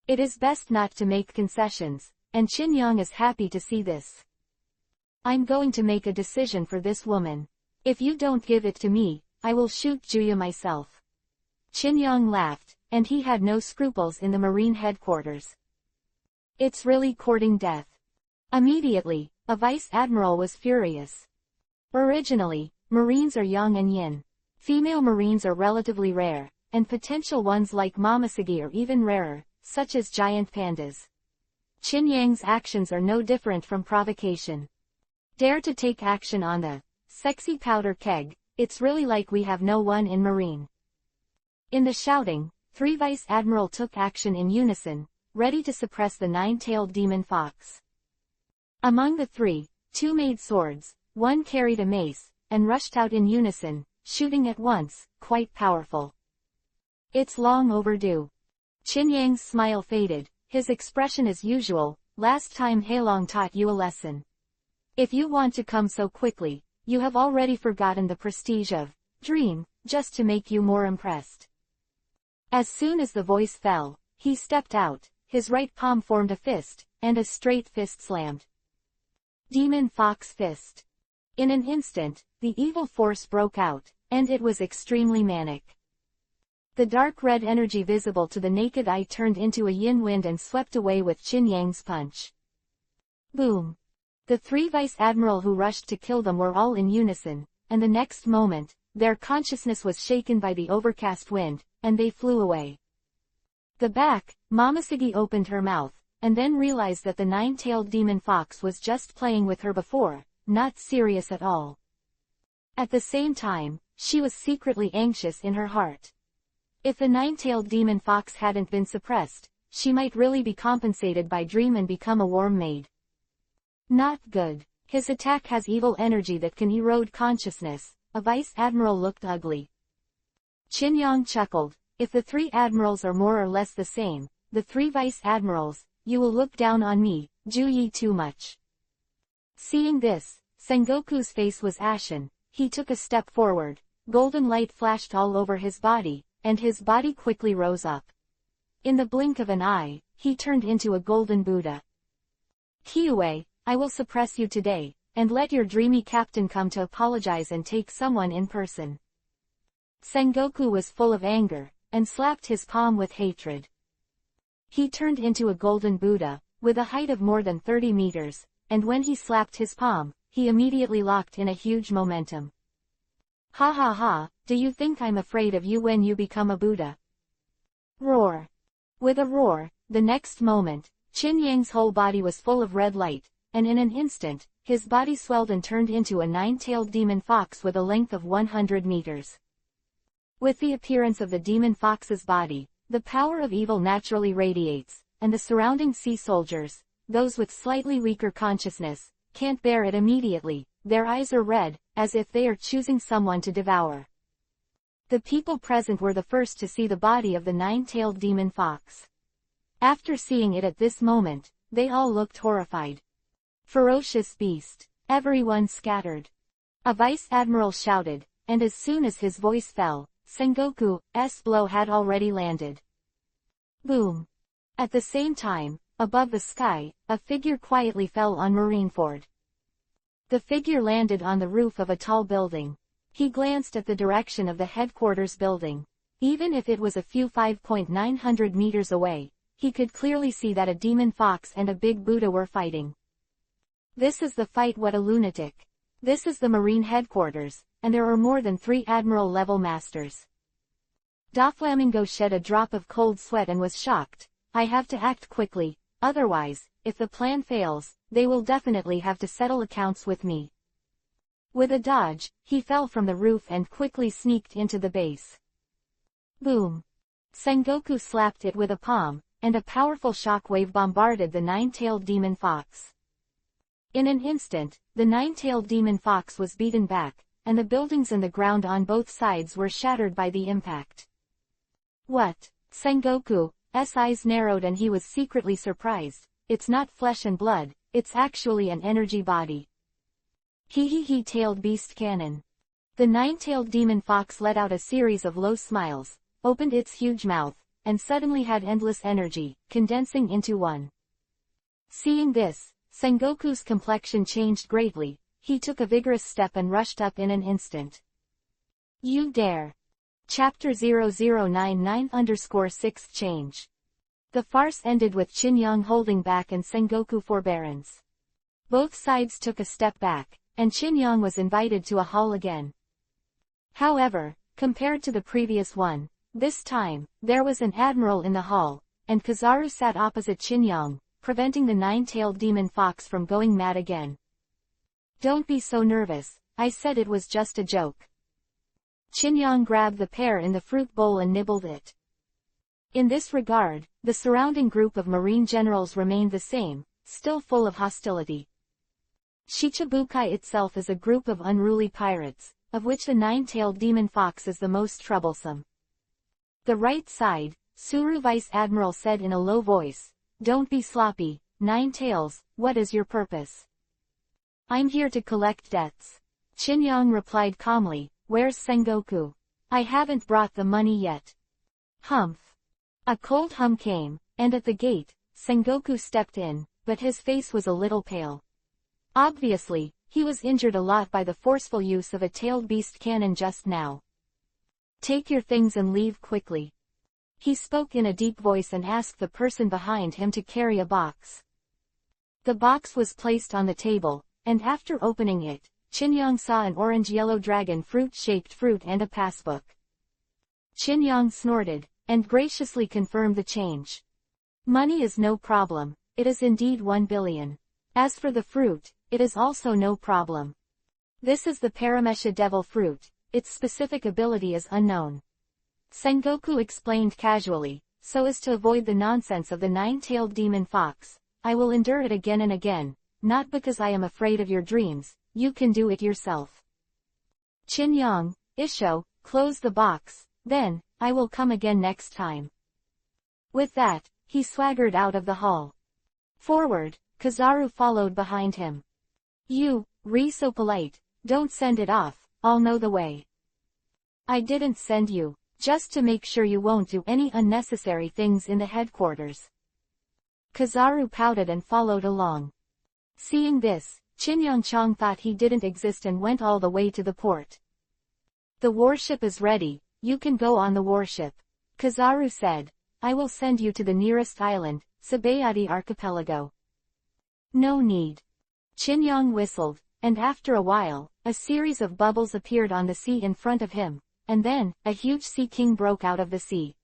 It is best not to make concessions, and Chin-Yong is happy to see this. I'm going to make a decision for this woman. If you don't give it to me, I will shoot Juya myself. Chin-Yong laughed, and he had no scruples in the Marine headquarters. It's really courting death. Immediately, a vice admiral was furious. Originally, Marines are yang and yin. Female Marines are relatively rare, and potential ones like Momosugi are even rarer, such as giant pandas. Chin-Yang's actions are no different from provocation. Dare to take action on the sexy powder keg, it's really like we have no one in Marine. In the shouting, 3 vice admiral took action in unison, ready to suppress the 9-tailed demon fox. Among the 3, 2 made swords, 1 carried a mace, and rushed out in unison, shooting at once, quite powerful. It's long overdue. Chin-Yang's smile faded, his expression as usual, last time Heilong taught you a lesson. If you want to come so quickly, you have already forgotten the prestige of dream, just to make you more impressed. As soon as the voice fell, he stepped out, his right palm formed a fist, and a straight fist slammed. Demon Fox Fist. In an instant, the evil force broke out, and it was extremely manic. The dark red energy visible to the naked eye turned into a yin wind and swept away with Qin Yang's punch. Boom! The three vice-admiral who rushed to kill them were all in unison, and the next moment, their consciousness was shaken by the overcast wind, and they flew away. The back, Momoshiki opened her mouth, and then realized that the nine-tailed demon fox was just playing with her before, not serious at all. At the same time, she was secretly anxious in her heart. If the nine-tailed demon fox hadn't been suppressed, she might really be compensated by dream and become a warm maid. Not good. His attack has evil energy that can erode consciousness. A vice-admiral looked ugly. Qin Yang chuckled. If the three admirals are more or less the same, the three vice-admirals, you will look down on me, Ju Yi too much. Seeing this, Sengoku's face was ashen. He took a step forward, golden light flashed all over his body, and his body quickly rose up. In the blink of an eye, he turned into a golden Buddha. Kyue, I will suppress you today, and let your dreamy captain come to apologize and take someone in person. Sengoku was full of anger, and slapped his palm with hatred. He turned into a golden Buddha, with a height of more than 30 meters, and when he slapped his palm, he immediately locked in a huge momentum. Ha ha ha, do you think I'm afraid of you when you become a Buddha? Roar. With a roar, the next moment, Qin Yang's whole body was full of red light, and in an instant, his body swelled and turned into a nine-tailed demon fox with a length of 100 meters. With the appearance of the demon fox's body, the power of evil naturally radiates, and the surrounding sea soldiers, those with slightly weaker consciousness, can't bear it immediately. Their eyes are red, as if they are choosing someone to devour. The people present were the first to see the body of the nine-tailed demon fox. After seeing it at this moment, they all looked horrified. Ferocious beast. Everyone scattered. A vice-admiral shouted, and as soon as his voice fell, Sengoku's blow had already landed. Boom. At the same time, above the sky, a figure quietly fell on Marineford. The figure landed on the roof of a tall building. He glanced at the direction of the headquarters building. Even if it was a few 5,900 meters away, he could clearly see that a demon fox and a big Buddha were fighting. This is the fight, what a lunatic. This is the Marine headquarters, and there are more than 3 admiral-level masters. Doflamingo shed a drop of cold sweat and was shocked. I have to act quickly, otherwise, if the plan fails, they will definitely have to settle accounts with me. With a dodge, he fell from the roof and quickly sneaked into the base. Boom! Sengoku slapped it with a palm, and a powerful shockwave bombarded the nine-tailed demon fox. In an instant, the nine-tailed demon fox was beaten back, and the buildings and the ground on both sides were shattered by the impact. What? Sengoku's eyes narrowed and he was secretly surprised. It's not flesh and blood, it's actually an energy body. He-tailed beast cannon. The nine-tailed demon fox let out a series of low smiles, opened its huge mouth, and suddenly had endless energy, condensing into one. Seeing this, Sengoku's complexion changed greatly. He took a vigorous step and rushed up in an instant. You dare! Chapter 0099_6 Change. The farce ended with Qin Yang holding back and Sengoku forbearance. Both sides took a step back, and Qin Yang was invited to a hall again. However, compared to the previous one, this time, there was an admiral in the hall, and Kizaru sat opposite Qin Yang, preventing the nine-tailed demon fox from going mad again. Don't be so nervous, I said it was just a joke. Qin Yang grabbed the pear in the fruit bowl and nibbled it. In this regard, the surrounding group of marine generals remained the same, still full of hostility. Shichibukai itself is a group of unruly pirates, of which the nine-tailed demon fox is the most troublesome. The right side, Suru Vice Admiral said in a low voice, Don't be sloppy, Nine Tails, what is your purpose? I'm here to collect debts. Qin Yang replied calmly, Where's Sengoku? I haven't brought the money yet. Humph. A cold hum came, and at the gate, Sengoku stepped in, but his face was a little pale. Obviously, He was injured a lot by the forceful use of a tailed beast cannon just now. Take your things and leave quickly. He spoke in a deep voice and asked the person behind him to carry a box. The box was placed on the table, and after opening it, Chin-Yong saw an orange-yellow dragon fruit-shaped fruit and a passbook. Chin-Yong snorted, and graciously confirmed the change. Money is no problem, it is indeed 1 billion. As for the fruit, it is also no problem. This is the Paramesha devil fruit, its specific ability is unknown. Sengoku explained casually, so as to avoid the nonsense of the 9-tailed demon fox. I will endure it again and again, not because I am afraid of your dreams, you can do it yourself. Chin-Yong, Isho, close the box, then, I will come again next time. With that, he swaggered out of the hall. Forward, Kizaru followed behind him. You, Re so polite, don't send it off, I'll know the way. I didn't send you, just to make sure you won't do any unnecessary things in the headquarters. Kizaru pouted and followed along. Seeing this, Chin-Yong-chang thought he didn't exist and went all the way to the port. The warship is ready, you can go on the warship. Kizaru said, I will send you to the nearest island, Sabayati Archipelago. No need. Chin-Yong whistled, and after a while, a series of bubbles appeared on the sea in front of him, and then, a huge sea king broke out of the sea.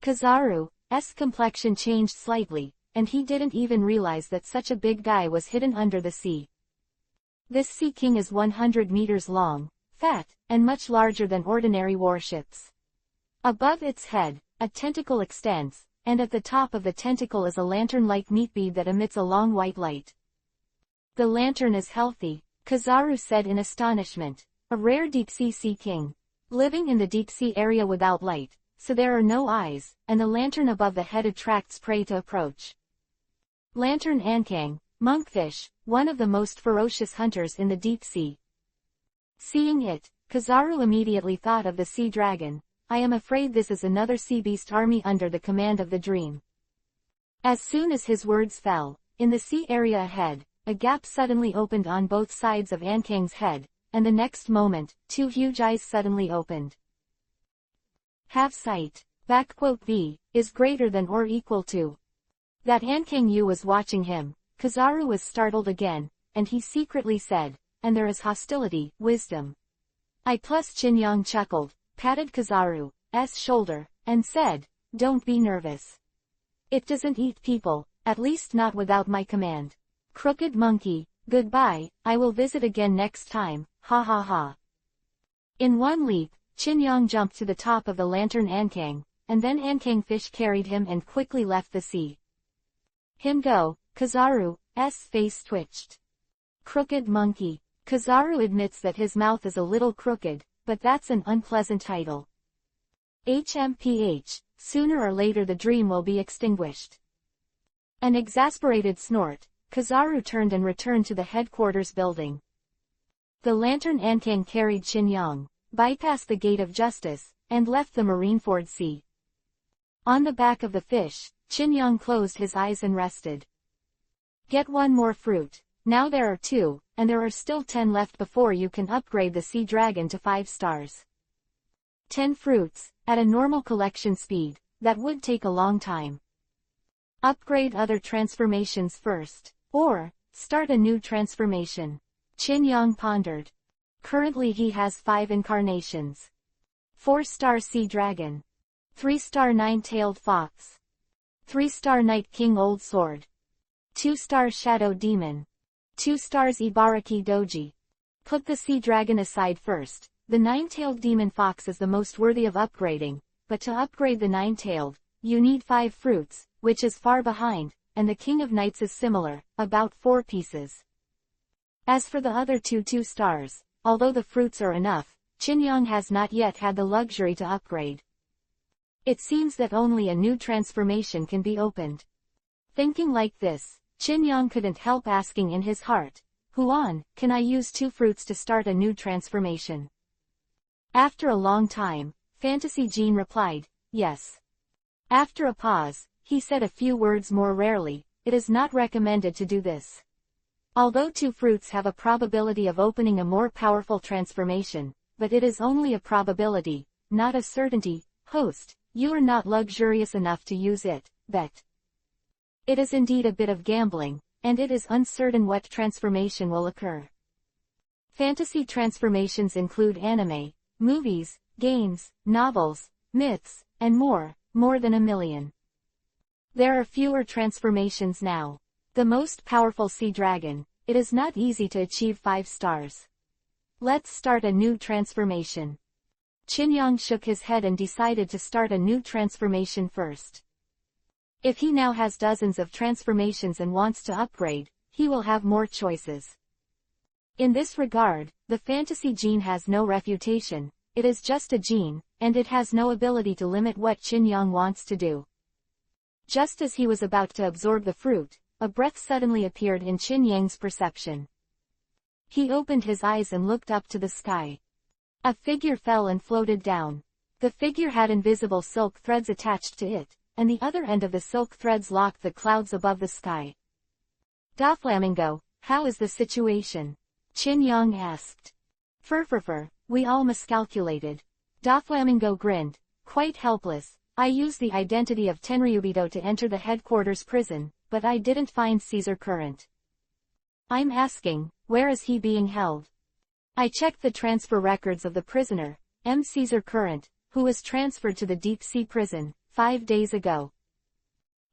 Kizaru's complexion changed slightly, and he didn't even realize that such a big guy was hidden under the sea. This sea king is 100 meters long, fat, and much larger than ordinary warships. Above its head, a tentacle extends, and at the top of the tentacle is a lantern-like meat bead that emits a long white light. The lantern is healthy, Kizaru said in astonishment. A rare deep-sea sea king. Living in the deep-sea area without light, so there are no eyes, and the lantern above the head attracts prey to approach. Lantern Ankang, monkfish, one of the most ferocious hunters in the deep sea. Seeing it, Kizaru immediately thought of the sea dragon. I am afraid this is another sea beast army under the command of the dream. As soon as his words fell, in the sea area ahead, a gap suddenly opened on both sides of Ankang's head, and the next moment, 2 huge eyes suddenly opened. Have sight, V, is greater than or equal to. That Ankang Yu was watching him, Kizaru was startled again, and he secretly said, and there is hostility, wisdom. I plus Chin-Yong chuckled, patted Kizaru's shoulder, and said, don't be nervous. It doesn't eat people, at least not without my command. Crooked monkey, goodbye, I will visit again next time, ha ha ha. In one leap, Chin-Yong jumped to the top of the lantern Ankang, and then Ankang fish carried him and quickly left the sea. Him go, Kizaru's face twitched. Crooked monkey. Kizaru admits that his mouth is a little crooked, but that's an unpleasant title. HMPH, sooner or later the dream will be extinguished. An exasperated snort, Kizaru turned and returned to the headquarters building. The lantern Ankang carried Chin-Yong, bypassed the gate of justice, and left the Marineford Sea. On the back of the fish, Chin-Yong closed his eyes and rested. Get 1 more fruit, now there are 2, and there are still 10 left before you can upgrade the sea dragon to 5 stars. 10 fruits, at a normal collection speed, that would take a long time. Upgrade other transformations first, or, start a new transformation. Chin-Yong pondered. Currently he has 5 incarnations. 4-star sea dragon. 3-star 9-tailed fox. 3-star Night King Old Sword. 2-star Shadow Demon. 2 stars Ibaraki Doji. Put the sea dragon aside first, the 9-tailed demon fox is the most worthy of upgrading, but to upgrade the 9-tailed, you need 5 fruits, which is far behind, and the King of Knights is similar, about 4 pieces. As for the other 2 stars, although the fruits are enough, Chin-Yong has not yet had the luxury to upgrade. It seems that only a new transformation can be opened. Thinking like this, Chin-Yong couldn't help asking in his heart, Huan, can I use 2 fruits to start a new transformation? After a long time, Fantasy Jean replied, yes. After a pause, he said a few words more rarely, it is not recommended to do this. Although two fruits have a probability of opening a more powerful transformation, but it is only a probability, not a certainty. Host, you are not luxurious enough to use it, bet. It is indeed a bit of gambling, and it is uncertain what transformation will occur. Fantasy transformations include anime, movies, games, novels, myths, and more than 1 million. There are fewer transformations now. The most powerful sea dragon, it is not easy to achieve 5 stars. Let's start a new transformation. Qinyang shook his head and decided to start a new transformation first. If he now has dozens of transformations and wants to upgrade, he will have more choices. In this regard, the fantasy gene has no refutation, it is just a gene, and it has no ability to limit what Qinyang wants to do. Just as he was about to absorb the fruit, a breath suddenly appeared in Qinyang's perception. He opened his eyes and looked up to the sky. A figure fell and floated down. The figure had invisible silk threads attached to it, and the other end of the silk threads locked the clouds above the sky. "Doflamingo, how is the situation?" Qinyang asked. Fur, we all miscalculated." Doflamingo grinned, quite helpless. "I used the identity of Tenryubito to enter the headquarters prison, but I didn't find Caesar Current. I'm asking, where is he being held? I checked the transfer records of the prisoner, M. Caesar Current, who was transferred to the deep-sea prison 5 days ago."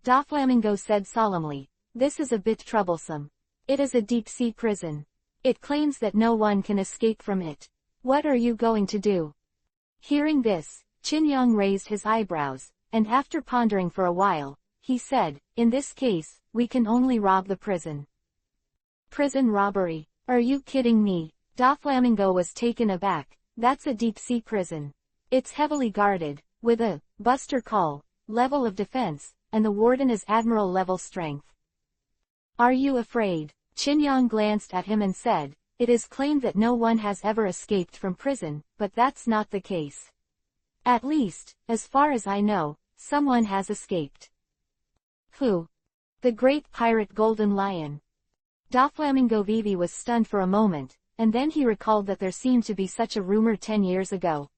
Doflamingo said solemnly, "This is a bit troublesome. It is a deep-sea prison. It claims that no one can escape from it. What are you going to do?" Hearing this, Qinyang raised his eyebrows, and after pondering for a while, he said, "In this case, we can only rob the prison." "Prison robbery? Are you kidding me?" Doflamingo was taken aback. "That's a deep-sea prison. It's heavily guarded, with a buster call level of defense, and the warden is admiral level strength. Are you afraid?" Qinyang glanced at him and said, "It is claimed that no one has ever escaped from prison, but that's not the case. At least, as far as I know, someone has escaped." "Who?" "The great pirate Golden Lion." Doflamingo Vivi was stunned for a moment, and then he recalled that there seemed to be such a rumor 10 years ago.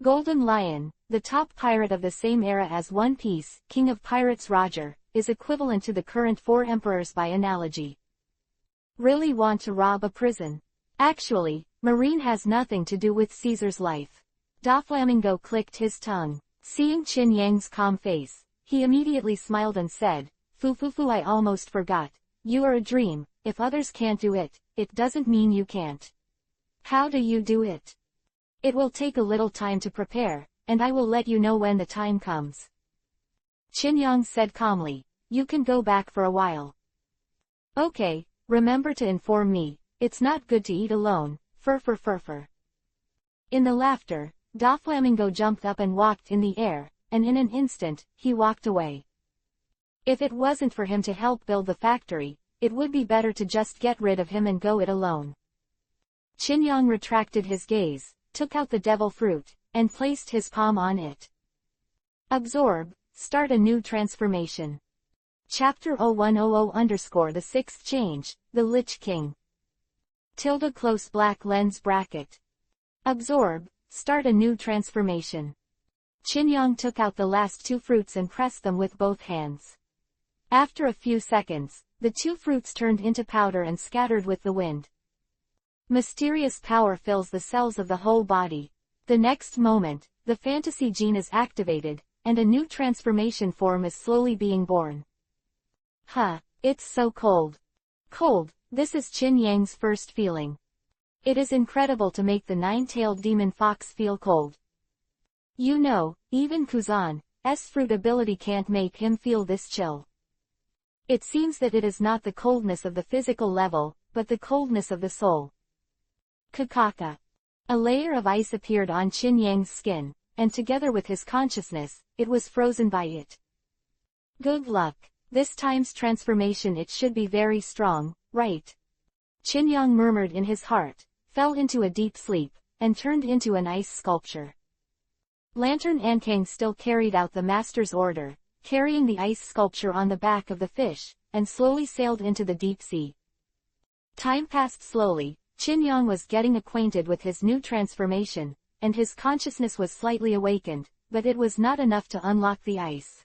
Golden Lion, the top pirate of the same era as One Piece, King of Pirates Roger, is equivalent to the current 4 emperors by analogy. Really want to rob a prison? Actually, Marine has nothing to do with Caesar's life. Doflamingo clicked his tongue. Seeing Qinyang's calm face, he immediately smiled and said, Fufufu, I almost forgot. You are a dream. If others can't do it, it doesn't mean you can't. How do you do it? It will take a little time to prepare, and I will let you know when the time comes. Qinyang said calmly, you can go back for a while. Okay, remember to inform me. It's not good to eat alone. Fur. In the laughter, Doflamingo jumped up and walked in the air, and in an instant, he walked away. If it wasn't for him to help build the factory, it would be better to just get rid of him and go it alone. Qinyang retracted his gaze, took out the devil fruit, and placed his palm on it. Absorb, start a new transformation. Chapter-81-100 The Sixth Change, The Lich King. Close black lens bracket. Absorb, start a new transformation. Qinyang took out the last 2 fruits and pressed them with both hands. After a few seconds, the 2 fruits turned into powder and scattered with the wind. Mysterious power fills the cells of the whole body. The next moment, the fantasy gene is activated, and a new transformation form is slowly being born. It's so cold. Cold, this is Qinyang's first feeling. It is incredible to make the 9-tailed demon fox feel cold. You know, even Kuzan's fruit ability can't make him feel this chill. It seems that it is not the coldness of the physical level, but the coldness of the soul. Kakaka. A layer of ice appeared on Qinyang's skin, and together with his consciousness, it was frozen by it. Good luck. This time's transformation it should be very strong, right? Qinyang murmured in his heart, fell into a deep sleep, and turned into an ice sculpture. Lantern Ankang still carried out the master's order, carrying the ice sculpture on the back of the fish, and slowly sailed into the deep sea. Time passed slowly. Chin Yong was getting acquainted with his new transformation, and his consciousness was slightly awakened, but it was not enough to unlock the ice.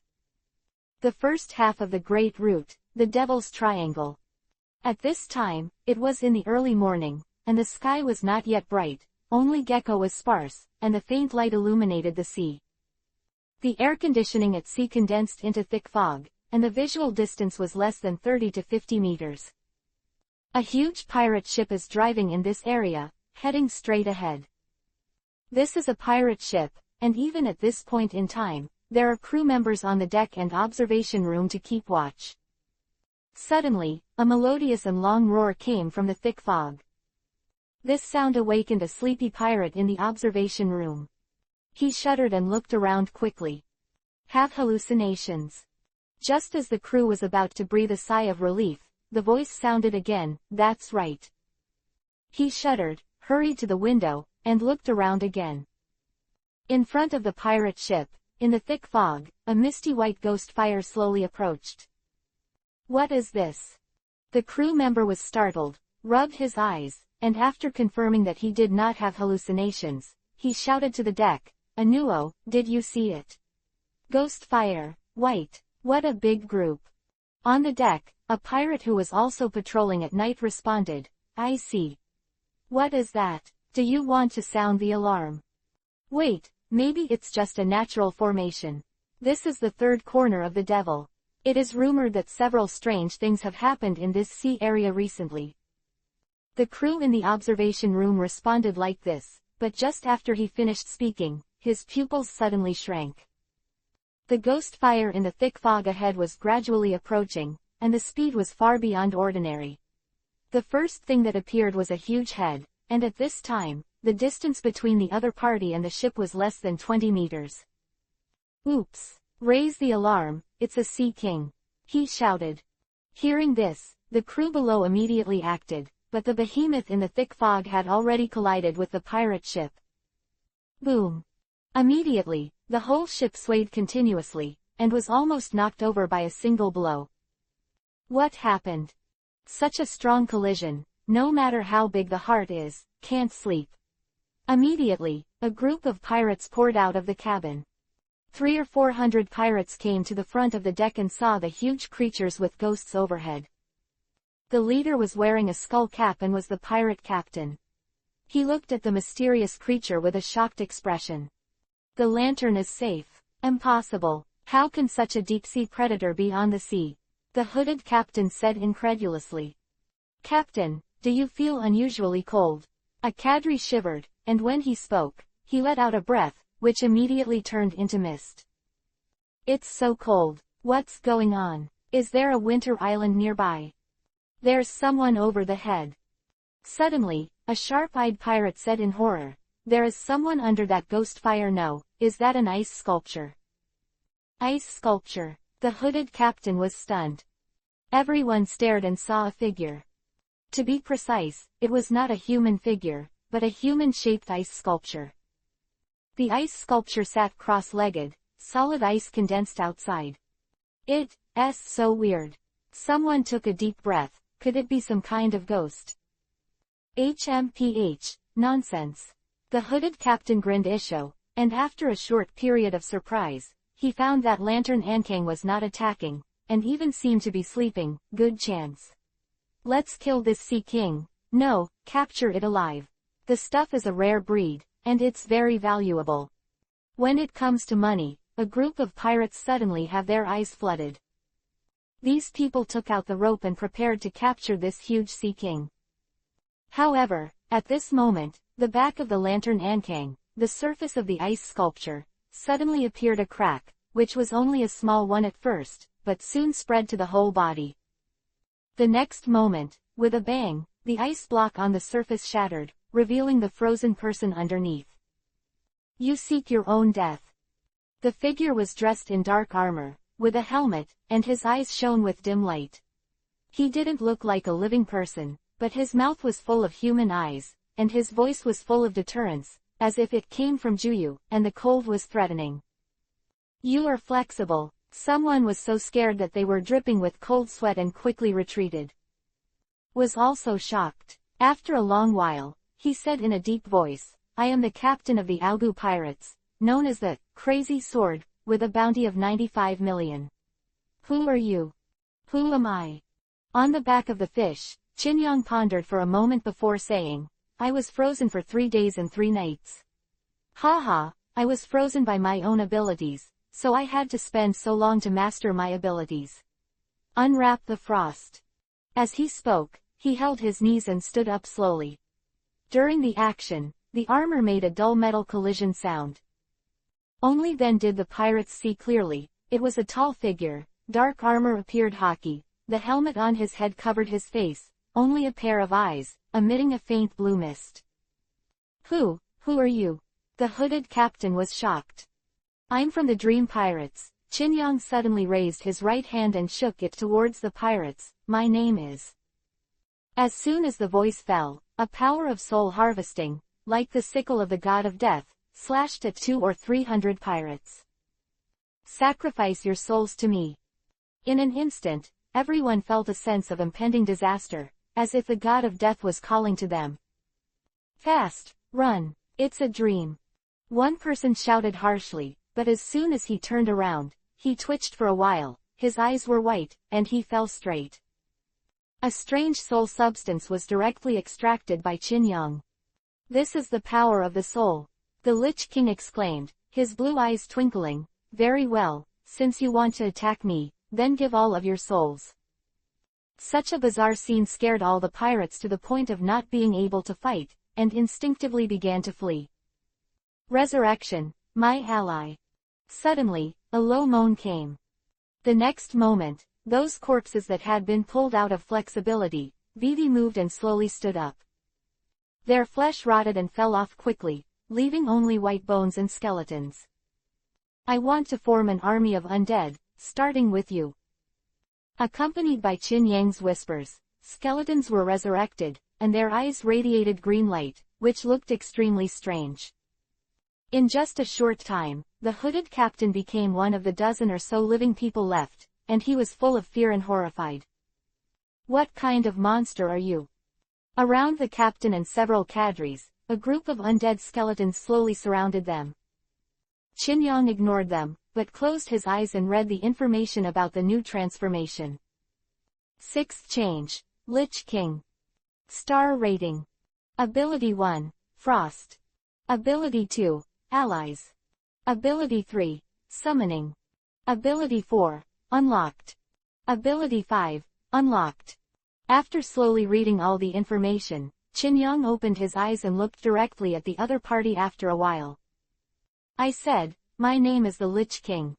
The first half of the Great Route, the Devil's Triangle. At this time, it was in the early morning, and the sky was not yet bright, only gecko was sparse, and the faint light illuminated the sea. The air conditioning at sea condensed into thick fog, and the visual distance was less than 30 to 50 meters. A huge pirate ship is driving in this area, heading straight ahead. This is a pirate ship, and even at this point in time, there are crew members on the deck and observation room to keep watch. Suddenly, a melodious and long roar came from the thick fog. This sound awakened a sleepy pirate in the observation room. He shuddered and looked around quickly. Have hallucinations. Just as the crew was about to breathe a sigh of relief, the voice sounded again, that's right. He shuddered, hurried to the window, and looked around again. In front of the pirate ship, in the thick fog, a misty white ghost fire slowly approached. What is this? The crew member was startled, rubbed his eyes, and after confirming that he did not have hallucinations, he shouted to the deck, Anuo, did you see it? Ghost fire, white, what a big group. On the deck, a pirate who was also patrolling at night responded, I see. What is that? Do you want to sound the alarm? Wait, maybe it's just a natural formation. This is the third corner of the devil. It is rumored that several strange things have happened in this sea area recently. The crew in the observation room responded like this, but just after he finished speaking, his pupils suddenly shrank. The ghost fire in the thick fog ahead was gradually approaching, and the speed was far beyond ordinary. The first thing that appeared was a huge head, and at this time, the distance between the other party and the ship was less than 20 meters. Oops! Raise the alarm, it's a sea king! He shouted. Hearing this, the crew below immediately acted, but the behemoth in the thick fog had already collided with the pirate ship. Boom! Immediately, the whole ship swayed continuously, and was almost knocked over by a single blow. What happened? Such a strong collision, no matter how big the heart is, can't sleep. Immediately, a group of pirates poured out of the cabin. 300 or 400 pirates came to the front of the deck and saw the huge creatures with ghosts overhead. The leader was wearing a skull cap and was the pirate captain. He looked at the mysterious creature with a shocked expression. The lantern is safe. Impossible. How can such a deep-sea predator be on the sea? The hooded captain said incredulously. Captain, do you feel unusually cold? A cadre shivered, and when he spoke, he let out a breath, which immediately turned into mist. It's so cold. What's going on? Is there a winter island nearby? There's someone over the head. Suddenly, a sharp-eyed pirate said in horror, there is someone under that ghost fire. No, is that an ice sculpture? Ice sculpture. The hooded captain was stunned. Everyone stared and saw a figure. To be precise, it was not a human figure, but a human-shaped ice sculpture. The ice sculpture sat cross-legged, solid ice condensed outside. It's so weird. Someone took a deep breath. Could it be some kind of ghost? HMPH, nonsense. The hooded captain grinned isho, and after a short period of surprise, he found that Lantern Ankang was not attacking, and even seemed to be sleeping. Good chance. Let's kill this sea king. No, capture it alive. The stuff is a rare breed, and it's very valuable. When it comes to money, a group of pirates suddenly have their eyes flooded. These people took out the rope and prepared to capture this huge sea king. However, at this moment, the back of the Lantern Ankang, the surface of the ice sculpture, suddenly appeared a crack, which was only a small one at first, but soon spread to the whole body. The next moment, with a bang, the ice block on the surface shattered, revealing the frozen person underneath. You seek your own death. The figure was dressed in dark armor, with a helmet, and his eyes shone with dim light. He didn't look like a living person, but his mouth was full of human eyes, and his voice was full of deterrence, as if it came from Juyu, and the cold was threatening. You are flexible. Someone was so scared that they were dripping with cold sweat and quickly retreated. was also shocked. After a long while, he said in a deep voice, "I am the captain of the Augu pirates, known as the Crazy Sword, with a bounty of 95 million. Who are you? Who am I?" On the back of the fish, Chinyong pondered for a moment before saying, "I was frozen for 3 days and 3 nights. Haha, I was frozen by my own abilities, so I had to spend so long to master my abilities. Unwrap the frost." As he spoke, he held his knees and stood up slowly. During the action, the armor made a dull metal collision sound. Only then did the pirates see clearly. It was a tall figure, dark armor appeared haki, the helmet on his head covered his face, only a pair of eyes, emitting a faint blue mist. Who are you?" The hooded captain was shocked. "I'm from the Dream Pirates." Chinyong suddenly raised his right hand and shook it towards the pirates. "My name is..." As soon as the voice fell, a power of soul harvesting, like the sickle of the god of death, slashed at 200 or 300 pirates. "Sacrifice your souls to me." In an instant, everyone felt a sense of impending disaster, as if the god of death was calling to them. "Fast, run, it's a dream." One person shouted harshly, but as soon as he turned around, he twitched for a while, his eyes were white, and he fell straight. A strange soul substance was directly extracted by Chinyong. "This is the power of the soul," the Lich King exclaimed, his blue eyes twinkling. "Very well, since you want to attack me, then give all of your souls." Such a bizarre scene scared all the pirates to the point of not being able to fight, and instinctively began to flee. "Resurrection, my ally." Suddenly, a low moan came. The next moment, those corpses that had been pulled out of flexibility, Vivi moved and slowly stood up. Their flesh rotted and fell off quickly, leaving only white bones and skeletons. "I want to form an army of undead, starting with you." Accompanied by Chinyang's whispers, skeletons were resurrected, and their eyes radiated green light, which looked extremely strange. In just a short time, the hooded captain became one of the dozen or so living people left, and he was full of fear and horrified. "What kind of monster are you?" Around the captain and several cadres, a group of undead skeletons slowly surrounded them. Chinyong ignored them, but closed his eyes and read the information about the new transformation. 6th change, Lich King. Star rating. Ability 1, Frost. Ability 2, Allies. Ability 3, Summoning. Ability 4, Unlocked. Ability 5, Unlocked. After slowly reading all the information, Chinyong opened his eyes and looked directly at the other party after a while. "I said, my name is the Lich King."